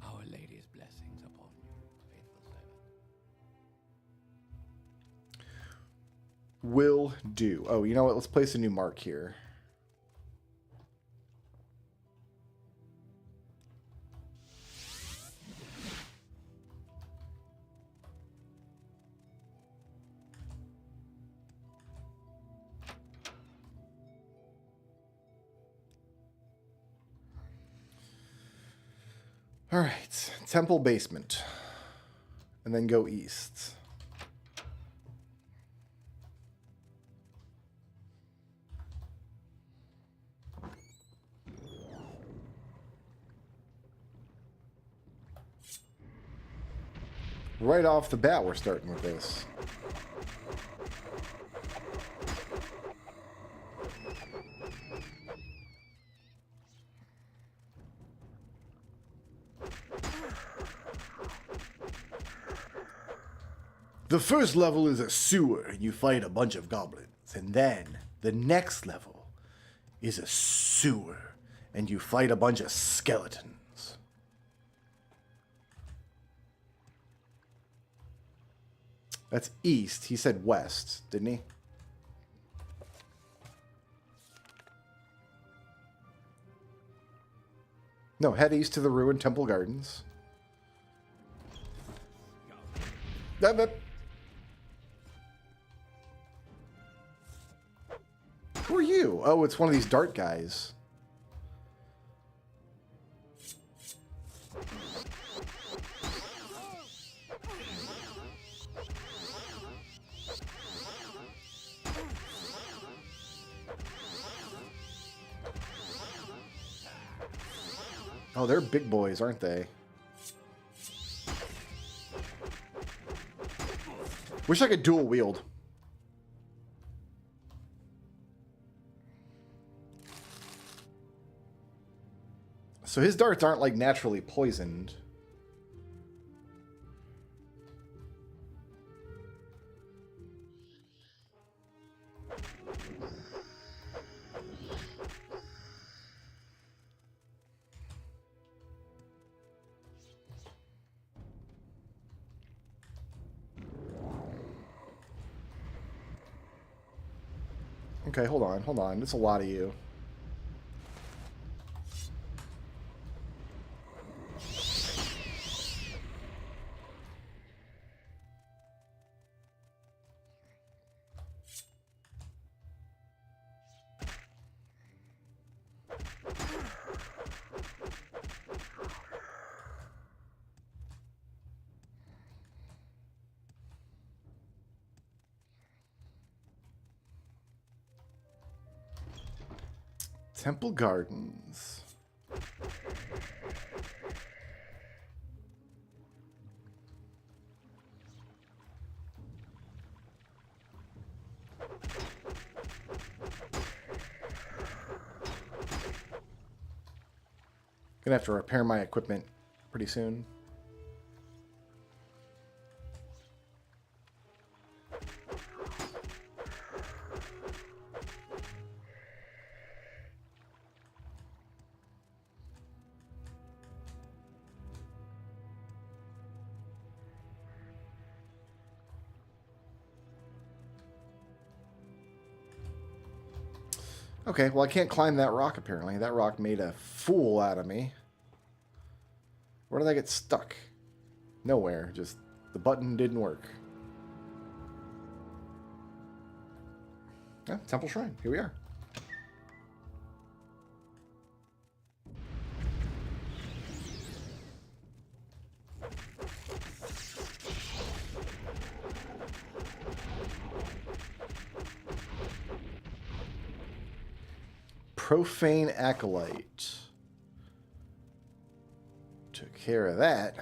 Our Lady's blessings upon you, faithful servant. Will do. Oh, you know what? Let's place a new mark here. All right, temple basement, and then go east. Right off the bat, we're starting with this. The first level is a sewer, and you fight a bunch of goblins. And then, the next level is a sewer, and you fight a bunch of skeletons. That's east. He said west, didn't he? No, head east to the ruined temple gardens. Who are you? Oh, it's one of these dart guys. Oh, they're big boys, aren't they? Wish I could dual wield. So his darts aren't like naturally poisoned. Okay, hold on. It's a lot of you. Temple Gardens. Gonna have to repair my equipment pretty soon. Okay, well I can't climb that rock apparently. That rock made a fool out of me. Where did I get stuck? Nowhere, just the button didn't work. Yeah, Temple Shrine, here we are. Profane Acolyte. Took care of that.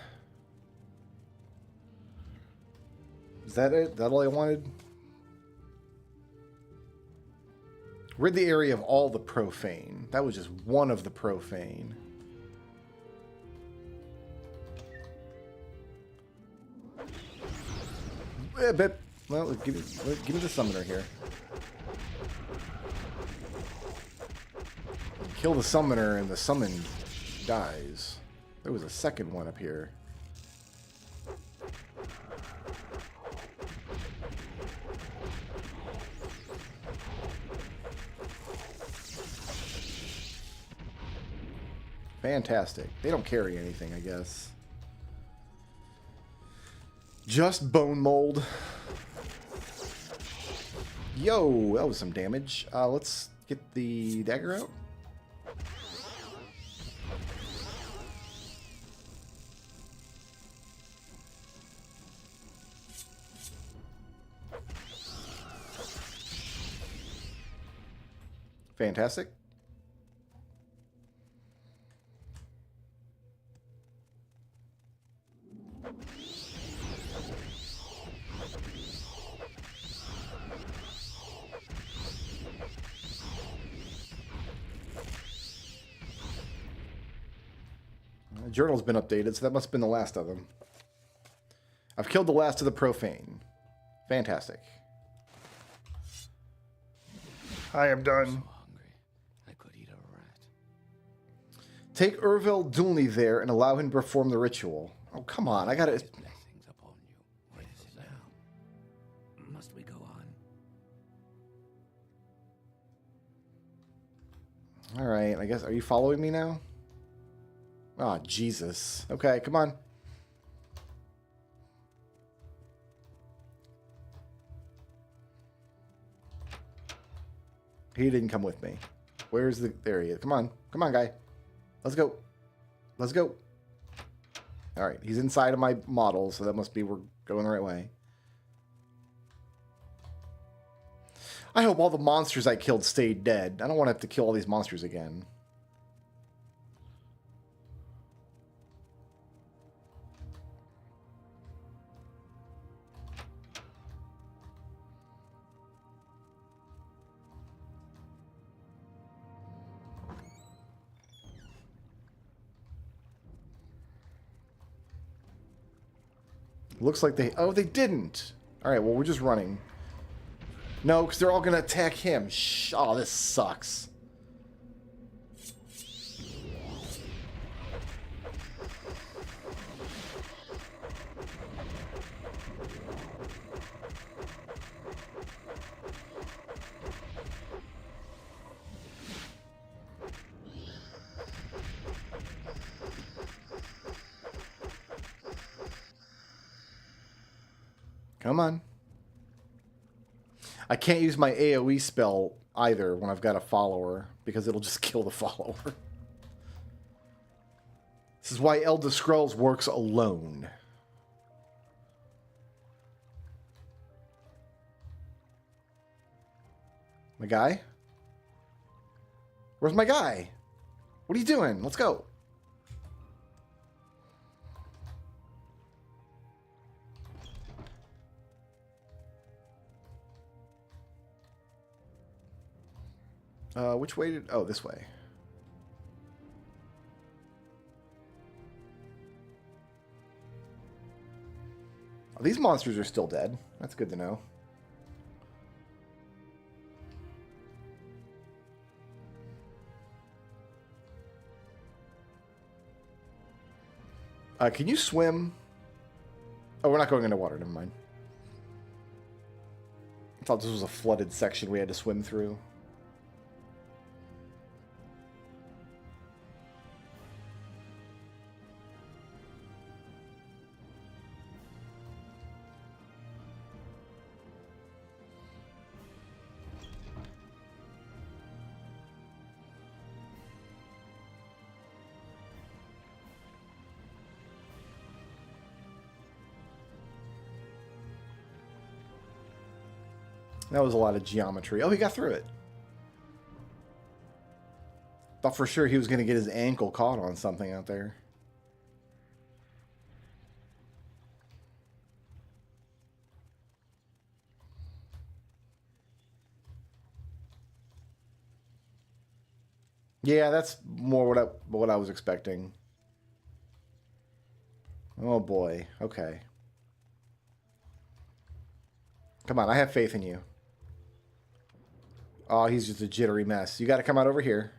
Is that it? Is that all I wanted? Rid the area of all the profane. That was just one of the profane. Well, give me the summoner here. Kill the summoner and the summon dies. There was a second one up here. Fantastic. They don't carry anything, I guess. Just bone mold. Yo, that was some damage. Let's get the dagger out. Fantastic. The journal's been updated, so that must have been the last of them. I've killed the last of the profane. Fantastic. I am done. Hungry. I could eat a rat. Take Urvel Dulny there and allow him to perform the ritual. Oh, come on. I gotta... Blessings upon you. What is it now? Must we go on? Alright, I guess... Are you following me now? Oh, Jesus. Okay, come on. He didn't come with me. Where's the... There he is. Come on. Come on, guy. Let's go. Let's go. Alright, he's inside of my model, so that must be we're going the right way. I hope all the monsters I killed stayed dead. I don't want to have to kill all these monsters again. Looks like they... Oh, they didn't. Alright, well, we're just running. No, because they're all going to attack him. Oh, this sucks. Come on. I can't use my AoE spell either when I've got a follower, because it'll just kill the follower. This is why Elda Scrulz works alone. My guy? Where's my guy? What are you doing? Let's go. Which way did... Oh, this way. Oh, these monsters are still dead. That's good to know. Can you swim? Oh, we're not going into water. Never mind. I thought this was a flooded section we had to swim through. That was a lot of geometry. Oh, he got through it. Thought for sure he was going to get his ankle caught on something out there. Yeah, that's more what I was expecting. Oh boy. Okay. Come on, I have faith in you. Oh, he's just a jittery mess. You got to come out over here.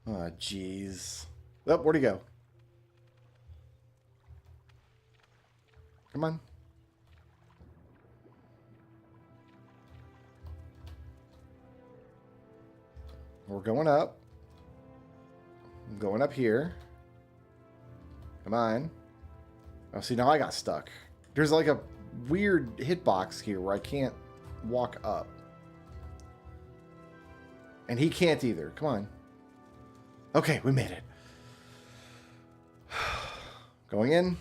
Oh, jeez. Oh, where'd he go? Come on. We're going up. I'm going up here. Come on. Oh, see, now I got stuck. There's like a weird hitbox here where I can't walk up. And he can't either. Come on. Okay, we made it. Going in.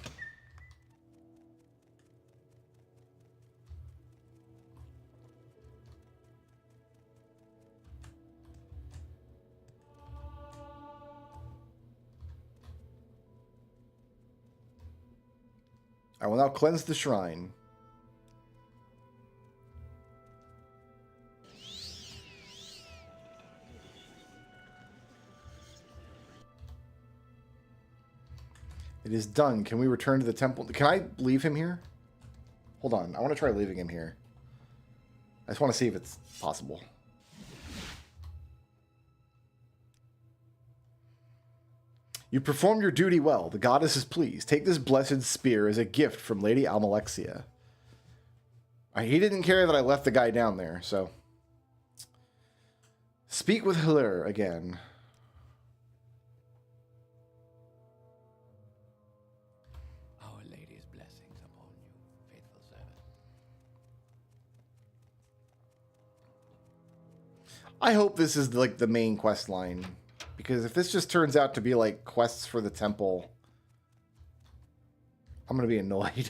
I will now cleanse the shrine. It is done. Can we return to the temple? Can I leave him here? Hold on. I want to try leaving him here. I just want to see if it's possible. You performed your duty well. The goddess is pleased. Take this blessed spear as a gift from Lady Almalexia. He didn't care that I left the guy down there, so... Speak with Hilaire again. Our Lady's blessings upon you, faithful servant. I hope this is like the main quest line. Because if this just turns out to be like quests for the temple, I'm going to be annoyed.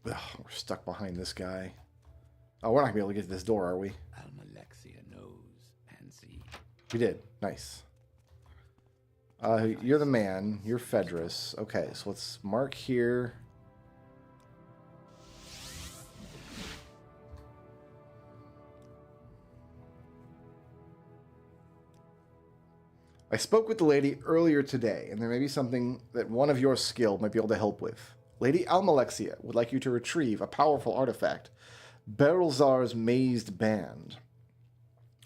Ugh, we're stuck behind this guy. Oh, we're not going to be able to get to this door, are we? Almalexia knows and sees. We did. Nice. You're the man. You're Fedris. Okay, so let's mark here. I spoke with the lady earlier today, and there may be something that one of your skill might be able to help with. Lady Almalexia would like you to retrieve a powerful artifact, Berylzar's Mazed Band.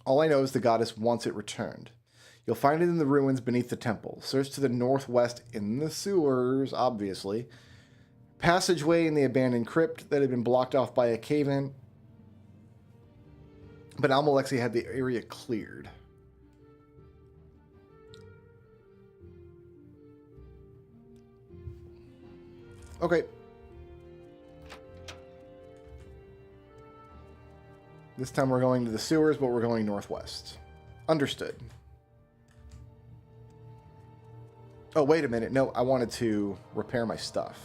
All I know is the goddess wants it returned. You'll find it in the ruins beneath the temple. Search to the northwest in the sewers, obviously. Passageway in the abandoned crypt that had been blocked off by a cave-in. But Almalexia had the area cleared. Okay. This time we're going to the sewers, but we're going northwest. Understood. Oh, wait a minute. No, I wanted to repair my stuff.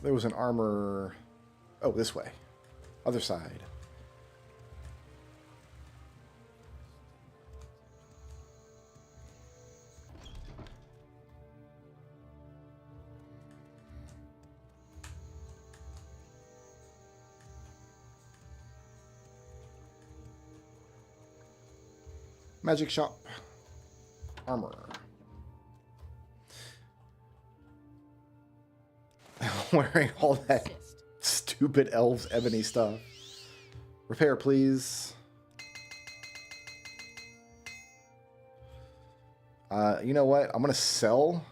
There was an armor... Oh, this way. Other side. Magic shop. Armor. Wearing all that stupid elves ebony stuff. Repair, please. You know what? I'm going to sell.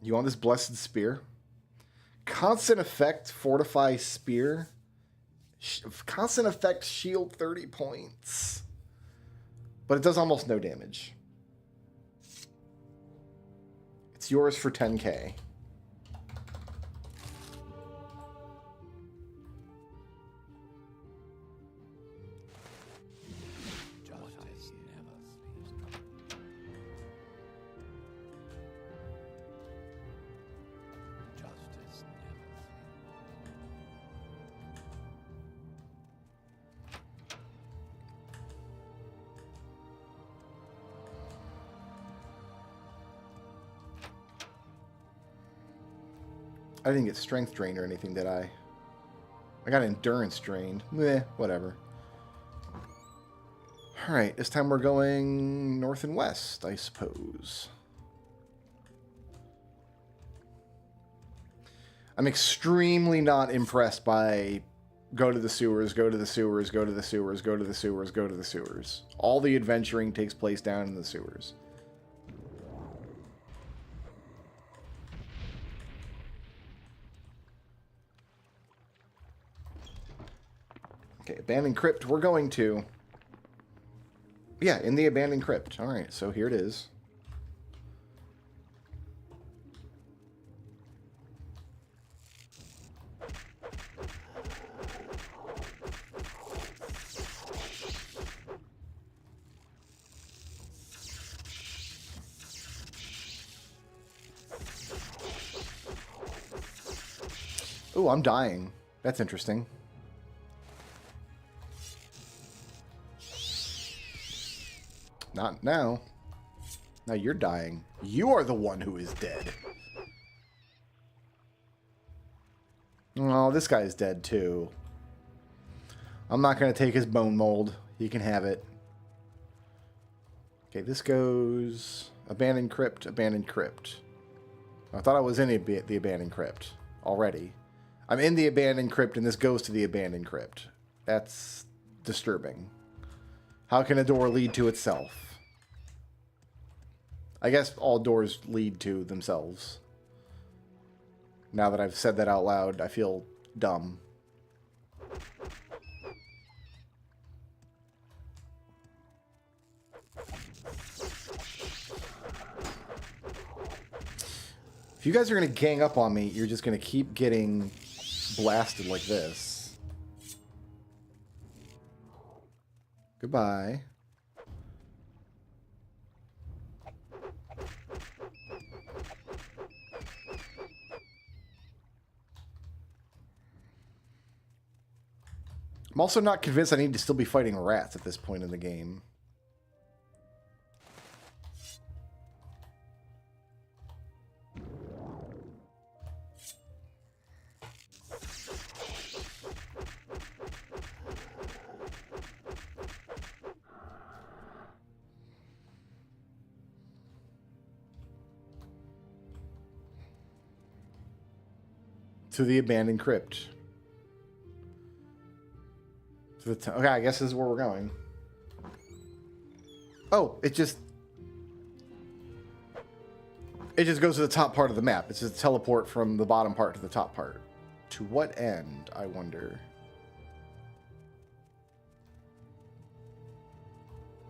You want this blessed spear? Constant effect, fortify spear. Constant effect, shield 30 points. But it does almost no damage. It's yours for 10k. Justice never sleeps. Justice never sleeps. I didn't get strength drained or anything, did I? I got endurance drained. Meh, whatever. Alright, this time we're going north and west, I suppose. I'm extremely not impressed by go to the sewers, go to the sewers, go to the sewers, go to the sewers, go to the sewers. All the adventuring takes place down in the sewers. Okay, abandoned crypt. We're going to... Yeah, in the abandoned crypt. All right, so here it is. Ooh, I'm dying. That's interesting. Not now. Now you're dying. You are the one who is dead. Oh, this guy's dead too. I'm not going to take his bone mold. He can have it. Okay, this goes... Abandoned crypt, abandoned crypt. I thought I was in the abandoned crypt already. I'm in the abandoned crypt and this goes to the abandoned crypt. That's disturbing. How can a door lead to itself? I guess all doors lead to themselves. Now that I've said that out loud, I feel dumb. If you guys are going to gang up on me, you're just going to keep getting blasted like this. Goodbye. I'm also not convinced I need to still be fighting rats at this point in the game. To the abandoned crypt. Okay, I guess this is where we're going. Oh, it just goes to the top part of the map. It's just a teleport from the bottom part to the top part. To what end, I wonder?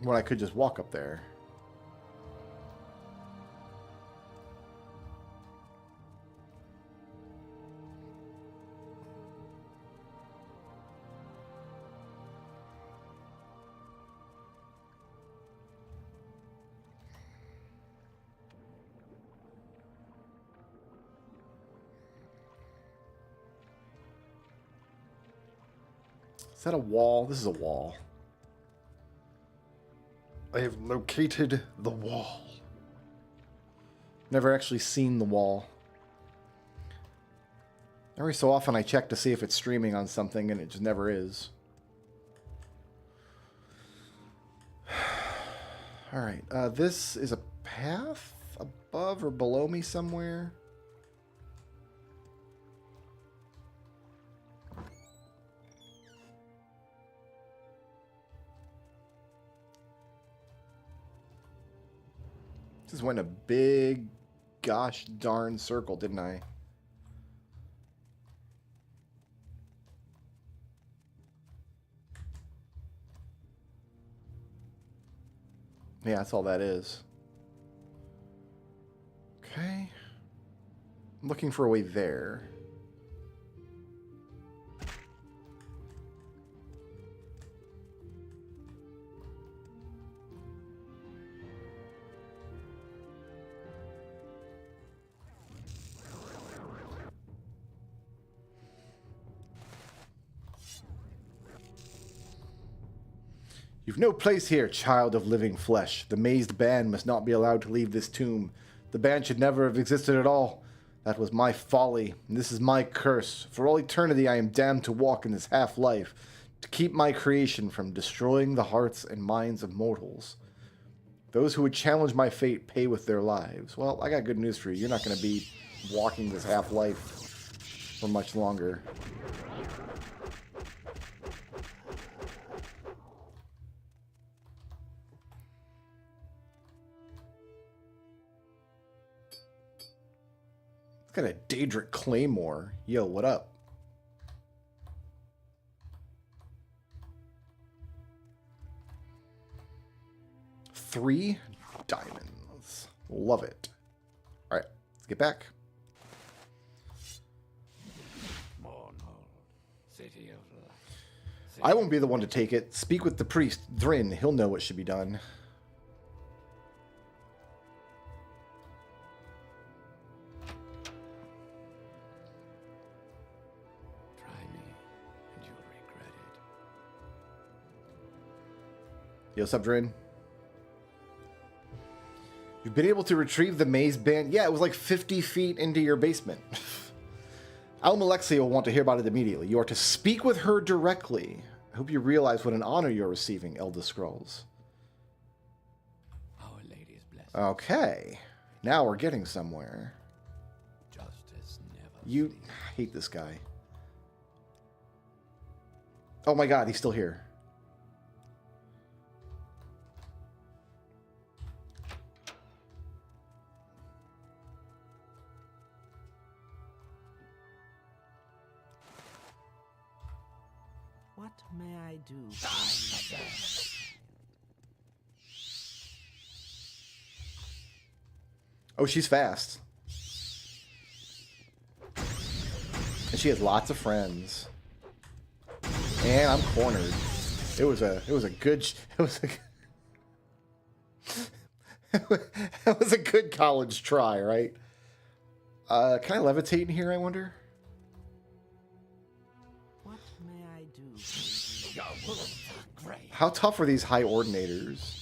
When I could just walk up there. Is that a wall? This is a wall. I have located the wall. Never actually seen the wall. Every so often I check to see if it's streaming on something and it just never is. Alright, this is a path above or below me somewhere. Just went a big, gosh darn circle, didn't I? Yeah, that's all that is. Okay. I'm looking for a way there. You've no place here, child of living flesh. The mazed band must not be allowed to leave this tomb. The band should never have existed at all. That was my folly, and this is my curse. For all eternity I am damned to walk in this half-life, to keep my creation from destroying the hearts and minds of mortals. Those who would challenge my fate pay with their lives. Well, I got good news for you. You're not going to be walking this half-life for much longer. Got a Daedric Claymore. Yo, what up? $3 diamonds. Love it. All right, let's get back. Morrowind, city of light. I won't be the one to take it. Speak with the priest, Drin. He'll know what should be done. Yo, sup, Drin? You've been able to retrieve the maze band. Yeah, it was like 50 feet into your basement. Almalexia will want to hear about it immediately. You are to speak with her directly. I hope you realize what an honor you're receiving, Elda Scrulz. Our Lady's blessing. Okay. Now we're getting somewhere. Justice never. You... I hate this guy. Oh my god, he's still here. What may I do? Oh, she's fast. And she has lots of friends. And I'm cornered. It was a good that was a good college try, right? Can I levitate in here, I wonder? What may I do? How tough are these high ordinators?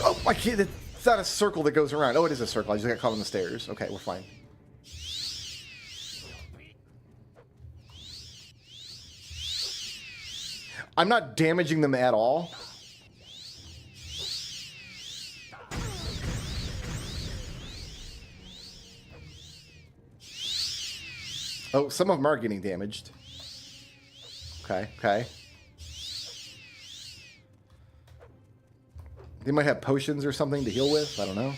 Oh, my kid, it's not a circle that goes around. Oh, it is a circle. I just got caught on the stairs. Okay, we're fine. I'm not damaging them at all. Oh, some of them are getting damaged. Okay, okay. They might have potions or something to heal with. I don't know.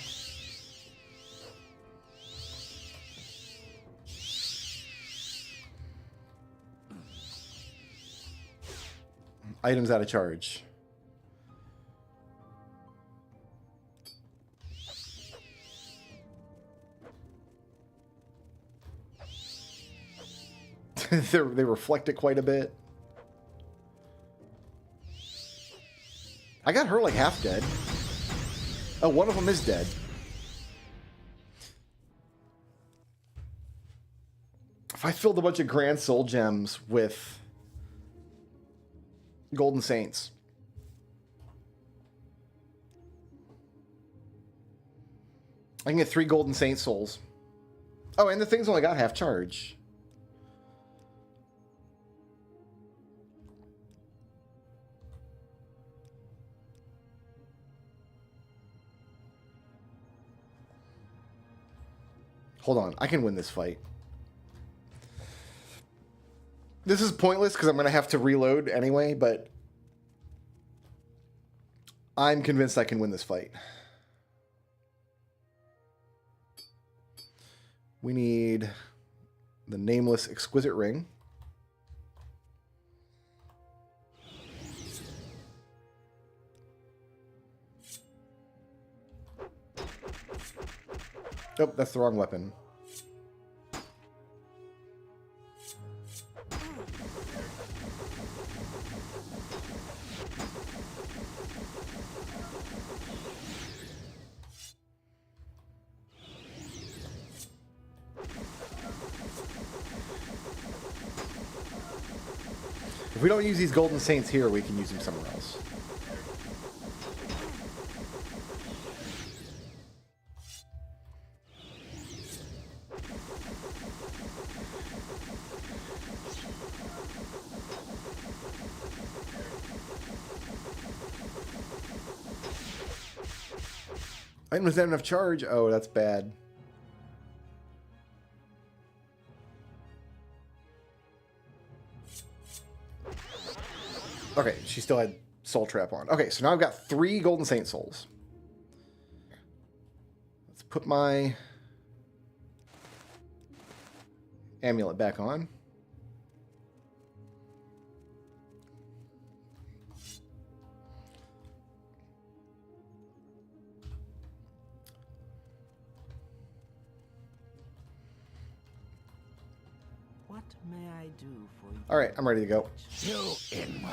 Items out of charge. They reflect it quite a bit. I got her like half dead. Oh, one of them is dead. If I filled a bunch of Grand Soul Gems with Golden Saints. I can get 3 Golden Saint souls. Oh, and the thing's only got half charge. Hold on, I can win this fight. This is pointless because I'm going to have to reload anyway, but I'm convinced I can win this fight. We need the nameless exquisite ring. Oh, that's the wrong weapon. If we don't use these Golden Saints here, we can use them somewhere else. I didn't have enough charge. Oh, that's bad. Okay, she still had Soul Trap on. Okay, so now I've got 3 Golden Saint Souls. Let's put my amulet back on. What may I do for you? All right, I'm ready to go. You in.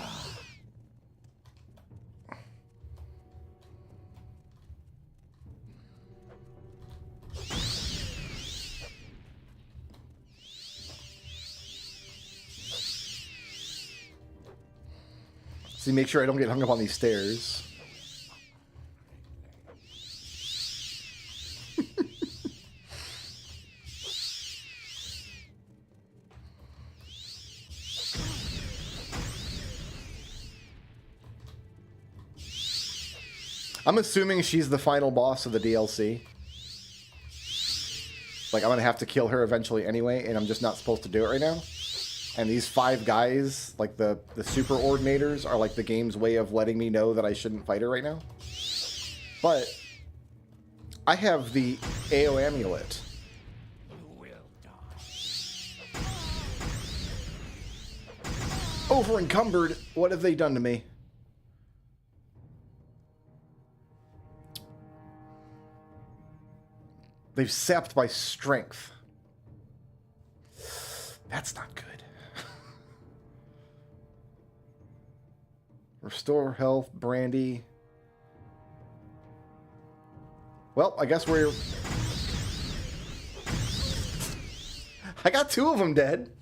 See, make sure I don't get hung up on these stairs. I'm assuming she's the final boss of the DLC. Like, I'm gonna have to kill her eventually anyway, and I'm just not supposed to do it right now. And these 5 guys, like the super ordinators, are like the game's way of letting me know that I shouldn't fight her right now. But I have the AO amulet. You will die. Over encumbered. What have they done to me? They've sapped my strength. That's not good. Restore health, brandy. Well, I guess we're... I got 2 of them dead.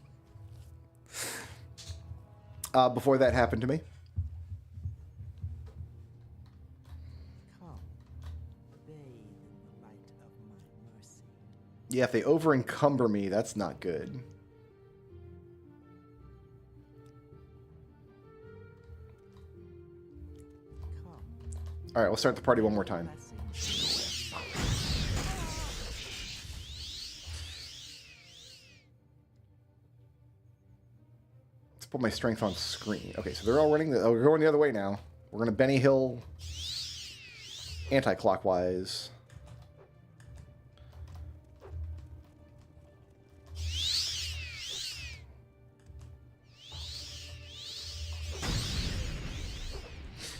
Before that happened to me. Yeah, if they over-encumber me, that's not good. Alright, we'll start the party one more time. Let's put my strength on screen. Okay, so they're all running. We're going the other way now. We're going to Benny Hill anti-clockwise.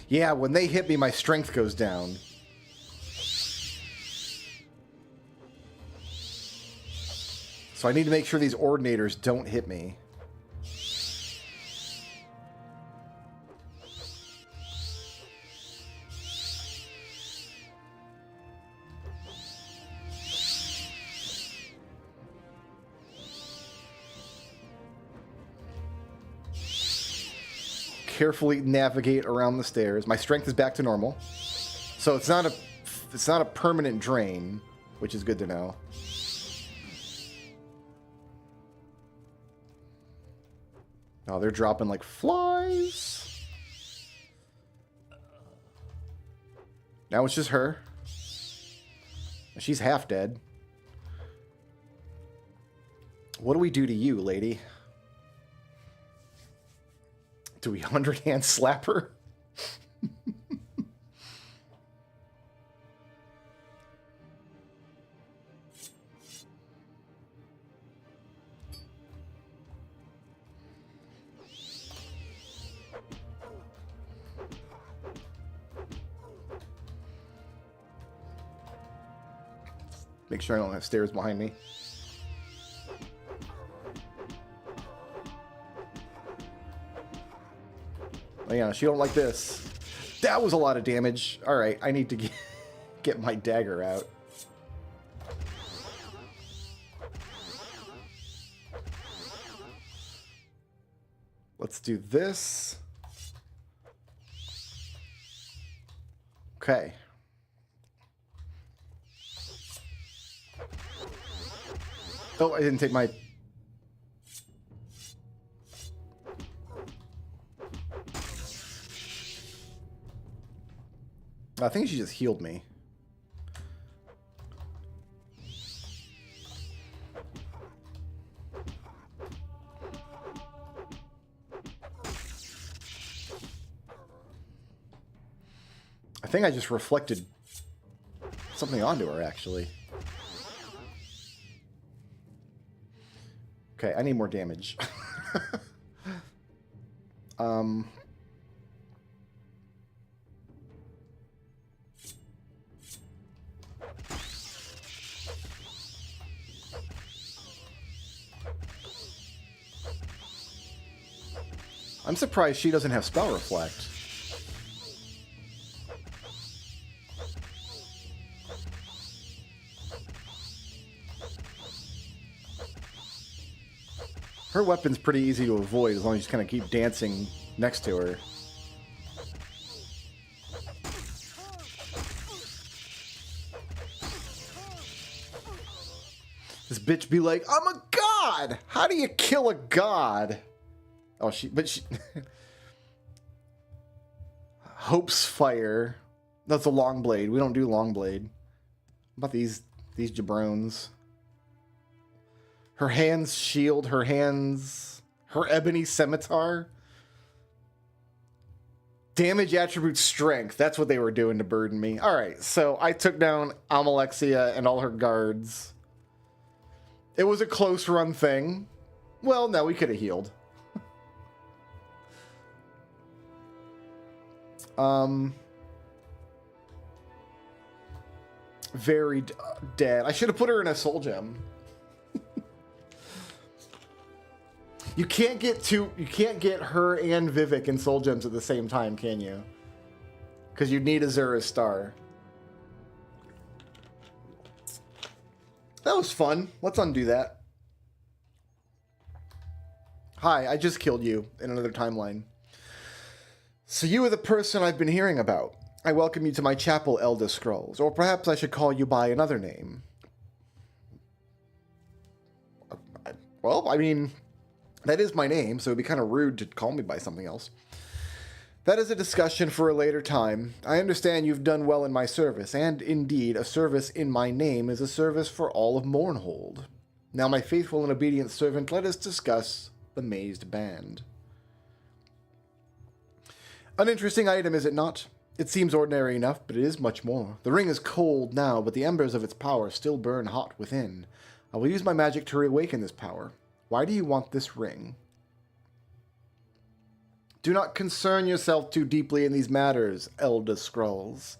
Yeah, when they hit me, my strength goes down. So I need to make sure these ordinators don't hit me. Carefully navigate around the stairs. My strength is back to normal, so it's not a permanent drain, which is good to know. Oh, they're dropping like flies. Now it's just her. She's half dead. What do we do to you, lady? Do we 100-hand slap her? Make sure I don't have stairs behind me. Oh, yeah, she don't like this. That was a lot of damage. All right, I need to get my dagger out. Let's do this. Okay. Oh, I didn't take my... I think she just healed me. I think I just reflected something onto her, actually. Okay, I need more damage. I'm surprised she doesn't have spell reflect. Her weapon's pretty easy to avoid as long as you just kind of keep dancing next to her. This bitch be like, I'm a god! How do you kill a god? Oh, she... Hope's Fire. That's a long blade. We don't do long blade. What about these jabrones? Her hands shield, her ebony scimitar. Damage attribute strength. That's what they were doing to burden me. Alright, so I took down Almalexia and all her guards. It was a close run thing. Well, no, we could have healed. Very dead. I should have put her in a soul gem. You can't get her and Vivek in soul gems at the same time, can you? Because you'd need Azura's star. That was fun. Let's undo that. Hi, I just killed you in another timeline. So you are the person I've been hearing about. I welcome you to my chapel, Elda Scrulz. Or perhaps I should call you by another name. Well, I mean, that is my name, so it'd be kind of rude to call me by something else. That is a discussion for a later time. I understand you've done well in my service, and indeed, a service in my name is a service for all of Mournhold. Now, my faithful and obedient servant, let us discuss the Mazed Band. An interesting item, is it not? It seems ordinary enough, but it is much more. The ring is cold now, but the embers of its power still burn hot within. I will use my magic to reawaken this power. Why do you want this ring? Do not concern yourself too deeply in these matters, Elda Scrulz.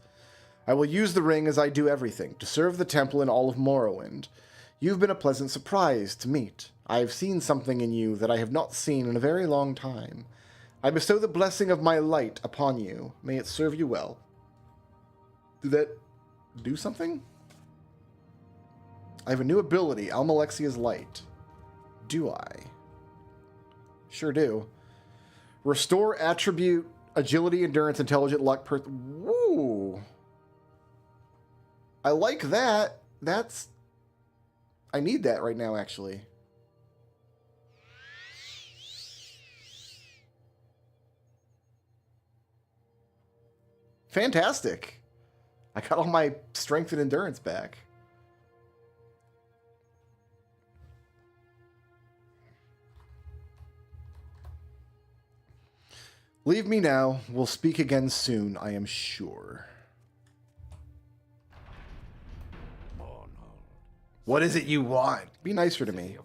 I will use the ring as I do everything, to serve the temple in all of Morrowind. You've been a pleasant surprise to meet. I have seen something in you that I have not seen in a very long time. I bestow the blessing of my light upon you. May it serve you well. Did that do something? I have a new ability, Almalexia's Light. Do I? Sure do. Restore attribute, agility, endurance, intelligent, luck, woo! I like that. I need that right now, actually. Fantastic. I got all my strength and endurance back. Leave me now. We'll speak again soon, I am sure. What is it you want? Be nicer to me.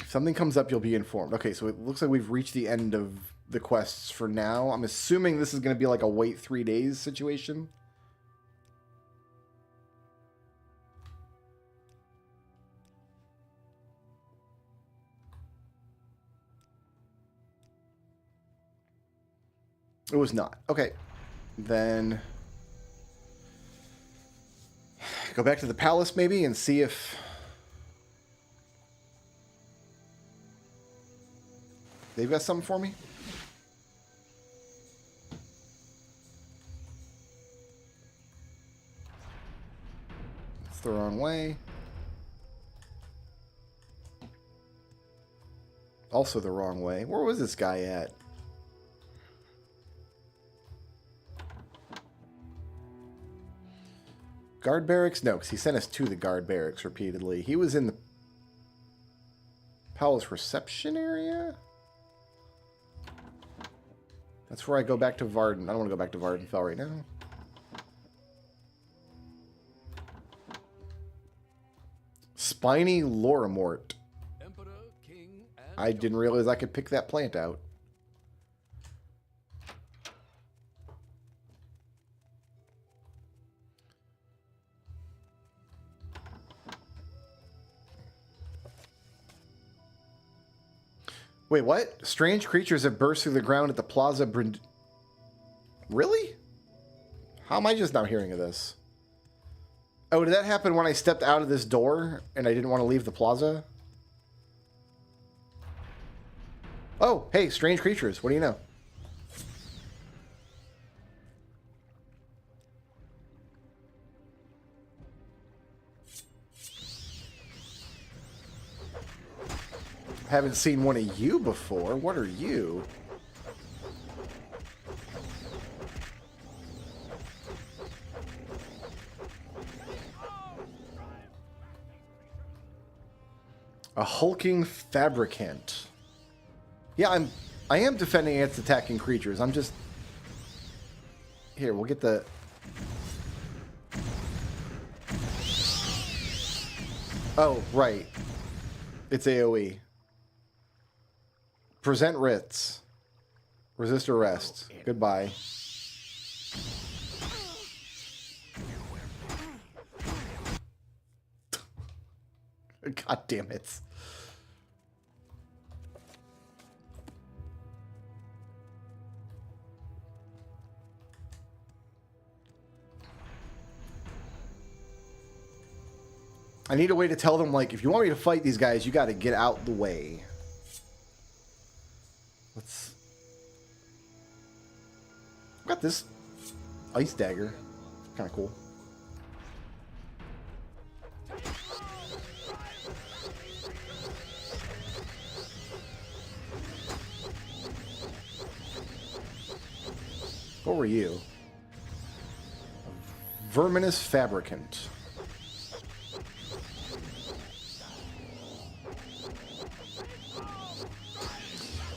If something comes up, you'll be informed. Okay, so it looks like we've reached the end of the quests for now. I'm assuming this is going to be like a wait 3 days situation. It was not. Okay. Then go back to the palace maybe and see if they've got something for me. It's the wrong way. Also the wrong way. Where was this guy at? Guard barracks? No, because he sent us to the guard barracks repeatedly. He was in the palace reception area? That's where I go back to Varden. I don't want to go back to Vardenfell right now. Spiny Loramort. Emperor, king, and I didn't realize I could pick that plant out. Wait, what? Strange creatures have burst through the ground at the Plaza Really? How am I just now hearing of this? Oh, did that happen when I stepped out of this door and I didn't want to leave the plaza? Oh, hey, strange creatures. What do you know? Haven't seen one of you before. What are you? A hulking fabricant. Yeah, I am defending against attacking creatures. I'm just... Here, we'll get the... Oh, right. It's AoE. Present writs. Resist arrest. Goodbye. God damn it. I need a way to tell them, like, if you want me to fight these guys, you got to get out the way. Let's... I've got this ice dagger. Kind of cool. What were you? Verminous fabricant.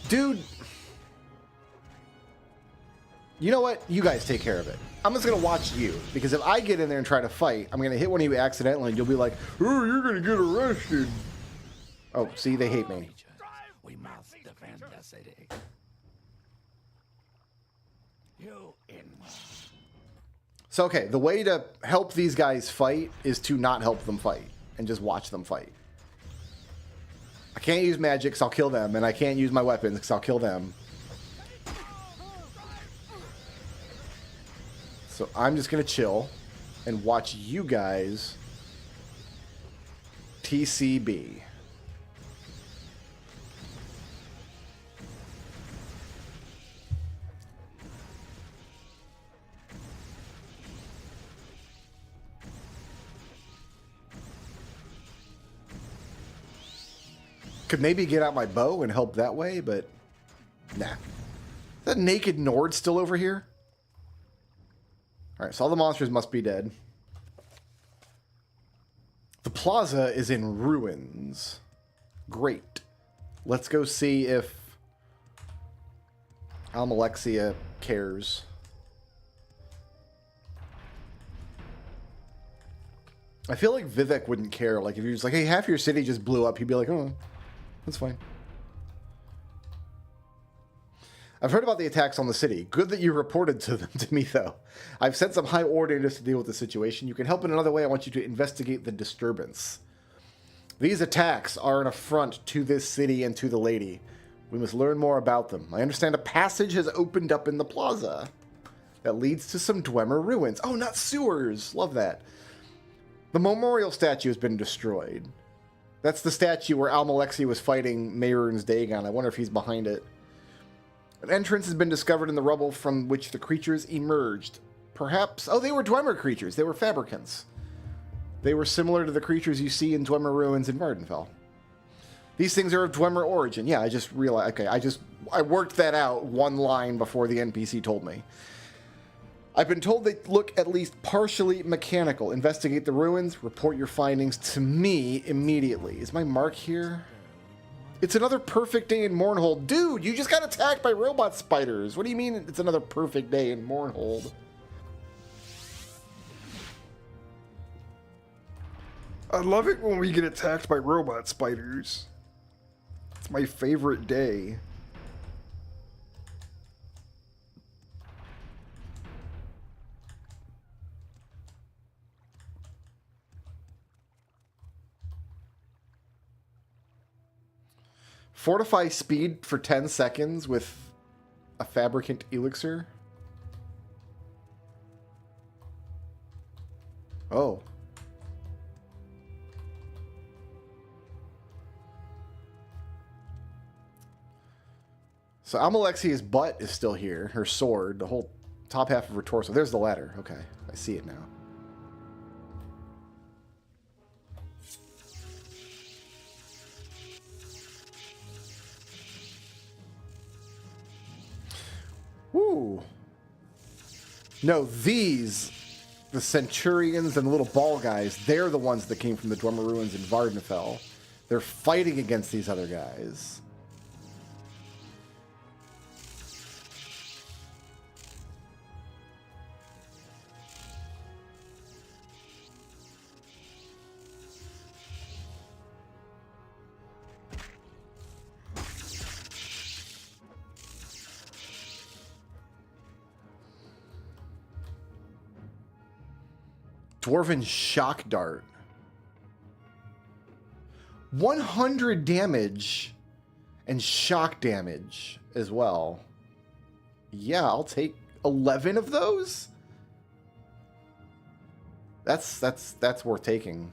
Dude, you know what? You guys take care of it. I'm just going to watch you, because if I get in there and try to fight, I'm going to hit one of you accidentally, and you'll be like, oh, you're going to get arrested. Oh, see, they hate me. We must defend the city. You in. So, okay, the way to help these guys fight is to not help them fight, and just watch them fight. I can't use magic because I'll kill them, and I can't use my weapons because I'll kill them. So I'm just going to chill and watch you guys TCB. Could maybe get out my bow and help that way, but nah. Is that naked Nord still over here? Alright, so all the monsters must be dead. The plaza is in ruins. Great. Let's go see if Almalexia cares. I feel like Vivek wouldn't care. Like, if he was like, hey, half your city just blew up, he'd be like, oh, that's fine. I've heard about the attacks on the city. Good that you reported to them to me, though. I've sent some high orders to deal with the situation. You can help in another way. I want you to investigate the disturbance. These attacks are an affront to this city and to the lady. We must learn more about them. I understand a passage has opened up in the plaza that leads to some Dwemer ruins. Oh, not sewers. Love that. The memorial statue has been destroyed. That's the statue where Almalexia was fighting Mehrunes Dagon. I wonder if he's behind it. An entrance has been discovered in the rubble from which the creatures emerged. Perhaps... Oh, they were Dwemer creatures. They were fabricants. They were similar to the creatures you see in Dwemer ruins in Vardenfell. These things are of Dwemer origin. Yeah, I just realized... Okay, I worked that out one line before the NPC told me. I've been told they look at least partially mechanical. Investigate the ruins. Report your findings to me immediately. Is my mark here? It's another perfect day in Mournhold. Dude, you just got attacked by robot spiders. What do you mean it's another perfect day in Mournhold? I love it when we get attacked by robot spiders. It's my favorite day. Fortify speed for 10 seconds with a fabricant elixir. Oh. So Almalexia's butt is still here. Her sword, the whole top half of her torso. There's the ladder. Okay, I see it now. Woo. No, these, the Centurions and the little ball guys, they're the ones that came from the Dwemer Ruins in Vardenfell. They're fighting against these other guys. Dwarven Shock Dart. 100 damage and shock damage as well. Yeah, I'll take 11 of those. That's worth taking.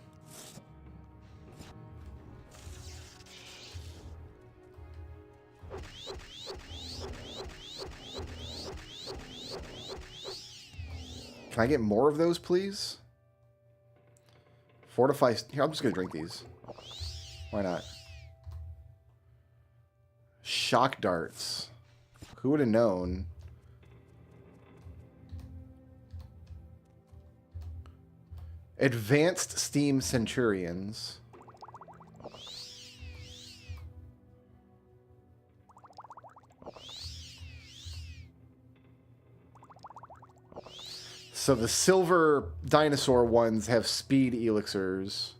Can I get more of those, please? Fortify. Here, I'm just going to drink these. Why not? Shock darts. Who would have known? Advanced Steam Centurions. So the silver dinosaur ones have speed elixirs.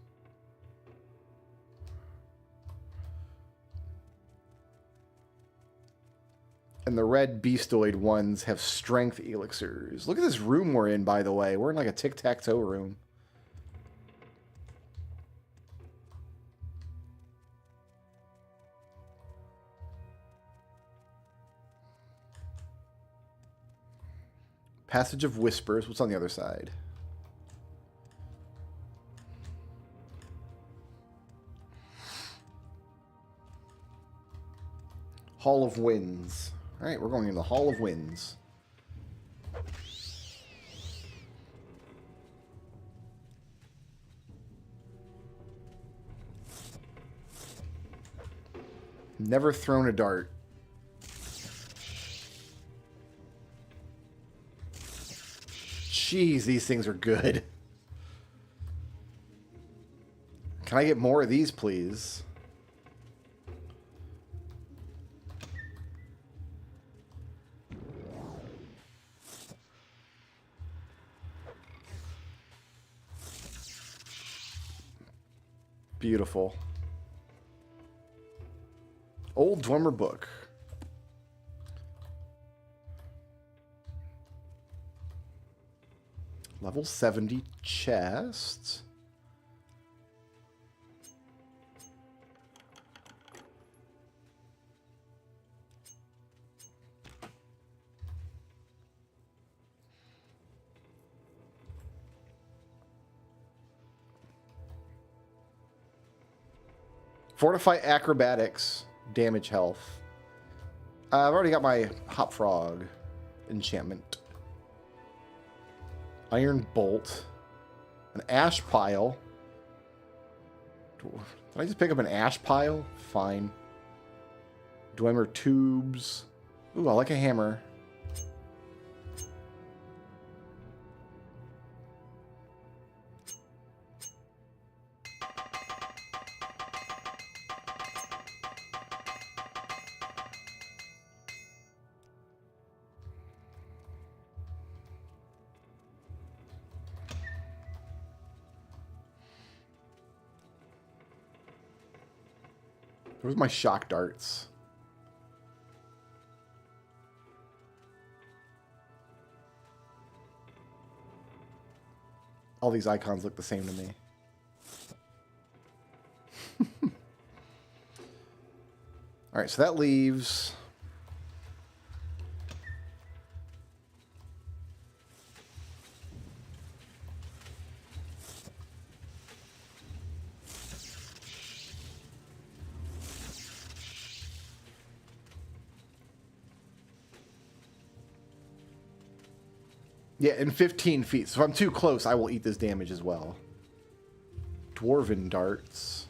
And the red beastoid ones have strength elixirs. Look at this room we're in, by the way. We're in like a tic-tac-toe room. Passage of Whispers. What's on the other side? Hall of Winds. All right, we're going into the Hall of Winds. Never thrown a dart. Jeez, these things are good. Can I get more of these, please? Beautiful. Old Dwemer book. Level 70 chest. Fortify acrobatics, damage health. I've already got my Hop Frog enchantment. Iron Bolt. An Ash Pile. Did I just pick up an Ash Pile? Fine. Dwemer Tubes. Ooh, I like a hammer. Where's my shock darts? All these icons look the same to me. All right, so that leaves... Yeah, in 15 feet. So if I'm too close, I will eat this damage as well. Dwarven darts.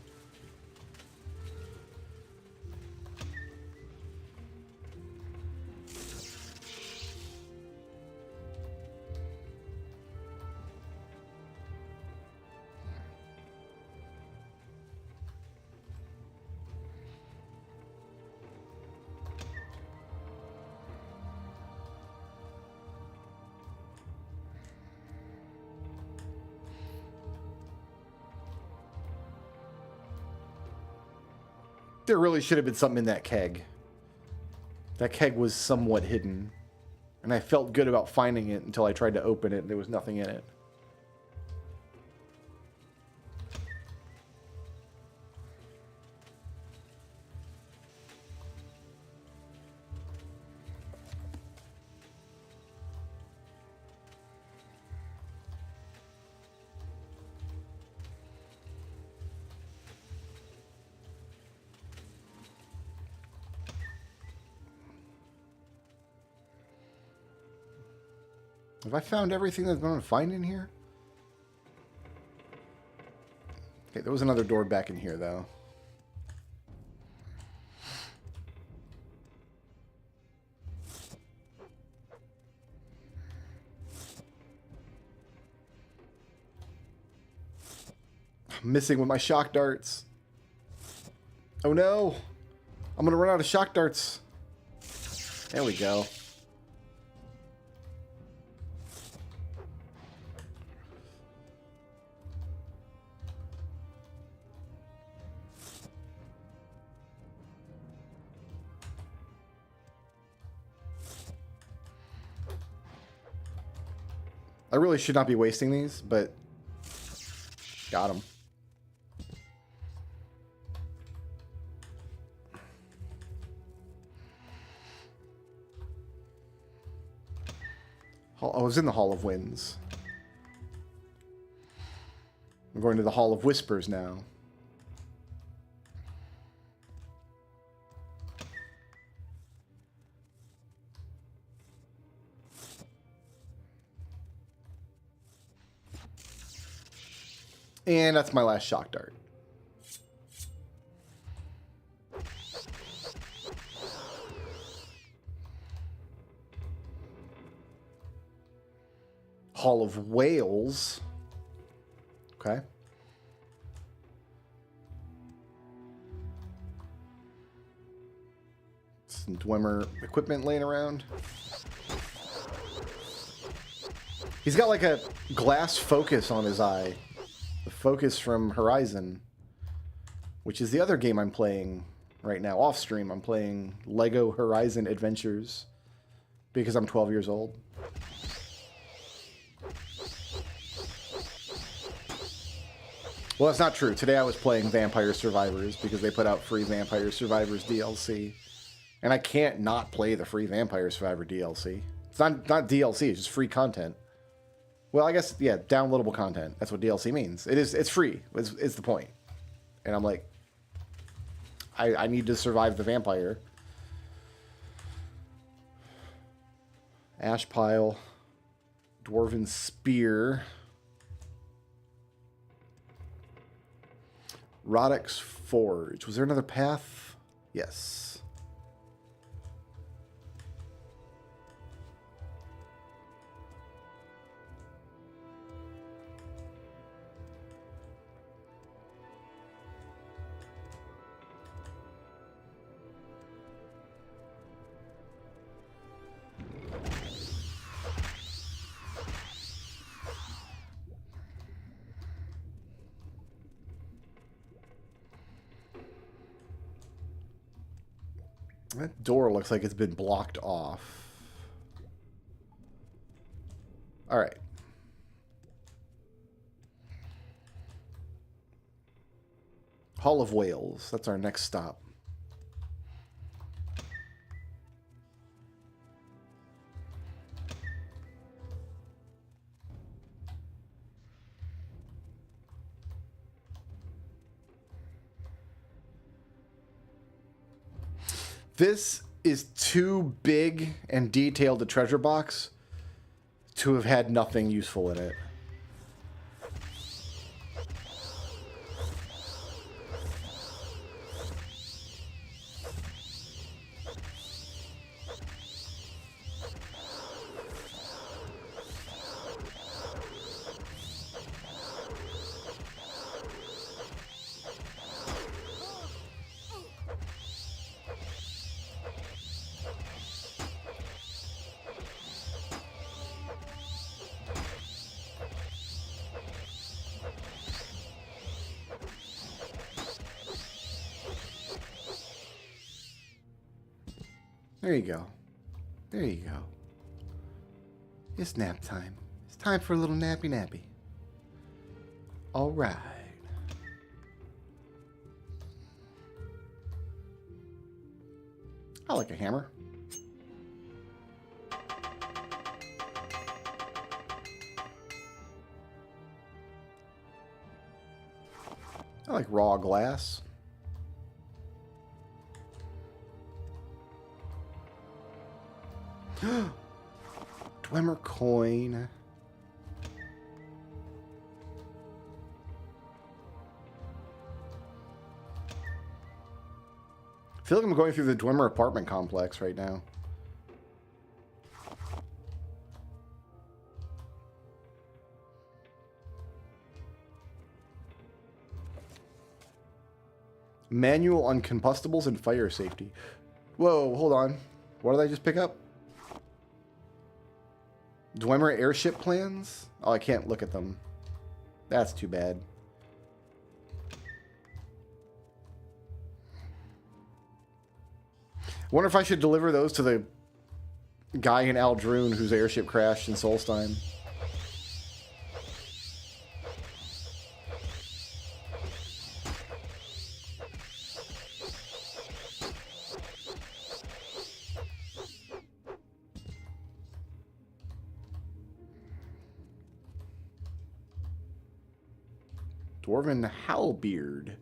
There really should have been something in that keg. That keg was somewhat hidden. And I felt good about finding it until I tried to open it and there was nothing in it. Have I found everything that's going to find in here? Okay, there was another door back in here, though. I'm missing with my shock darts. Oh no! I'm going to run out of shock darts. There we go. I really should not be wasting these, but got them. Oh, I was in the Hall of Winds. I'm going to the Hall of Whispers now. And that's my last shock dart. Hall of Whales. Okay. Some Dwemer equipment laying around. He's got like a glass focus on his eye. The focus from Horizon, which is the other game I'm playing right now. Off stream, I'm playing Lego Horizon Adventures because I'm 12 years old. Well, that's not true. Today I was playing Vampire Survivors because they put out free Vampire Survivors DLC. And I can't not play the free Vampire Survivor DLC. It's not DLC, it's just free content. Well, I guess, yeah, downloadable content. That's what DLC means. It's free, is the point. And I'm like, I need to survive the vampire. Ash pile. Dwarven spear. Roddick's Forge. Was there another path? Yes. That door looks like it's been blocked off. All right. Hall of Whales. That's our next stop. This is too big and detailed a treasure box to have had nothing useful in it. There you go. There you go. It's nap time. It's time for a little nappy nappy. All right. I like a hammer. I like raw glass. Dwemer coin. I feel like I'm going through the Dwemer apartment complex right now. Manual on combustibles and fire safety. Whoa, hold on. What did I just pick up? Dwemer airship plans? Oh, I can't look at them. That's too bad. Wonder if I should deliver those to the guy in Aldrune whose airship crashed in Solstheim. Dwarven Howlbeard.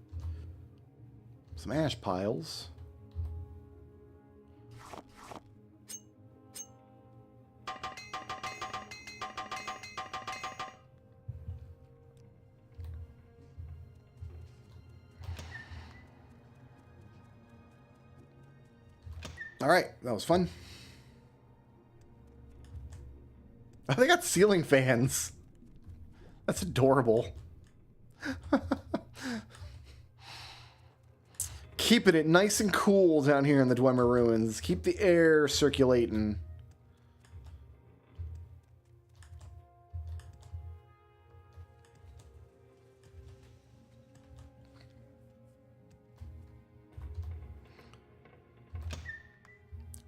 Some ash piles. All right, that was fun. Oh, they got ceiling fans. That's adorable. Keeping it nice and cool down here in the Dwemer ruins. Keep the air circulating.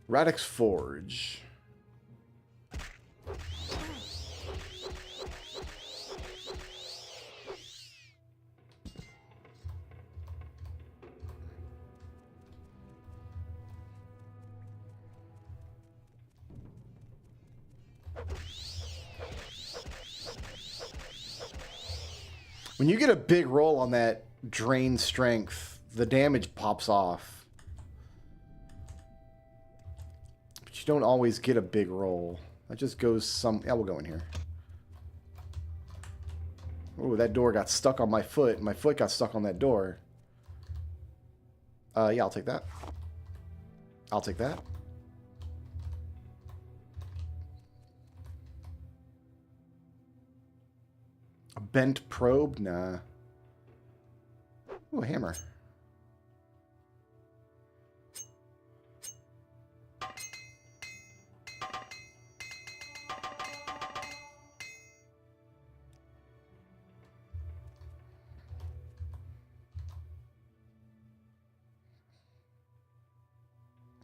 Radix Forge. When you get a big roll on that drain strength, the damage pops off. But you don't always get a big roll. That just goes some... Yeah, we'll go in here. Oh, that door got stuck on my foot. My foot got stuck on that door. Yeah, I'll take that. I'll take that. A bent probe? Nah. Ooh, a hammer.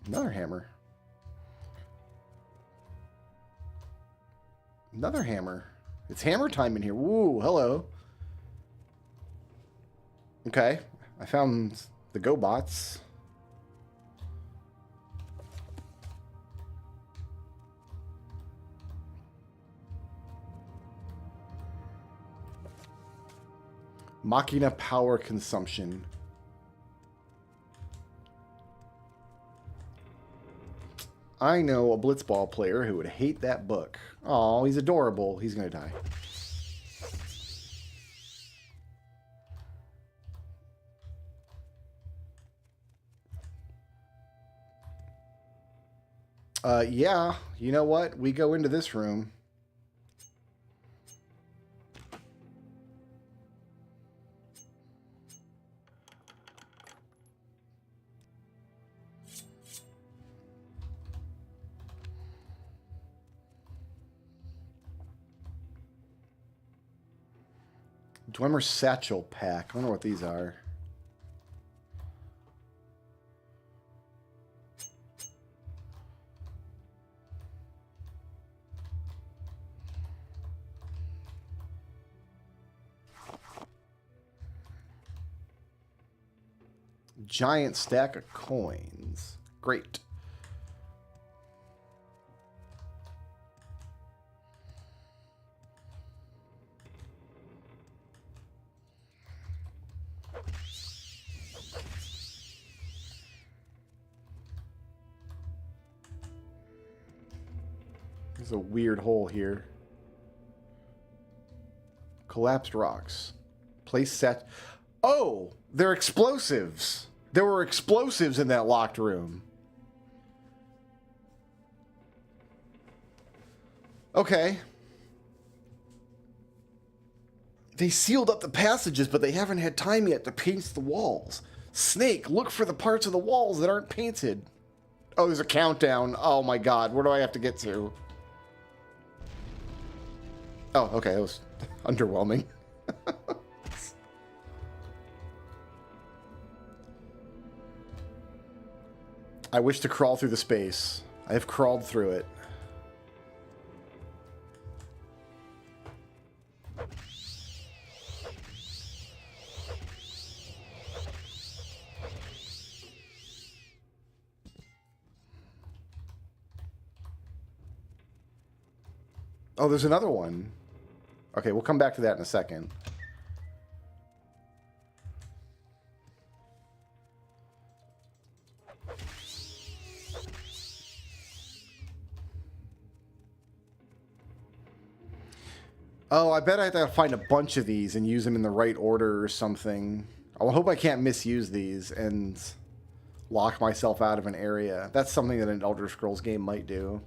Another hammer. Another hammer. It's hammer time in here. Woo, hello. Okay, I found the GoBots. Machina power consumption. I know a blitzball player who would hate that book. Oh, he's adorable. He's gonna die. Yeah, you know what? We go into this room. Dwemer Satchel Pack. I wonder what these are. Giant stack of coins. Great. There's a weird hole here. Collapsed rocks. Place set. Oh, they're explosives. There were explosives in that locked room. Okay. They sealed up the passages, but they haven't had time yet to paint the walls. Snake, look for the parts of the walls that aren't painted. Oh, there's a countdown. Oh my god, where do I have to get to? Oh, okay, that was underwhelming. I wish to crawl through the space. I have crawled through it. Oh, there's another one. Okay, we'll come back to that in a second. Oh, I bet I have to find a bunch of these and use them in the right order or something. I hope I can't misuse these and lock myself out of an area. That's something that an Elder Scrolls game might do.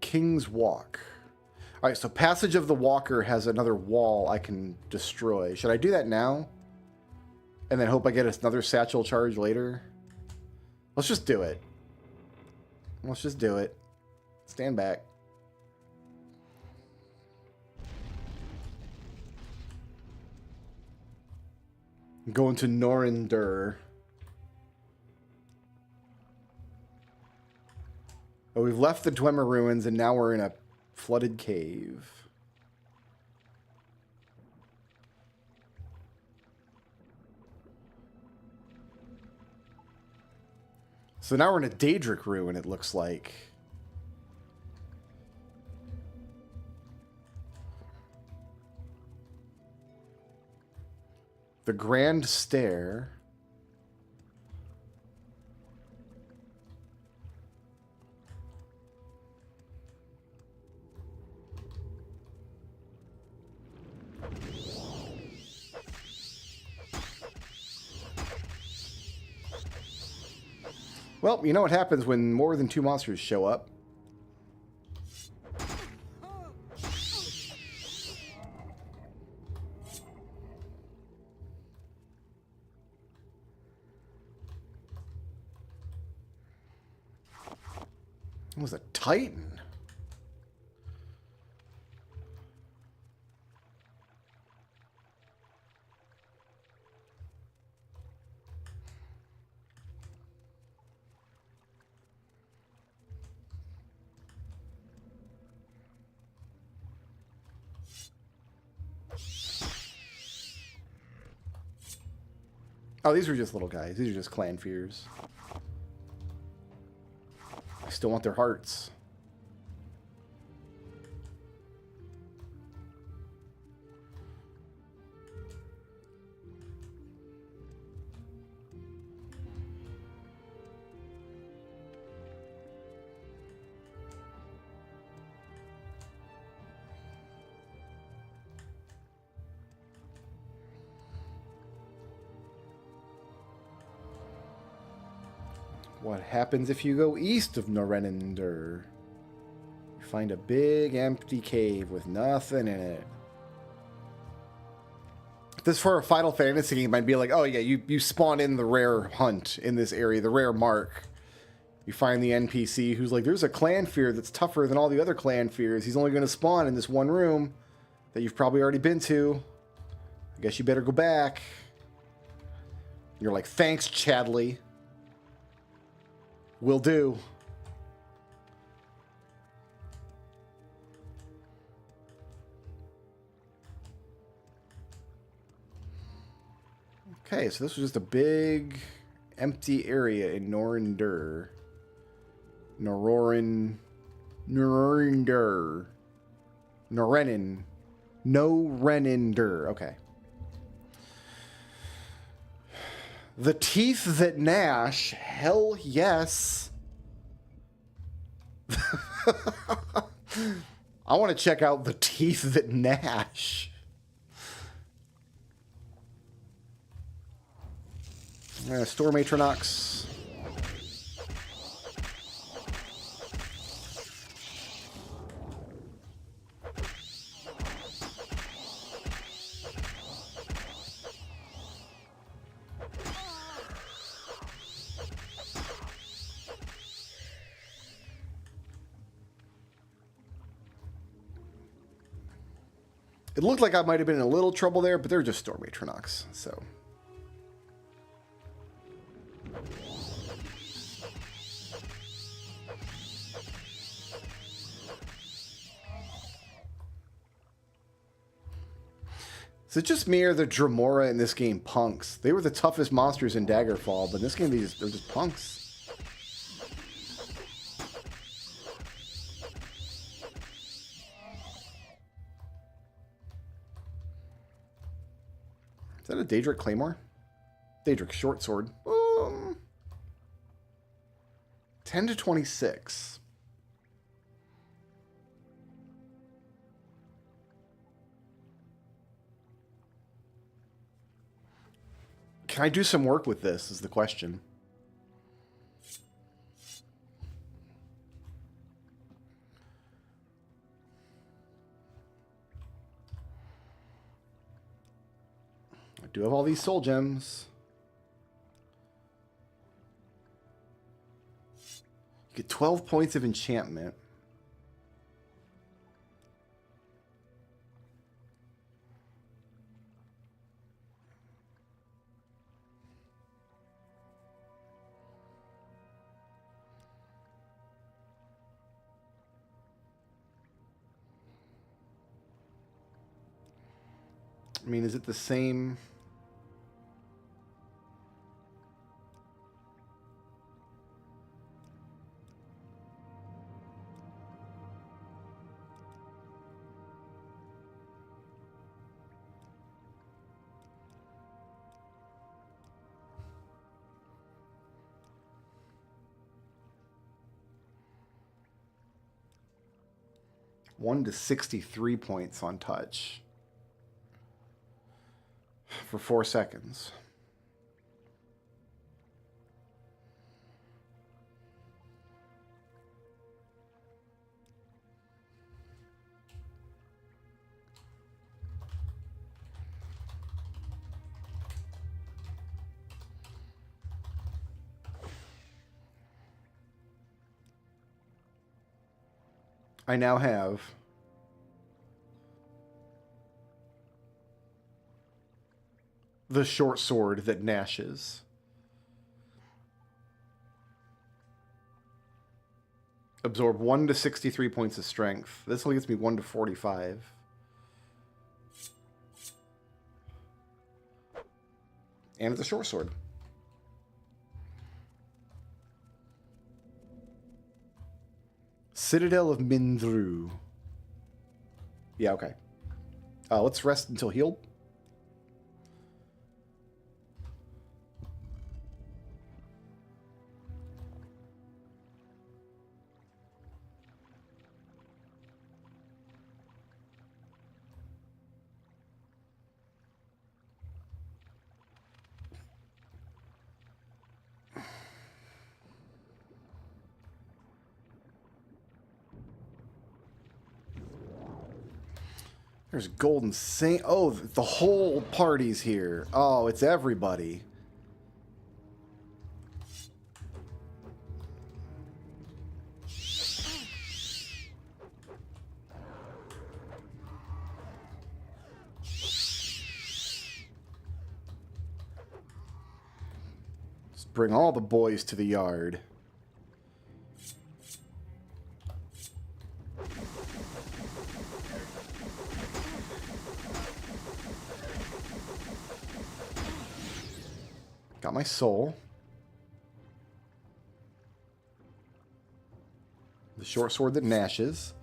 King's Walk. All right, so Passage of the Walker has another wall I can destroy. Should I do that now? And then hope I get another satchel charge later? Let's just do it. Let's just do it. Stand back. I'm going to Norindur. Oh, we've left the Dwemer ruins and now we're in a flooded cave. So now we're in a Daedric ruin, it looks like. The Grand Stair. Well, you know what happens when more than 2 monsters show up. It was a Titan. Oh, these are just little guys. These are just clan fears. I still want their hearts. What happens if you go east of Norindur? You find a big empty cave with nothing in it. If this for a Final Fantasy game, I'd be like, oh yeah, you spawn in the rare hunt in this area, the rare mark. You find the NPC who's like, there's a clan fear that's tougher than all the other clan fears. He's only going to spawn in this one room that you've probably already been to. I guess you better go back. You're like, thanks, Chadley. Will do. Okay, so this was just a big empty area in Norendur. Norenin. Noreninder. Okay. The teeth that gnash. Hell yes. I want to check out the teeth that gnash. Store Matronox. It looked like I might have been in a little trouble there, but they're just Store Matronox, so... Is it just me or the Dremora in this game punks? They were the toughest monsters in Daggerfall, but in this game they're just punks. Is that a Daedric Claymore? Daedric Short Sword. 10 to 26. Can I do some work with this is the question. I do have all these soul gems. You get 12 points of enchantment. I mean, is it the same? One to 63 points on touch. For 4 seconds. I now have the short sword that gnashes. Absorb 1 to 63 points of strength. This only gets me 1 to 45. And it's a short sword. Citadel of Mindru. Yeah, okay. Let's rest until healed. There's Golden Saint. Oh, the whole party's here. Oh, it's everybody. Bring all the boys to the yard. Got my soul. The short sword that gnashes.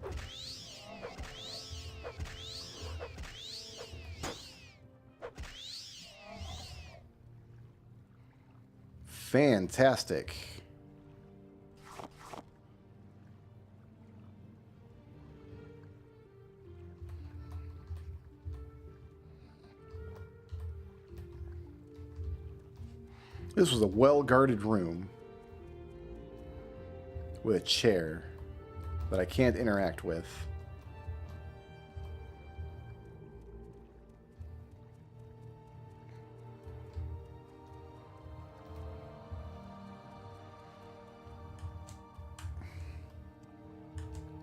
Fantastic. This was a well-guarded room with a chair that I can't interact with.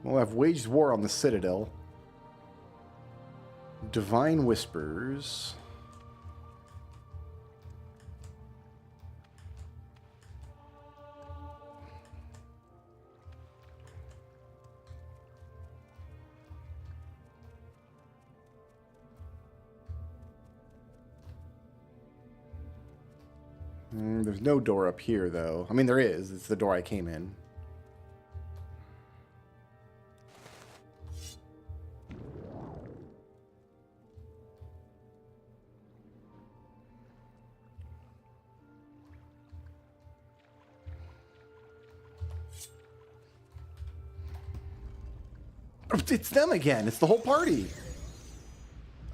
Well, I've waged war on the Citadel. Divine Whispers. There's no door up here, though. I mean, there is. It's the door I came in. It's them again. It's the whole party.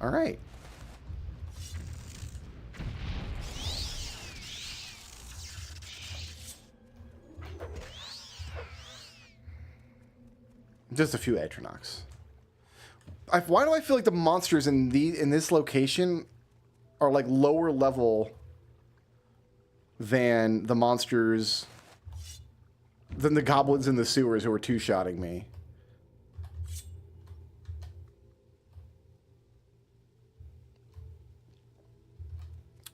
All right. Just a few Atronachs. Why do I feel like the monsters in this location are like lower level than the monsters, than the goblins in the sewers who were two-shotting me?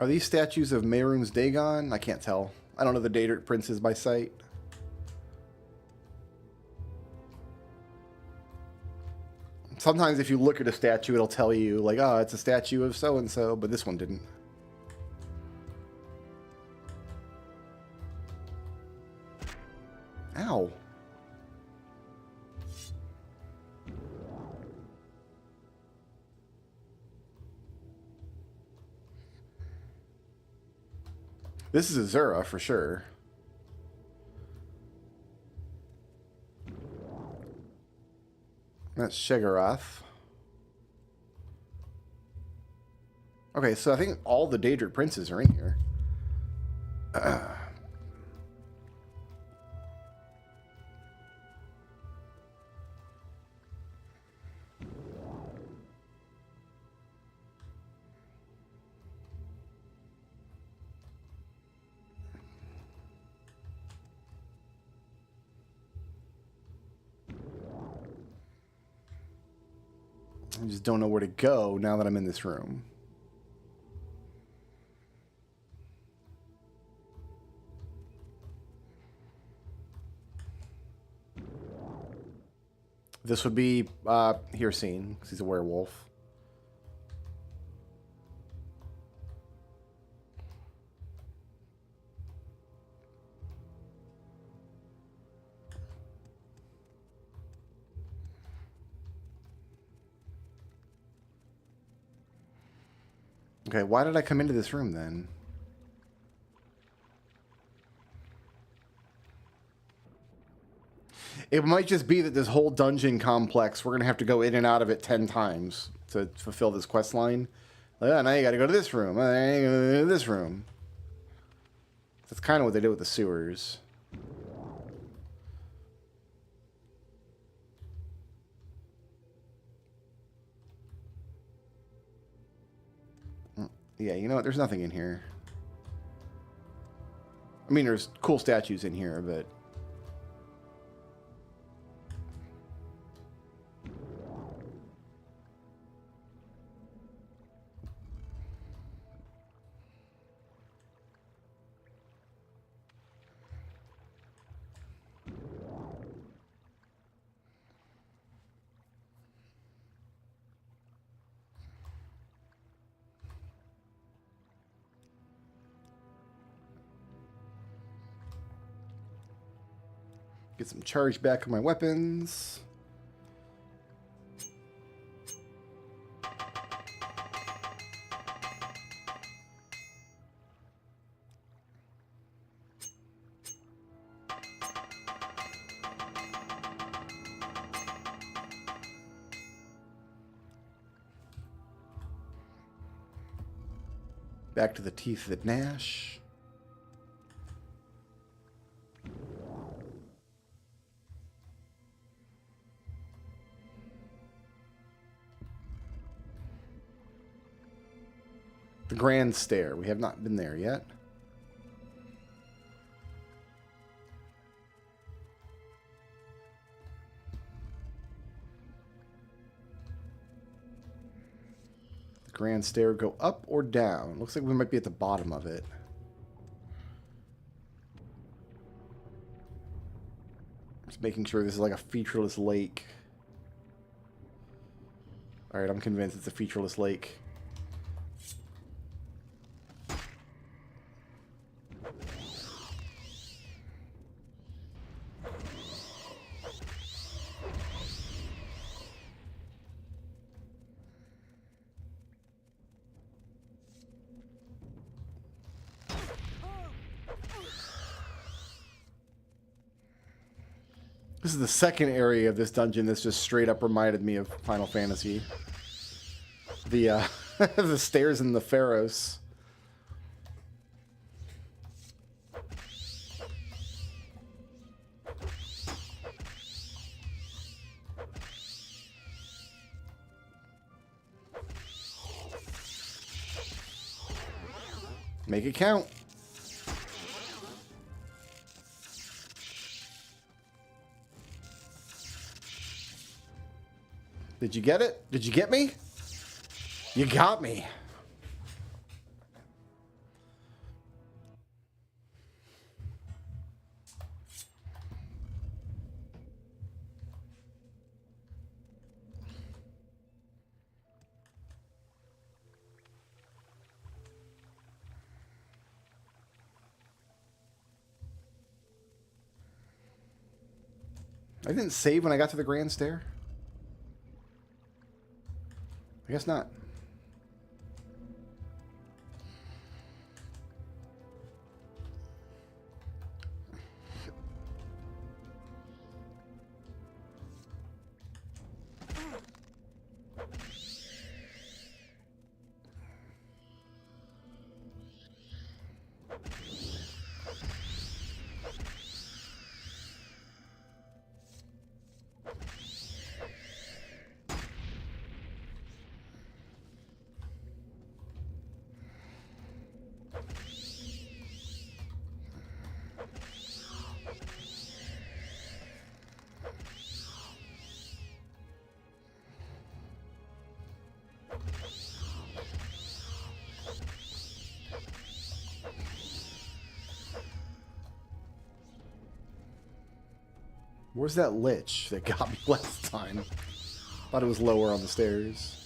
Are these statues of Mehrunes Dagon? I can't tell. I don't know the Daedric princes by sight. Sometimes if you look at a statue, it'll tell you, like, oh, it's a statue of so-and-so, but this one didn't. Ow. This is Azura for sure. That's Sheogorath. Okay, so I think all the Daedric princes are in here. I just don't know where to go now that I'm in this room. This would be Hircine, because he's a werewolf. Okay, why did I come into this room then? It might just be that this whole dungeon complex, we're going to have to go in and out of it 10 times to fulfill this quest line. Like, oh, now you got to go to this room. Oh, now you got to go to this room. That's kind of what they did with the sewers. Yeah, you know what? There's nothing in here. I mean, there's cool statues in here, but... Get some charge back on my weapons. Back to the teeth that gnash. The Grand Stair. We have not been there yet. The Grand Stair go up or down? Looks like we might be at the bottom of it. Just making sure this is like a featureless lake. Alright, I'm convinced it's a featureless lake. This is the second area of this dungeon that's just straight up reminded me of Final Fantasy. The the stairs in the Pharos. Make it count. Did you get it? Did you get me? You got me. I didn't save when I got to the Grand Stair. I guess not. Where's that lich that got me last time? Thought it was lower on the stairs.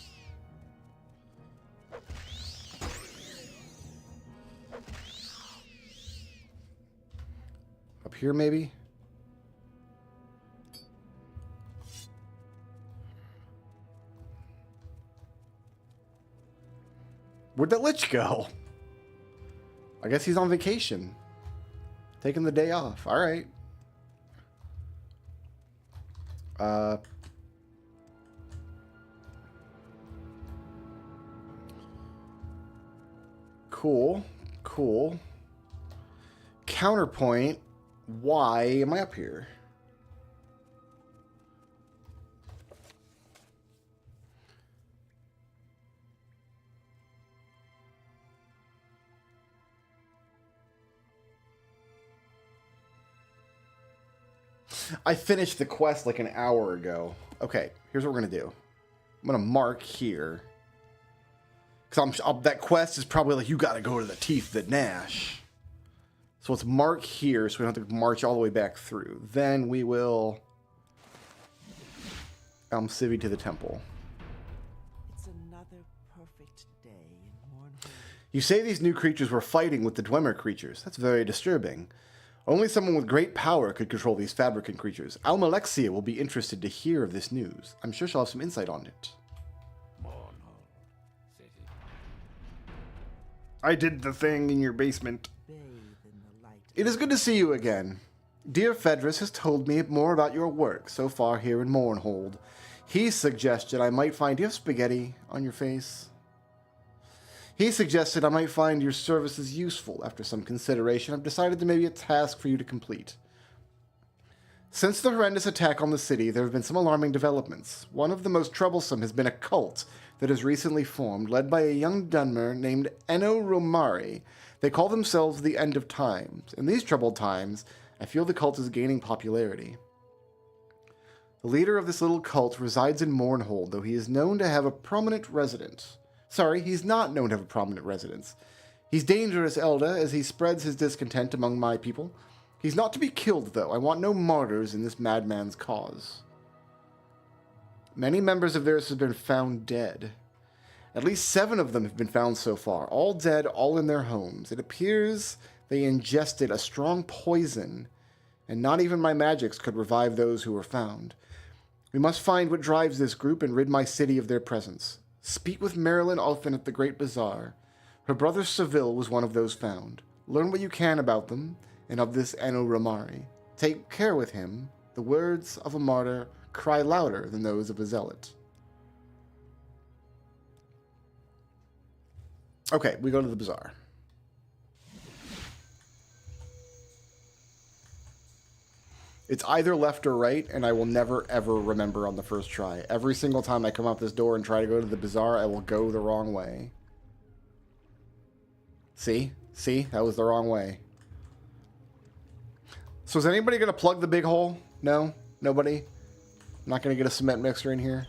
Up here, maybe? Where'd that lich go? I guess he's on vacation. Taking the day off. All right. Cool. Cool. Counterpoint. Why am I up here? I finished the quest like an hour ago. Okay, here's what we're going to do. I'm going to mark here. Because that quest is probably like, you got to go to the teeth that gnash. So let's mark here so we don't have to march all the way back through. Then we will civvy to the temple. It's another perfect day in Morrowind. You say these new creatures were fighting with the Dwemer creatures. That's very disturbing. Only someone with great power could control these fabricant creatures. Almalexia will be interested to hear of this news. I'm sure she'll have some insight on it. Mournhold City. I did the thing in your basement. Bathe in the light. It is good to see you again. Dear Fedrus has told me more about your work so far here in Mournhold. He suggested I might find... Do you have spaghetti on your face? He suggested I might find your services useful. After some consideration, I've decided there may be a task for you to complete. Since the horrendous attack on the city, there have been some alarming developments. One of the most troublesome has been a cult that has recently formed, led by a young Dunmer named Enno Romari. They call themselves the End of Times. In these troubled times, I feel the cult is gaining popularity. The leader of this little cult resides in Mournhold, though he is known to have a prominent residence. Sorry, he's not known to have a prominent residence. He's dangerous, Elda, as he spreads his discontent among my people. He's not to be killed, though. I want no martyrs in this madman's cause. Many members of theirs have been found dead. At least 7 of them have been found so far, all dead, all in their homes. It appears they ingested a strong poison, and not even my magics could revive those who were found. We must find what drives this group and rid my city of their presence. Speak with Marilyn Ulfin at the Great Bazaar. Her brother Seville was one of those found. Learn what you can about them and of this Enno Romari. Take care with him. The words of a martyr cry louder than those of a zealot. Okay, we go to the bazaar. It's either left or right, and I will never, ever remember on the first try. Every single time I come out this door and try to go to the bazaar, I will go the wrong way. See? See? That was the wrong way. So is anybody going to plug the big hole? No? Nobody? I'm not going to get a cement mixer in here?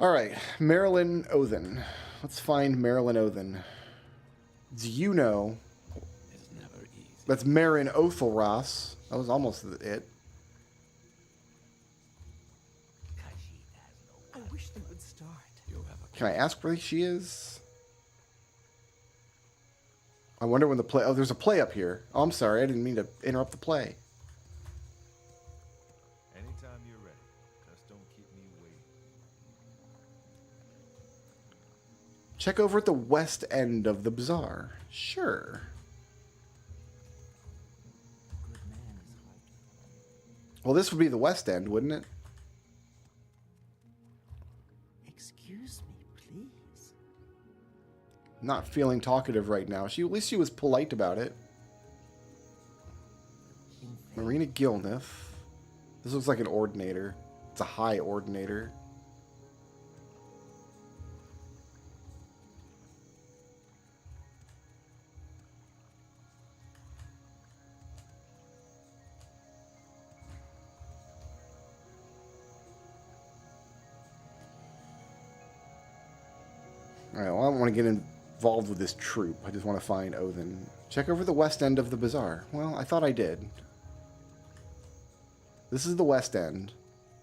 Alright, Marilyn Othen. Let's find Marilyn Othen. Do you know? It's never easy. That's Marin Othelross. That was almost it. I wish they would start. You have a Can I ask where she is? I wonder when the play... Oh, there's a play up here. Oh, I'm sorry. I didn't mean to interrupt the play. Anytime you're ready. Just don't keep me waiting. Check over at the west end of the bazaar. Sure. A good man is hard. Well, this would be the west end, wouldn't it? Excuse me, please. Not feeling talkative right now. At least she was polite about it. In faith, Marina Gilneth. This looks like an ordinator. It's a high ordinator. Alright, well, I don't want to get involved with this troop. I just want to find Othen. Check over the west end of the bazaar. Well, I thought I did. This is the west end.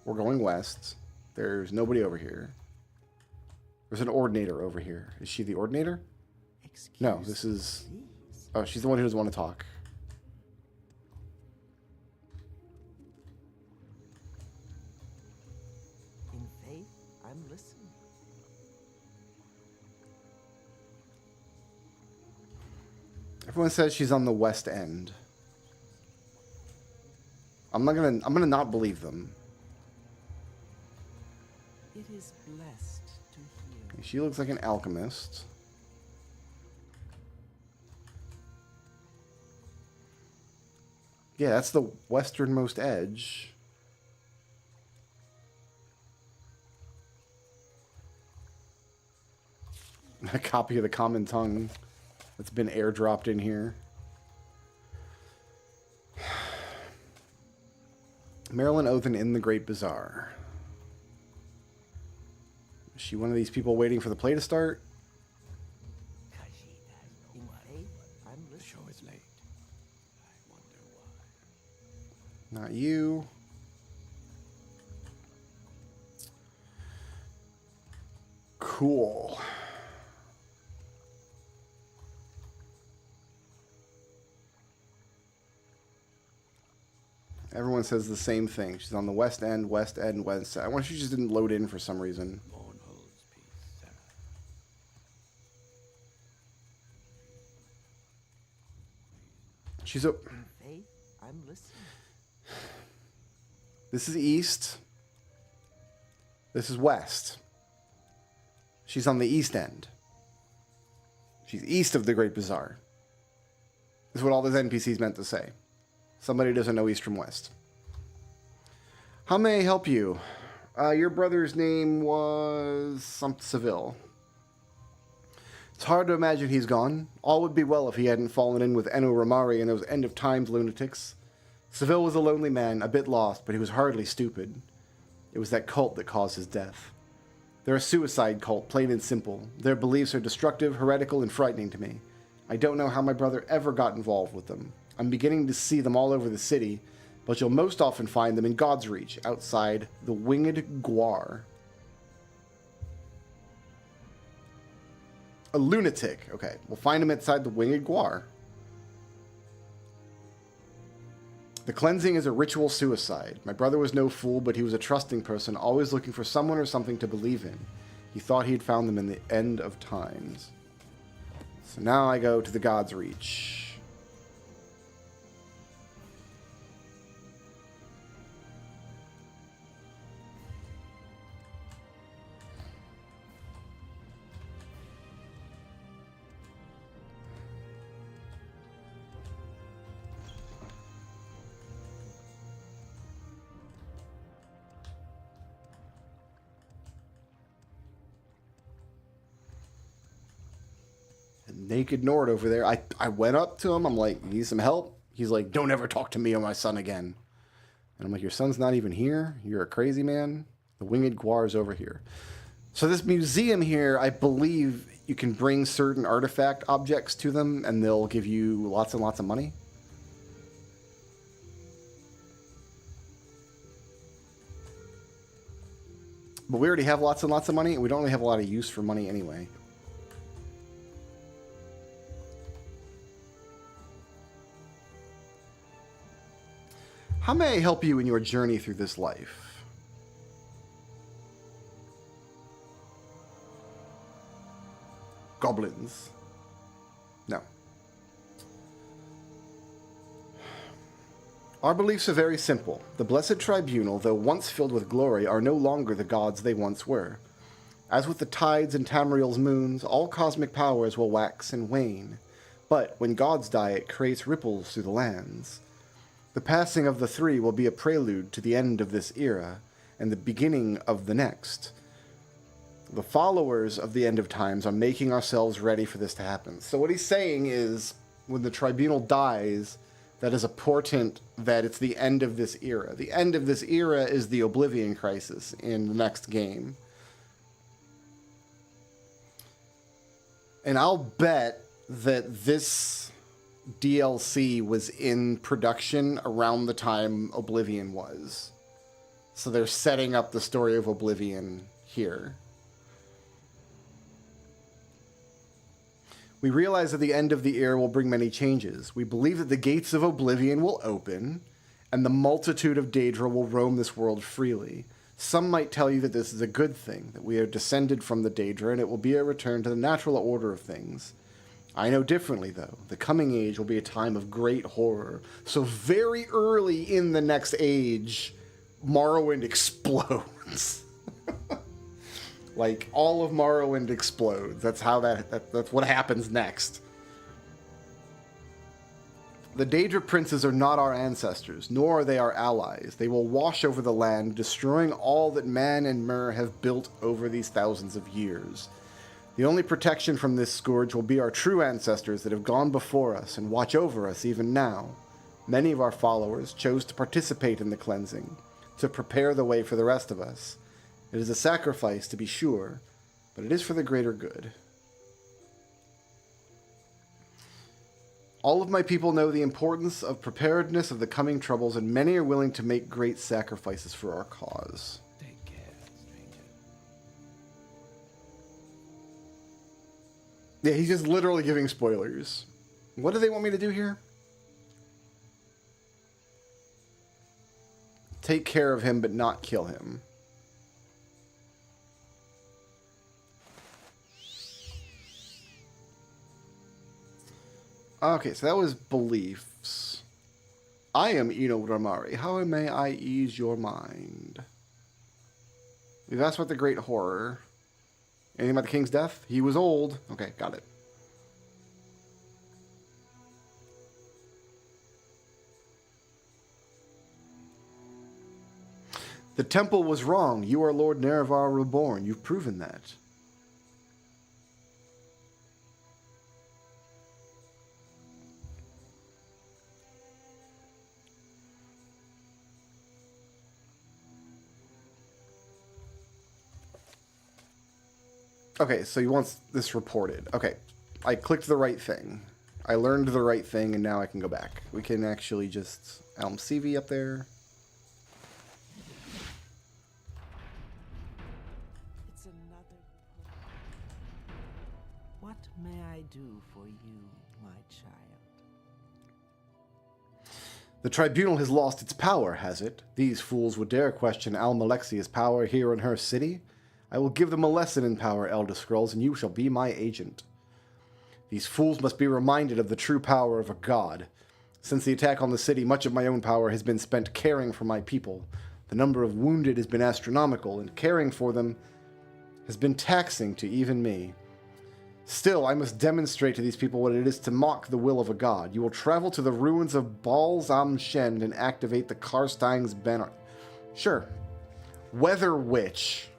We're going west. There's nobody over here. There's an ordinator over here. Is she the ordinator? excuse No, this is... please. Oh, she's the one who doesn't want to talk. In faith, I'm listening. Everyone says she's on the west end. I'm gonna not believe them. It is blessed to hear. She looks like an alchemist. Yeah, that's the westernmost edge. A copy of the Common Tongue that's been airdropped in here. Marilyn Othen in the Great Bazaar. Is she one of these people waiting for the play to start? In faith, I'm The show listening. is late. I wonder why. Not you. Cool. Everyone says the same thing. She's on the west end, west end, west end. I wonder if she just didn't load in for some reason. Mournhold's peace, Sarah. She's a... Faith, I'm listening. This is east. This is west. She's on the east end. She's east of the Great Bazaar. This is what all those NPCs meant to say. Somebody doesn't know east from west. How may I help you? Your brother's name was Seville. It's hard to imagine he's gone. All would be well if he hadn't fallen in with Eno Ramari and those end-of-times lunatics. Seville was a lonely man, a bit lost, but he was hardly stupid. It was that cult that caused his death. They're a suicide cult, plain and simple. Their beliefs are destructive, heretical, and frightening to me. I don't know how my brother ever got involved with them. I'm beginning to see them all over the city, but you'll most often find them in God's Reach, outside the Winged Guar. A lunatic. Okay, we'll find him inside the Winged Guar. The cleansing is a ritual suicide. My brother was no fool, but he was a trusting person, always looking for someone or something to believe in. He thought he'd found them in the end of times. So now I go to the God's Reach. Naked Nord over there. I went up to him. I'm like, you need some help? He's like, don't ever talk to me or my son again. And I'm like, your son's not even here? You're a crazy man? The Winged Guar is over here. So this museum here, I believe you can bring certain artifact objects to them and they'll give you lots and lots of money. But we already have lots and lots of money and we don't really have a lot of use for money anyway. How may I help you in your journey through this life? Goblins. No. Our beliefs are very simple. The Blessed Tribunal, though once filled with glory, are no longer the gods they once were. As with the tides and Tamriel's moons, all cosmic powers will wax and wane. But when gods die, it creates ripples through the lands. The passing of the three will be a prelude to the end of this era and the beginning of the next. The followers of the end of times are making ourselves ready for this to happen. So what he's saying is, when the tribunal dies, that is a portent that it's the end of this era. The end of this era is the Oblivion Crisis in the next game. And I'll bet that this DLC was in production around the time Oblivion was. So they're setting up the story of Oblivion here. We realize that the end of the era will bring many changes. We believe that the gates of Oblivion will open, and the multitude of Daedra will roam this world freely. Some might tell you that this is a good thing, that we are descended from the Daedra, and it will be a return to the natural order of things. I know differently, though. The coming age will be a time of great horror. So very early in the next age, Morrowind explodes. Like, all of Morrowind explodes. That's how that's what happens next. The Daedra princes are not our ancestors, nor are they our allies. They will wash over the land, destroying all that man and Mer have built over these thousands of years. The only protection from this scourge will be our true ancestors that have gone before us and watch over us even now. Many of our followers chose to participate in the cleansing, to prepare the way for the rest of us. It is a sacrifice, to be sure, but it is for the greater good. All of my people know the importance of preparedness of the coming troubles, and many are willing to make great sacrifices for our cause. Take care, stranger. Yeah, he's just literally giving spoilers. What do they want me to do here? take care of him but not kill him. Okay, so that was beliefs. I am Eno Ramari. How may I ease your mind? We've asked about the Great Horror. Anything about the King's death? He was old. Okay, got it. The temple was wrong. You are Lord Nerevar reborn. You've proven that. Okay, so he wants this reported. Okay, I clicked the right thing. I learned the right thing, and now I can go back. We can actually just Elm CV up there. It's another. What may I do for you, my child? The tribunal has lost its power, has it? These fools would dare question Almalexia's power here in her city? I will give them a lesson in power, Elder Scrulz, and you shall be my agent. These fools must be reminded of the true power of a god. Since the attack on the city, much of my own power has been spent caring for my people. The number of wounded has been astronomical, and caring for them has been taxing to even me. Still, I must demonstrate to these people what it is to mock the will of a god. You will travel to the ruins of Balzam Shend and activate the Karstein's banner. Sure. Weather Witch.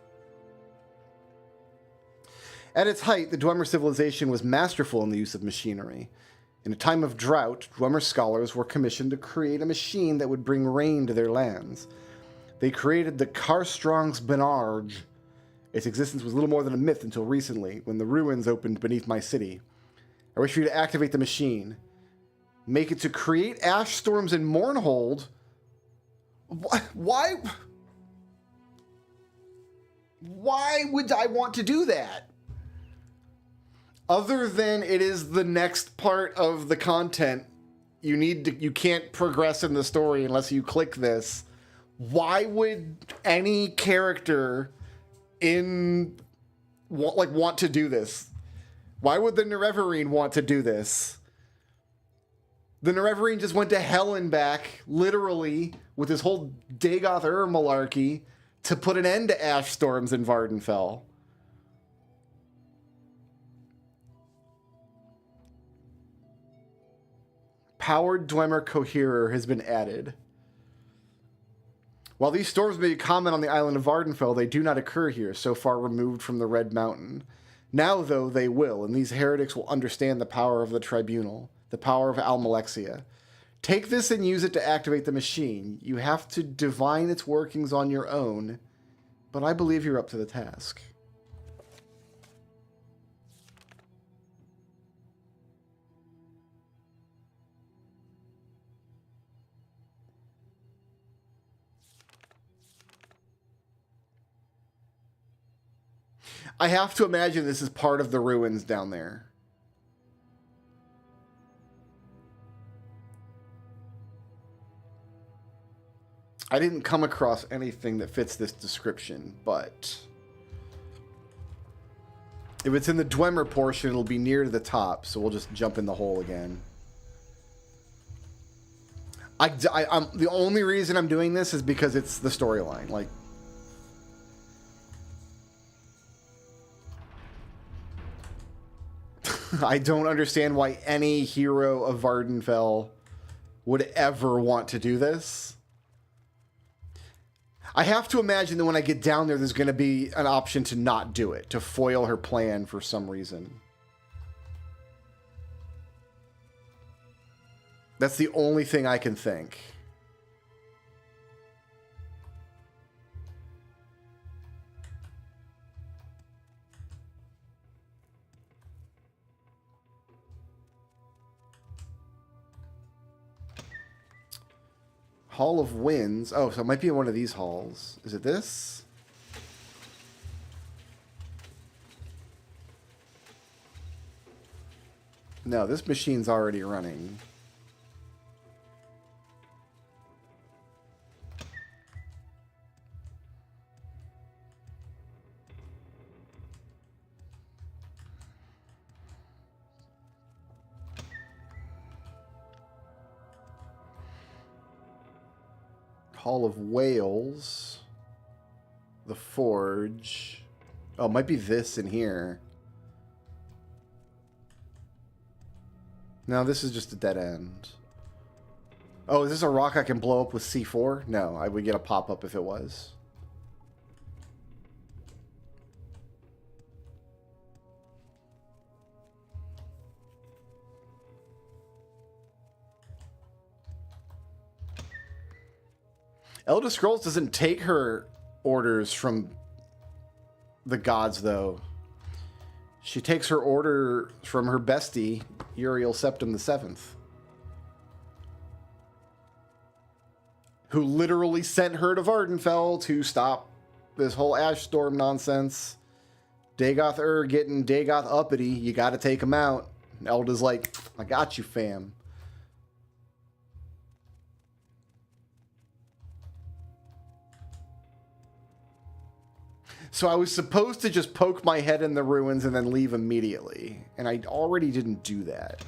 At its height, the Dwemer civilization was masterful in the use of machinery. In a time of drought, Dwemer scholars were commissioned to create a machine that would bring rain to their lands. They created the Karstrong's Benarge. Its existence was little more than a myth until recently, when the ruins opened beneath my city. I wish for you to activate the machine. Make it to create ash storms in Mournhold. Why? Why would I want to do that? Other than it is the next part of the content, you can't progress in the story unless you click this. Why would any character want to do this? Why would the Nerevarine want to do this? The Nerevarine just went to hell and back, literally, with this whole Dagoth malarkey to put an end to ash storms in Vardenfell. Powered Dwemer Coherer has been added. While these storms may be common on the island of Vardenfell, they do not occur here, so far removed from the Red Mountain. Now, though, they will, and these heretics will understand the power of the Tribunal, the power of Almalexia. Take this and use it to activate the machine. You have to divine its workings on your own, but I believe you're up to the task. I have to imagine this is part of the ruins down there. I didn't come across anything that fits this description, but if it's in the Dwemer portion, it'll be near to the top, so we'll just jump in the hole again. I'm the only reason I'm doing this is because it's the storyline. Like, I don't understand why any hero of Vardenfell would ever want to do this. I have to imagine that when I get down there, there's going to be an option to not do it, to foil her plan for some reason. That's the only thing I can think. Hall of Winds. Oh, so it might be in one of these halls. Is it this? No, this machine's already running. Hall of Whales. The Forge. Oh, it might be this in here. No, this is just a dead end. Oh, is this a rock I can blow up with C4? No, I would get a pop-up if it was. Elder Scrolls doesn't take her orders from the gods, though. She takes her order from her bestie, Uriel Septim VII, who literally sent her to Vardenfell to stop this whole Ash Storm nonsense. Dagoth getting Dagoth uppity. You got to take him out. And Elda's like, I got you, fam. So I was supposed to just poke my head in the ruins and then leave immediately. And I already didn't do that.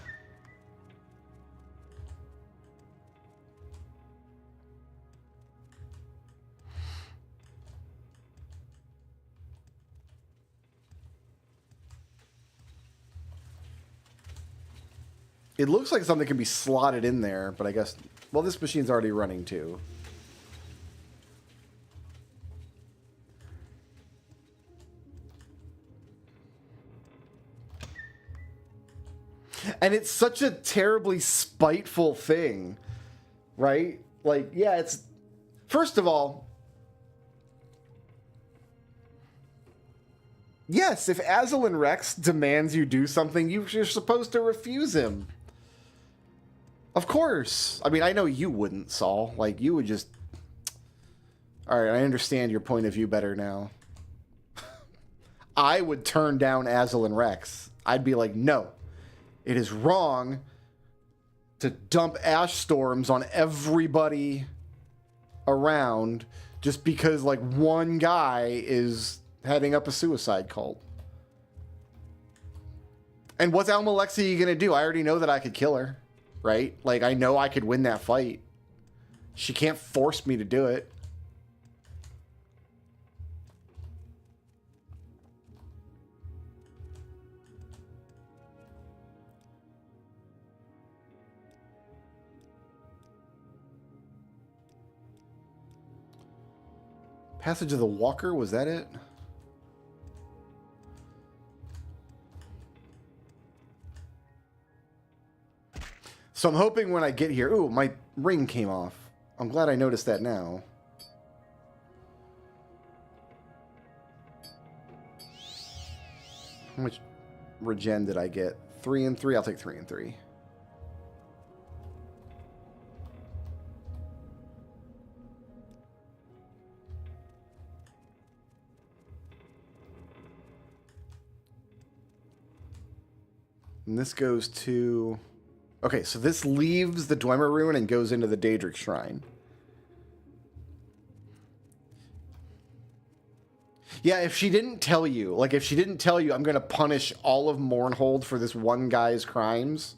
It looks like something can be slotted in there, but I guess... Well, this machine's already running too. And it's such a terribly spiteful thing, right? Like, yeah, it's... First of all, yes, if Azalin Rex demands you do something, you're supposed to refuse him. Of course. I mean, I know you wouldn't, Saul. Like, you would just... Alright, I understand your point of view better now. I would turn down Azalin Rex. I'd be like, no. It is wrong to dump ash storms on everybody around just because, like, one guy is heading up a suicide cult. And what's Almalexia going to do? I already know that I could kill her, right? Like, I know I could win that fight. She can't force me to do it. Passage of the Walker, was that it? So I'm hoping when I get here... Ooh, my ring came off. I'm glad I noticed that now. How much regen did I get? 3 and 3? I'll take 3 and 3. And this goes to... Okay, so this leaves the Dwemer Ruin and goes into the Daedric Shrine. Yeah, if she didn't tell you, like if she didn't tell you I'm going to punish all of Mournhold for this one guy's crimes,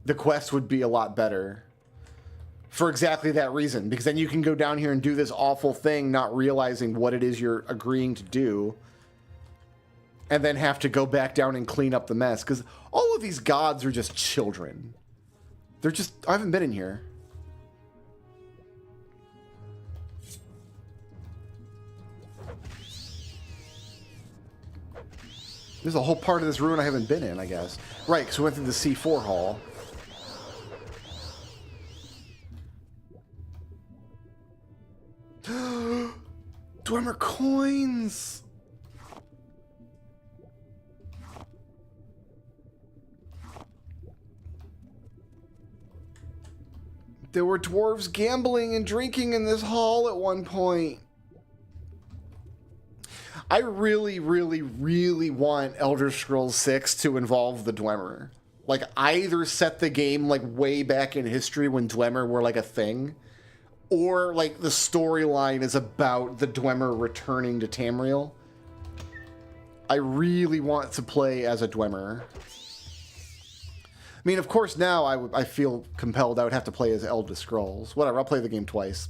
the quest would be a lot better. For exactly that reason. Because then you can go down here and do this awful thing not realizing what it is you're agreeing to do. And then have to go back down and clean up the mess. Because all of these gods are just children. They're just... I haven't been in here. There's a whole part of this ruin I haven't been in, I guess. Right, because we went through the C4 hall. Dwemer coins! There were dwarves gambling and drinking in this hall at one point. I really, really, really want Elder Scrolls 6 to involve the Dwemer. Like, either set the game, like, way back in history when Dwemer were, like, a thing, or, like, the storyline is about the Dwemer returning to Tamriel. I really want to play as a Dwemer. I mean, of course, now I feel compelled I would have to play as Elder Scrolls. Whatever, I'll play the game twice.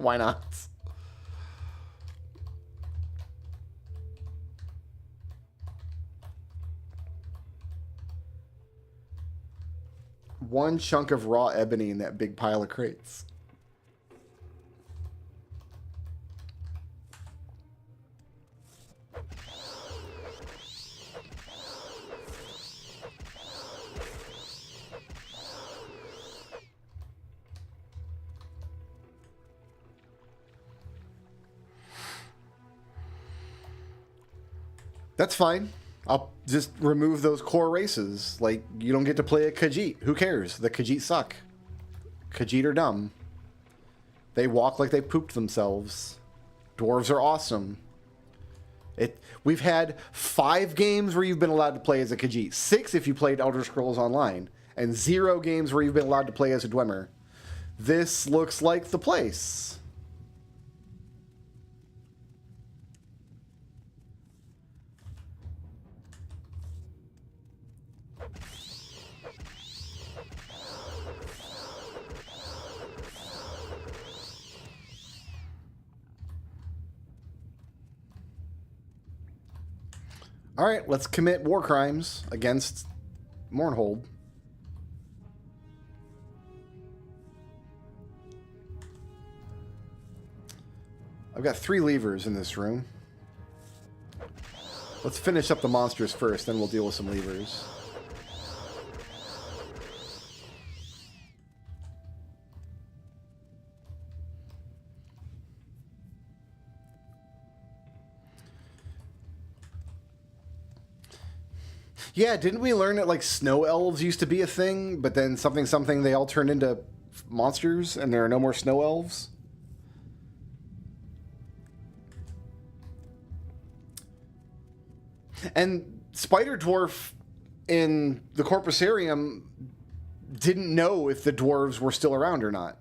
Why not? One chunk of raw ebony in that big pile of crates. That's fine. I'll just remove those core races. Like, you don't get to play a Khajiit. Who cares? The Khajiit suck. Khajiit are dumb. They walk like they pooped themselves. Dwarves are awesome. We've had 5 games where you've been allowed to play as a Khajiit. 6 if you played Elder Scrolls Online. And 0 games where you've been allowed to play as a Dwemer. This looks like the place. All right, let's commit war crimes against Mournhold. I've got 3 levers in this room. Let's finish up the monsters first, then we'll deal with some levers. Yeah, didn't we learn that, like, snow elves used to be a thing, but then something they all turned into monsters and there are no more snow elves? And Spider Dwarf in the Corpusarium didn't know if the dwarves were still around or not.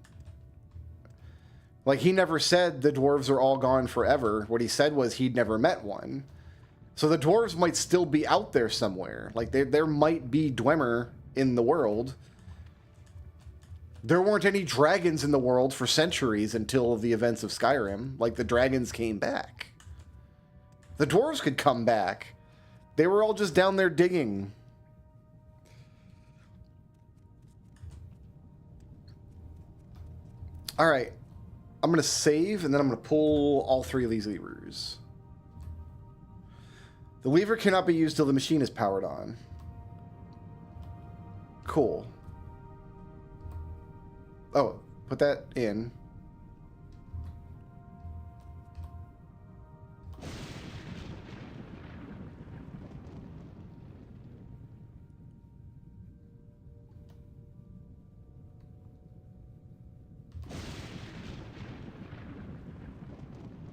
Like, he never said the dwarves are all gone forever. What he said was he'd never met one. So the dwarves might still be out there somewhere. Like, there might be Dwemer in the world. There weren't any dragons in the world for centuries until the events of Skyrim. Like, the dragons came back. The dwarves could come back. They were all just down there digging. All right. I'm going to save, and then I'm going to pull all 3 of these levers. The lever cannot be used till the machine is powered on. Cool. Oh, put that in.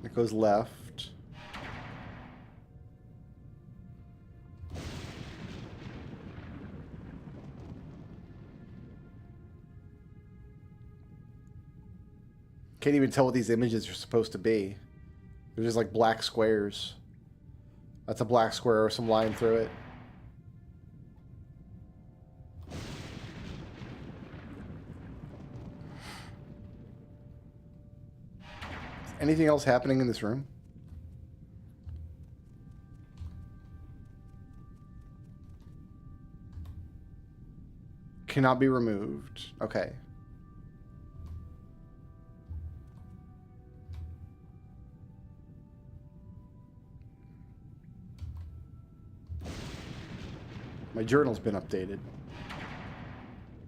It goes left. Can't even tell what these images are supposed to be. They're just like black squares. That's a black square or some line through it. Anything else happening in this room? Cannot be removed. Okay. My journal's been updated.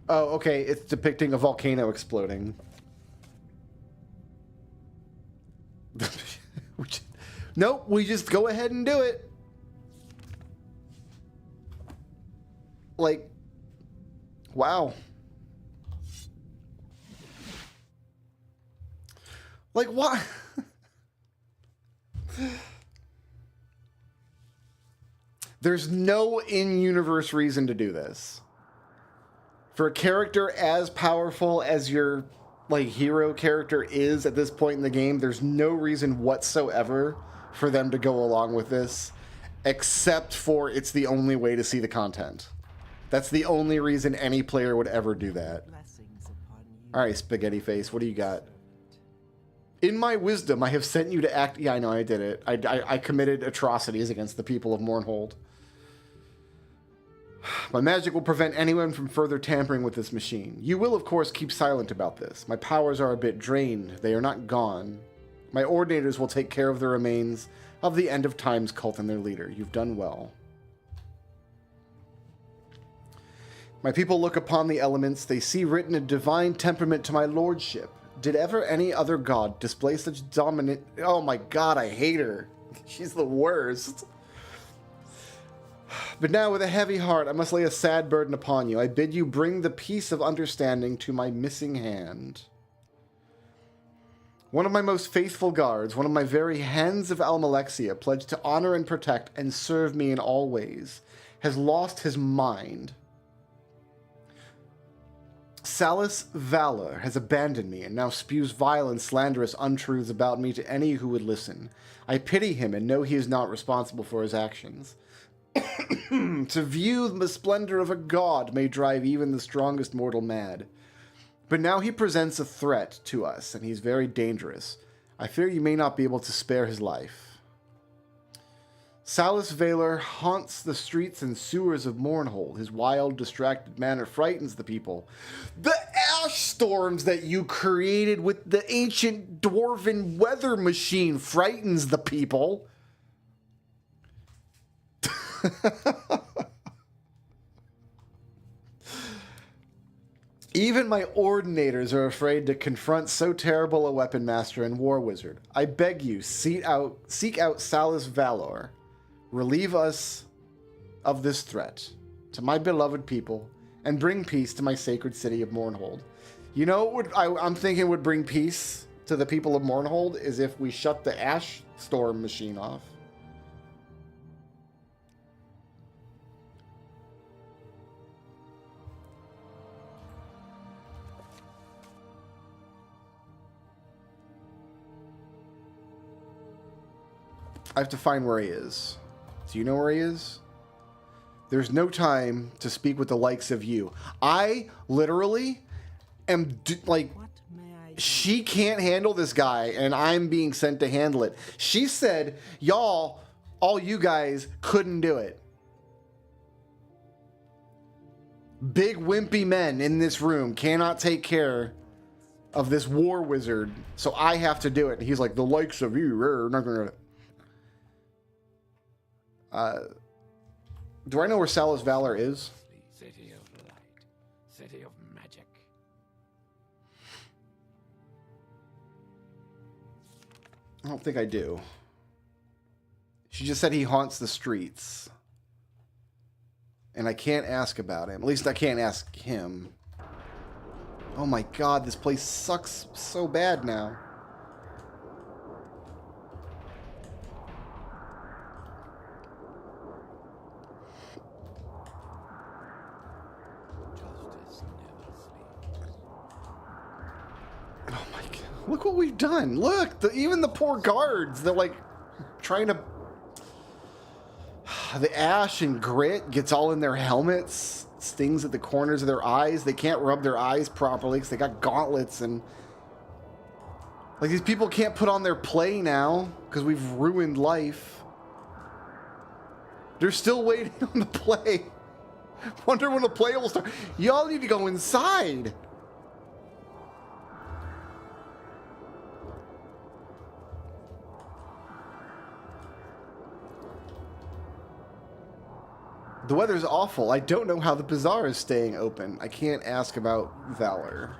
Oh, okay. It's depicting a volcano exploding. Nope, we just go ahead and do it. Like, wow. Like, what? There's no in-universe reason to do this. For a character as powerful as your, like, hero character is at this point in the game, there's no reason whatsoever for them to go along with this, except for it's the only way to see the content. That's the only reason any player would ever do that. Blessings upon you. All right, Spaghetti Face, what do you got? In my wisdom, I have sent you to act... Yeah, I know, I did it. I committed atrocities against the people of Mournhold. My magic will prevent anyone from further tampering with this machine. You will, of course, keep silent about this. My powers are a bit drained. They are not gone. My ordinators will take care of the remains of the End of Times cult and their leader. You've done well. My people look upon the elements. They see written a divine temperament to my lordship. Did ever any other god display such dominant... Oh my god, I hate her. She's the worst. But now, with a heavy heart, I must lay a sad burden upon you. I bid you bring the peace of understanding to my missing hand. One of my most faithful guards, one of my very hands of Almalexia, pledged to honor and protect and serve me in all ways, has lost his mind. Salus Valor has abandoned me and now spews vile and slanderous untruths about me to any who would listen. I pity him and know he is not responsible for his actions. To view the splendor of a god may drive even the strongest mortal mad. But now he presents a threat to us, and he's very dangerous. I fear you may not be able to spare his life. Salus Valor haunts the streets and sewers of Mournhold. His wild, distracted manner frightens the people. The ash storms that you created with the ancient dwarven weather machine frightens the people. Even my ordinators are afraid to confront so terrible a weapon master and war wizard. I beg you, seek out Salus Valor. Relieve us of this threat to my beloved people and bring peace to my sacred city of Mournhold. You know what I'm thinking would bring peace to the people of Mournhold is if we shut the ash storm machine off. I have to find where he is. Do you know where he is? There's no time to speak with the likes of you. I literally am like, What may I do? she can't handle this guy, and I'm being sent to handle it. She said, y'all, all you guys couldn't do it. Big wimpy men in this room cannot take care of this war wizard, so I have to do it. And he's like, the likes of you are not gonna... do I know where Salus Valor is? City of light, city of magic. I don't think I do. She just said he haunts the streets. And I can't ask about him. At least I can't ask him. Oh my god, this place sucks so bad now. Justice never sleeps. Oh my god. Look what we've done. Look, even the poor guards, they're like trying to... The ash and grit gets all in their helmets, stings at the corners of their eyes. They can't rub their eyes properly because they got gauntlets, and like these people can't put on their play now because we've ruined life. They're still waiting on the play. Wonder when the play will start. Y'all need to go inside. The weather's awful. I don't know how the bazaar is staying open. I can't ask about Valor.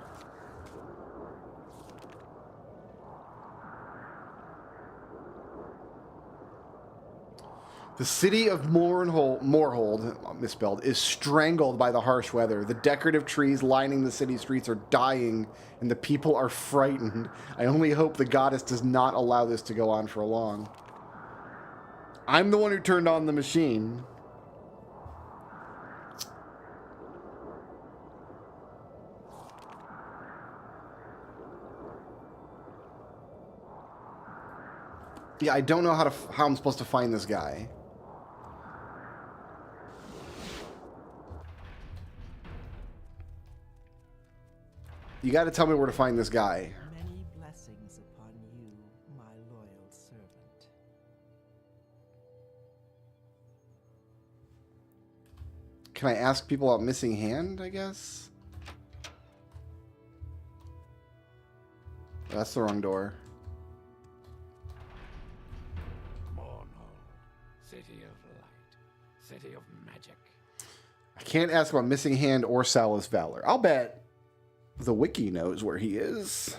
The city of Mournhold, misspelled, is strangled by the harsh weather. The decorative trees lining the city streets are dying, and the people are frightened. I only hope the goddess does not allow this to go on for long. I'm the one who turned on the machine. Yeah, I don't know how I'm supposed to find this guy. You got to tell me where to find this guy. Many blessings upon you. Can I ask people about missing hand, I guess? That's the wrong door. Mornhold, city of light, city of magic. I can't ask about missing hand or Salus Valor. I'll bet the wiki knows where he is.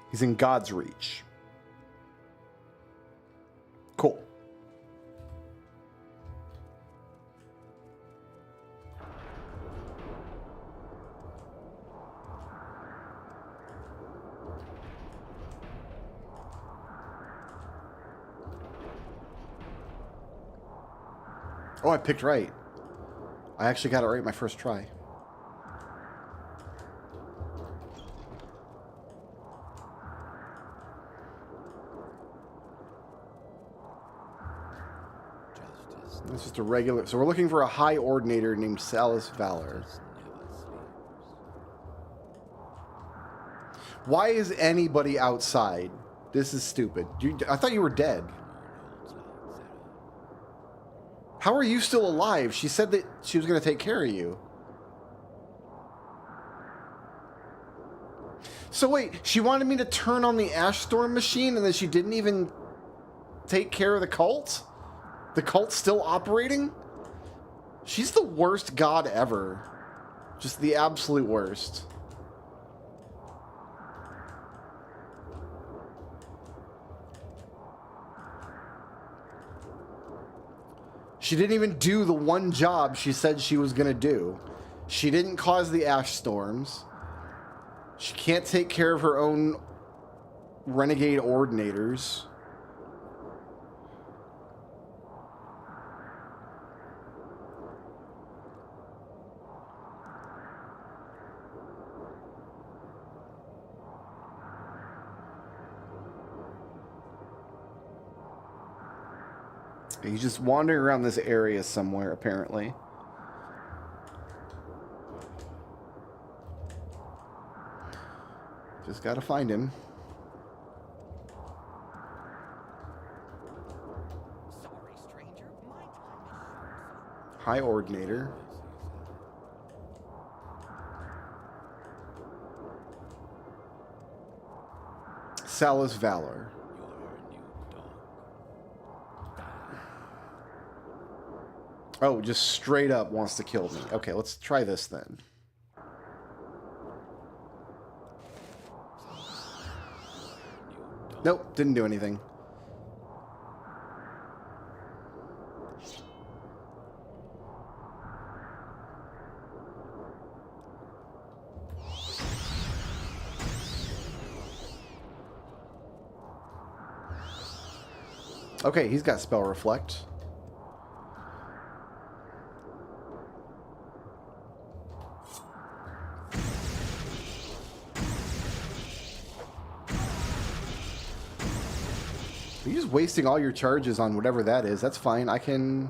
He's in God's reach. Cool. Oh, I picked right. I actually got it right my first try. It's just a regular... So we're looking for a high ordinator named Salus Valor. Why is anybody outside? This is stupid. I thought you were dead. How are you still alive? She said that she was going to take care of you. So wait, she wanted me to turn on the Ash Storm machine and then she didn't even take care of the cult? The cult's still operating? She's the worst god ever. Just the absolute worst. She didn't even do the one job she said she was going to do. She didn't cause the ash storms. She can't take care of her own renegade ordinators. He's just wandering around this area somewhere, apparently. Just gotta find him. Sorry, stranger. My time is short. High Ordinator. Salus Valor. Oh, just straight up wants to kill me. Okay, let's try this then. Nope, didn't do anything. Okay, he's got Spell Reflect. You're just wasting all your charges on whatever that is. That's fine. I can...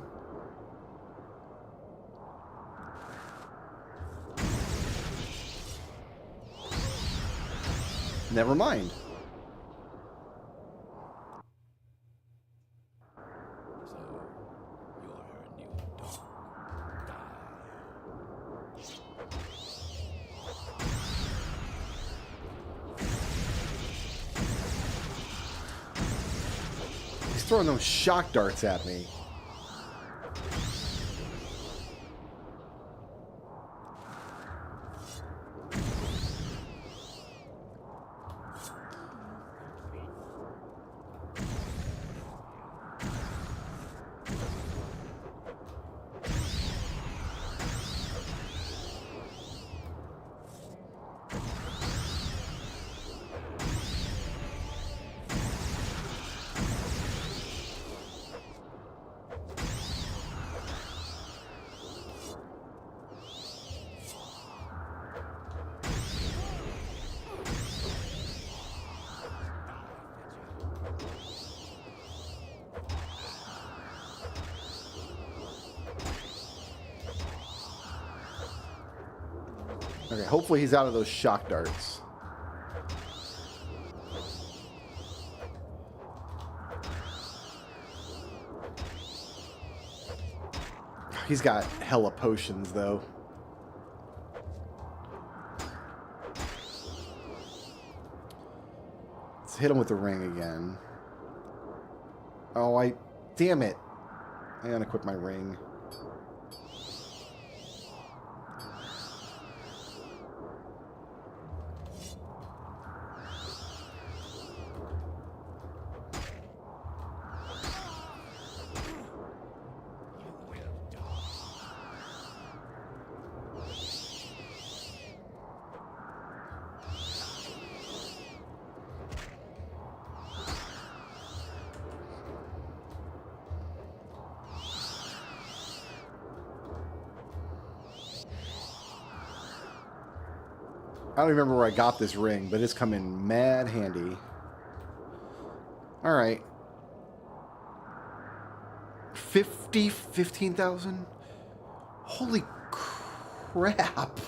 Never mind. Throwing those shock darts at me. hopefully he's out of those shock darts. He's got hella potions, though. Let's hit him with the ring again. Oh, damn it. I unequip my ring. I don't remember where I got this ring, but it's come in mad handy. All right. 15,000? Holy crap.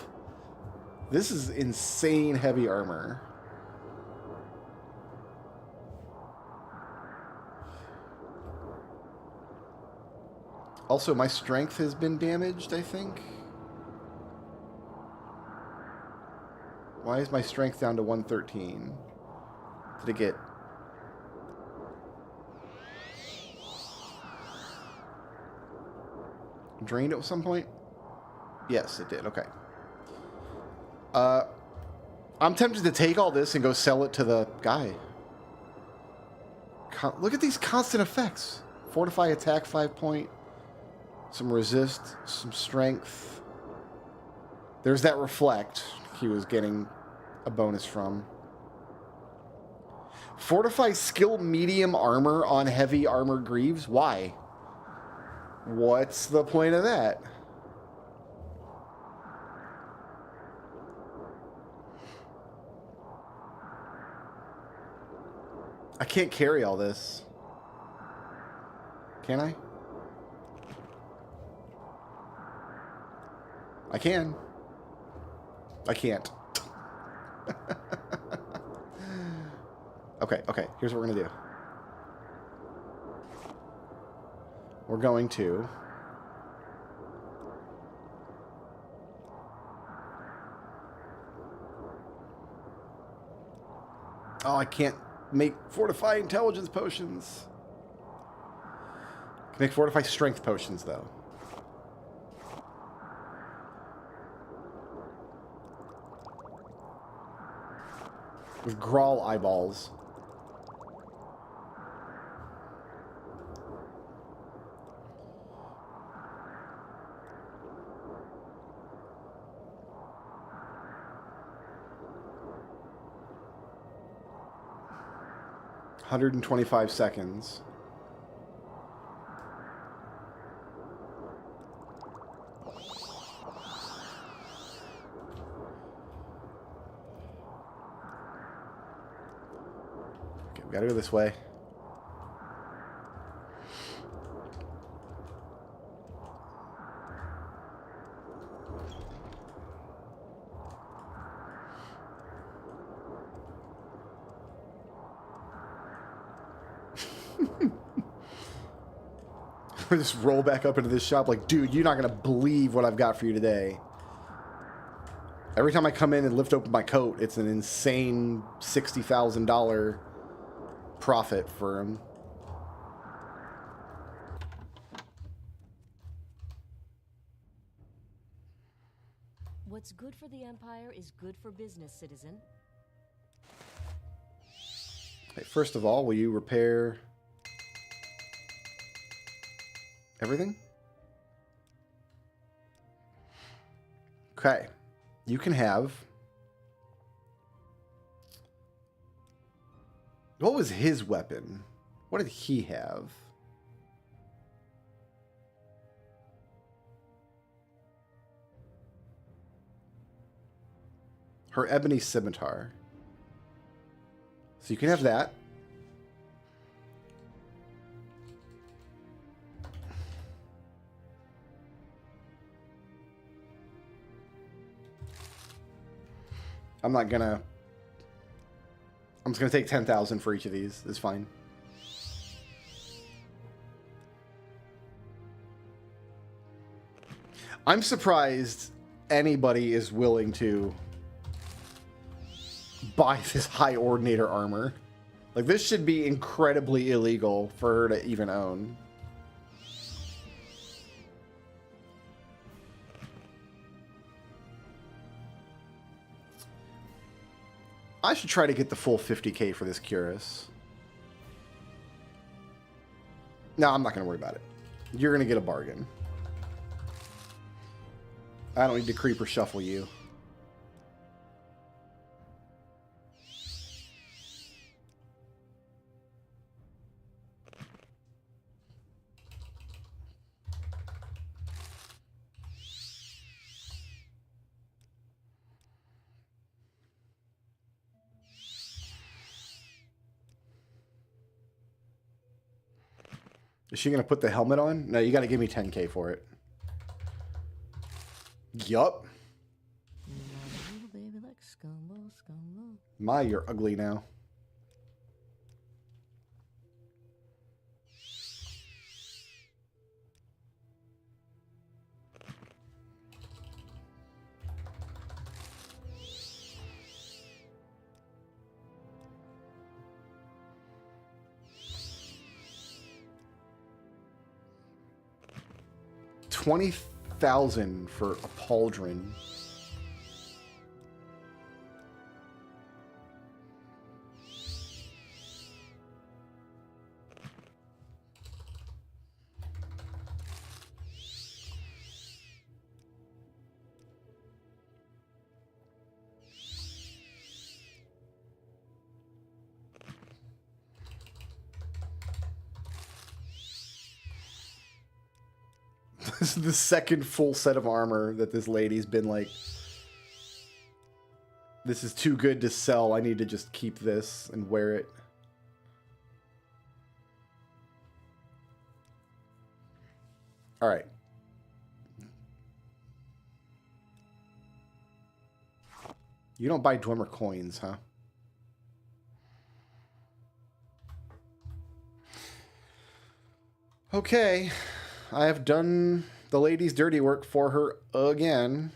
This is insane heavy armor. Also, my strength has been damaged, I think. Why is my strength down to 113? Did it get... drained at some point? Yes, it did. Okay. I'm tempted to take all this and go sell it to the guy. Look at these constant effects. Fortify attack 5 point. Some resist. Some strength. There's that reflect he was getting a bonus from. Fortify skill medium armor on heavy armor greaves? Why? What's the point of that? I can't carry all this. Can I? I can. I can't. Okay. Here's what we're gonna do. We're going to... Oh, I can't make fortify intelligence potions. I can make fortify strength potions, though. With Grawl eyeballs. $125 seconds. Okay, we gotta go this way. We just roll back up into this shop like, dude, you're not going to believe what I've got for you today. Every time I come in and lift open my coat, it's an insane $60,000 profit for him. What's good for the Empire is good for business, citizen. Hey, first of all, will you repair... everything? Okay. You can have... what was his weapon? What did he have? Her ebony scimitar. So you can have that. I'm not gonna... I'm just gonna take 10,000 for each of these. It's fine. I'm surprised anybody is willing to buy this High Ordinator armor. Like, this should be incredibly illegal for her to even own. I should try to get the full 50k for this Cuirass. No, I'm not going to worry about it. You're going to get a bargain. I don't need to creep or shuffle you. Is she going to put the helmet on? No, you got to give me 10k for it. Yup. Baby like scumbag, scumbag. My, you're ugly now. $20,000 for a pauldron. This is the second full set of armor that this lady's been like, this is too good to sell. I need to just keep this and wear it. All right. You don't buy Dwemer coins, huh? Okay. I have done the lady's dirty work for her again.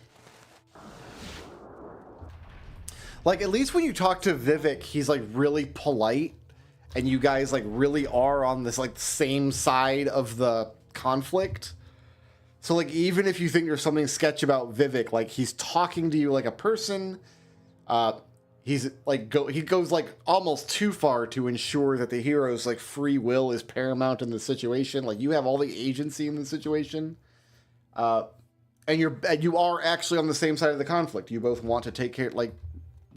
Like, at least when you talk to Vivek, he's, like, really polite. And you guys, like, really are on this, like, same side of the conflict. So, like, even if you think there's something sketch about Vivek, like, he's talking to you like a person. He's, like, he goes, like, almost too far to ensure that the hero's, like, free will is paramount in the situation. Like, you have all the agency in the situation. And you are actually on the same side of the conflict. You both want to take care, like,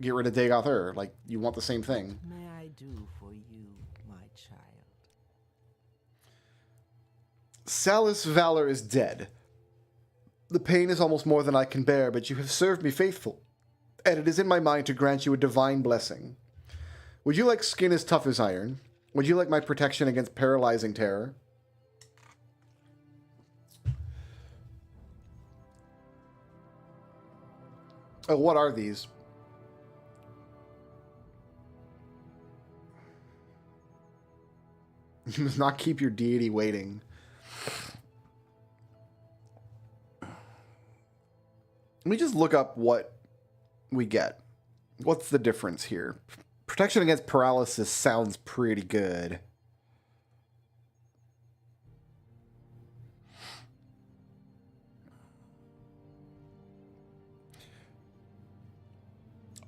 get rid of Dagoth. Like, you want the same thing. What may I do for you, my child? Salus Valor is dead. The pain is almost more than I can bear, but you have served me faithful. And it is in my mind to grant you a divine blessing. Would you like skin as tough as iron? Would you like my protection against paralyzing terror? Oh, what are these? You must not keep your deity waiting. Let me just look up what we get. What's the difference here? Protection against paralysis sounds pretty good.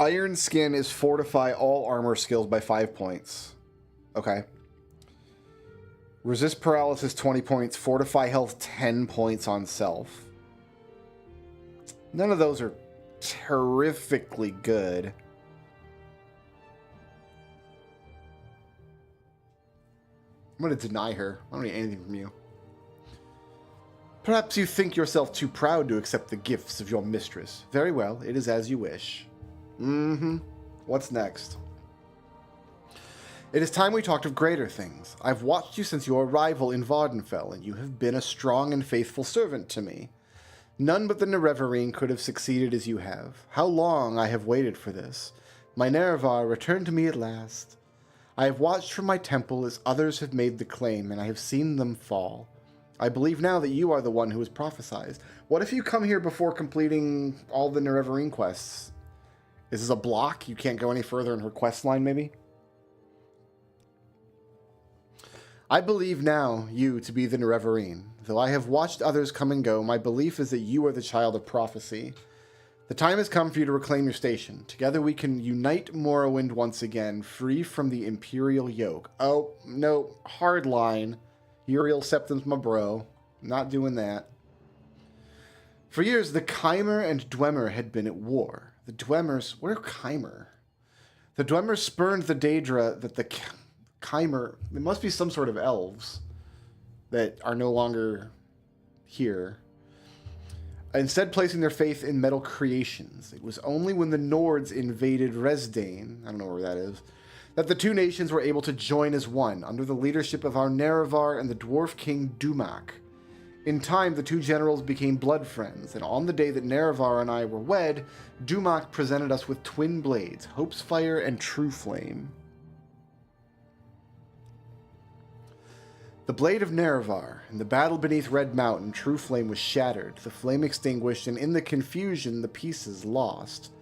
Iron Skin is fortify all armor skills by 5 points. Okay. Resist paralysis 20 points. Fortify health 10 points on self. None of those are terrifically good. I'm going to deny her. I don't need anything from you. Perhaps you think yourself too proud to accept the gifts of your mistress. Very well, it is as you wish. What's next? It is time we talked of greater things. I've watched you since your arrival in Vardenfell, and you have been a strong and faithful servant to me. None but the Nerevarine could have succeeded as you have. How long I have waited for this. My Nerevar returned to me at last. I have watched from my temple as others have made the claim, and I have seen them fall. I believe now that you are the one who was prophesied. What if you come here before completing all the Nerevarine quests? Is this a block? You can't go any further in her quest line, maybe? I believe now you to be the Nerevarine. Though I have watched others come and go, my belief is that you are the child of prophecy. The time has come for you to reclaim your station. Together we can unite Morrowind once again, free from the Imperial yoke. Oh, no, hard line. Uriel Septim's my bro. Not doing that. For years, the Chimer and Dwemer had been at war. The Dwemers... Where Chimer? The Dwemers spurned the Daedra that the Chimer... There must be some sort of elves that are no longer here. Instead placing their faith in metal creations. It was only when the Nords invaded Resdane, I don't know where that is, that the two nations were able to join as one, under the leadership of our Nerevar and the Dwarf King Dumak. In time, the two generals became blood friends, and on the day that Nerevar and I were wed, Dumak presented us with twin blades, Hope's Fire and True Flame. The blade of Nerevar. In the battle beneath Red Mountain, True Flame was shattered, the flame extinguished, and in the confusion, the pieces lost.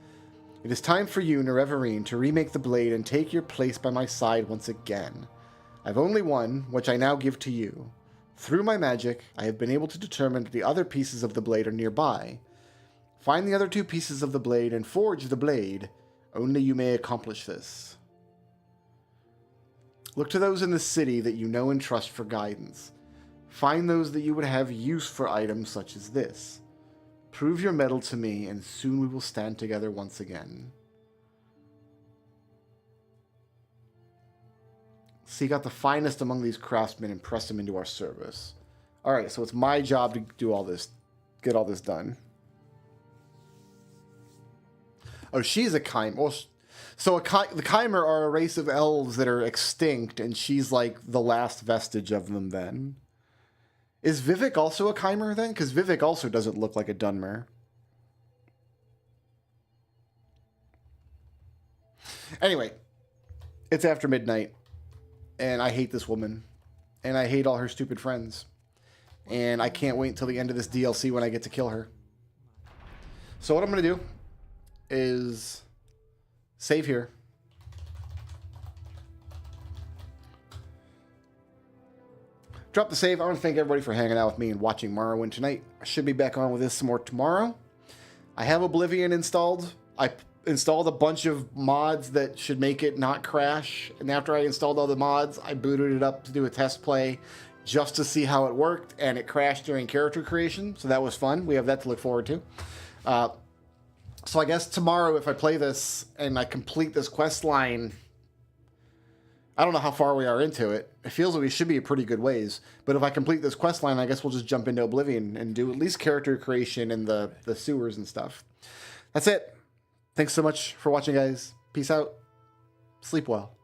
It is time for you, Nerevarine, to remake the blade and take your place by my side once again. I've only one, which I now give to you. Through my magic, I have been able to determine that the other pieces of the blade are nearby. Find the other two pieces of the blade and forge the blade. Only you may accomplish this. Look to those in the city that you know and trust for guidance. Find those that you would have use for items such as this. Prove your mettle to me, and soon we will stand together once again. Seek out the finest among these craftsmen and press them into our service. Alright, so it's my job to do all this, get all this done. Oh, she's a Chimer. Well, so the Chimer are a race of elves that are extinct, and she's like the last vestige of them then. Is Vivek also a Chimer then? Because Vivek also doesn't look like a Dunmer. Anyway, it's after midnight, and I hate this woman, and I hate all her stupid friends, and I can't wait until the end of this DLC when I get to kill her. So what I'm going to do is save here. Drop the save. I want to thank everybody for hanging out with me and watching Morrowind tonight. I should be back on with this some more tomorrow. I have Oblivion installed. I installed a bunch of mods that should make it not crash. And after I installed all the mods, I booted it up to do a test play just to see how it worked. And it crashed during character creation. So that was fun. We have that to look forward to. So I guess tomorrow, if I play this and I complete this quest line, I don't know how far we are into it. It feels like we should be a pretty good ways. But if I complete this quest line, I guess we'll just jump into Oblivion and do at least character creation in the sewers and stuff. That's it. Thanks so much for watching, guys. Peace out. Sleep well.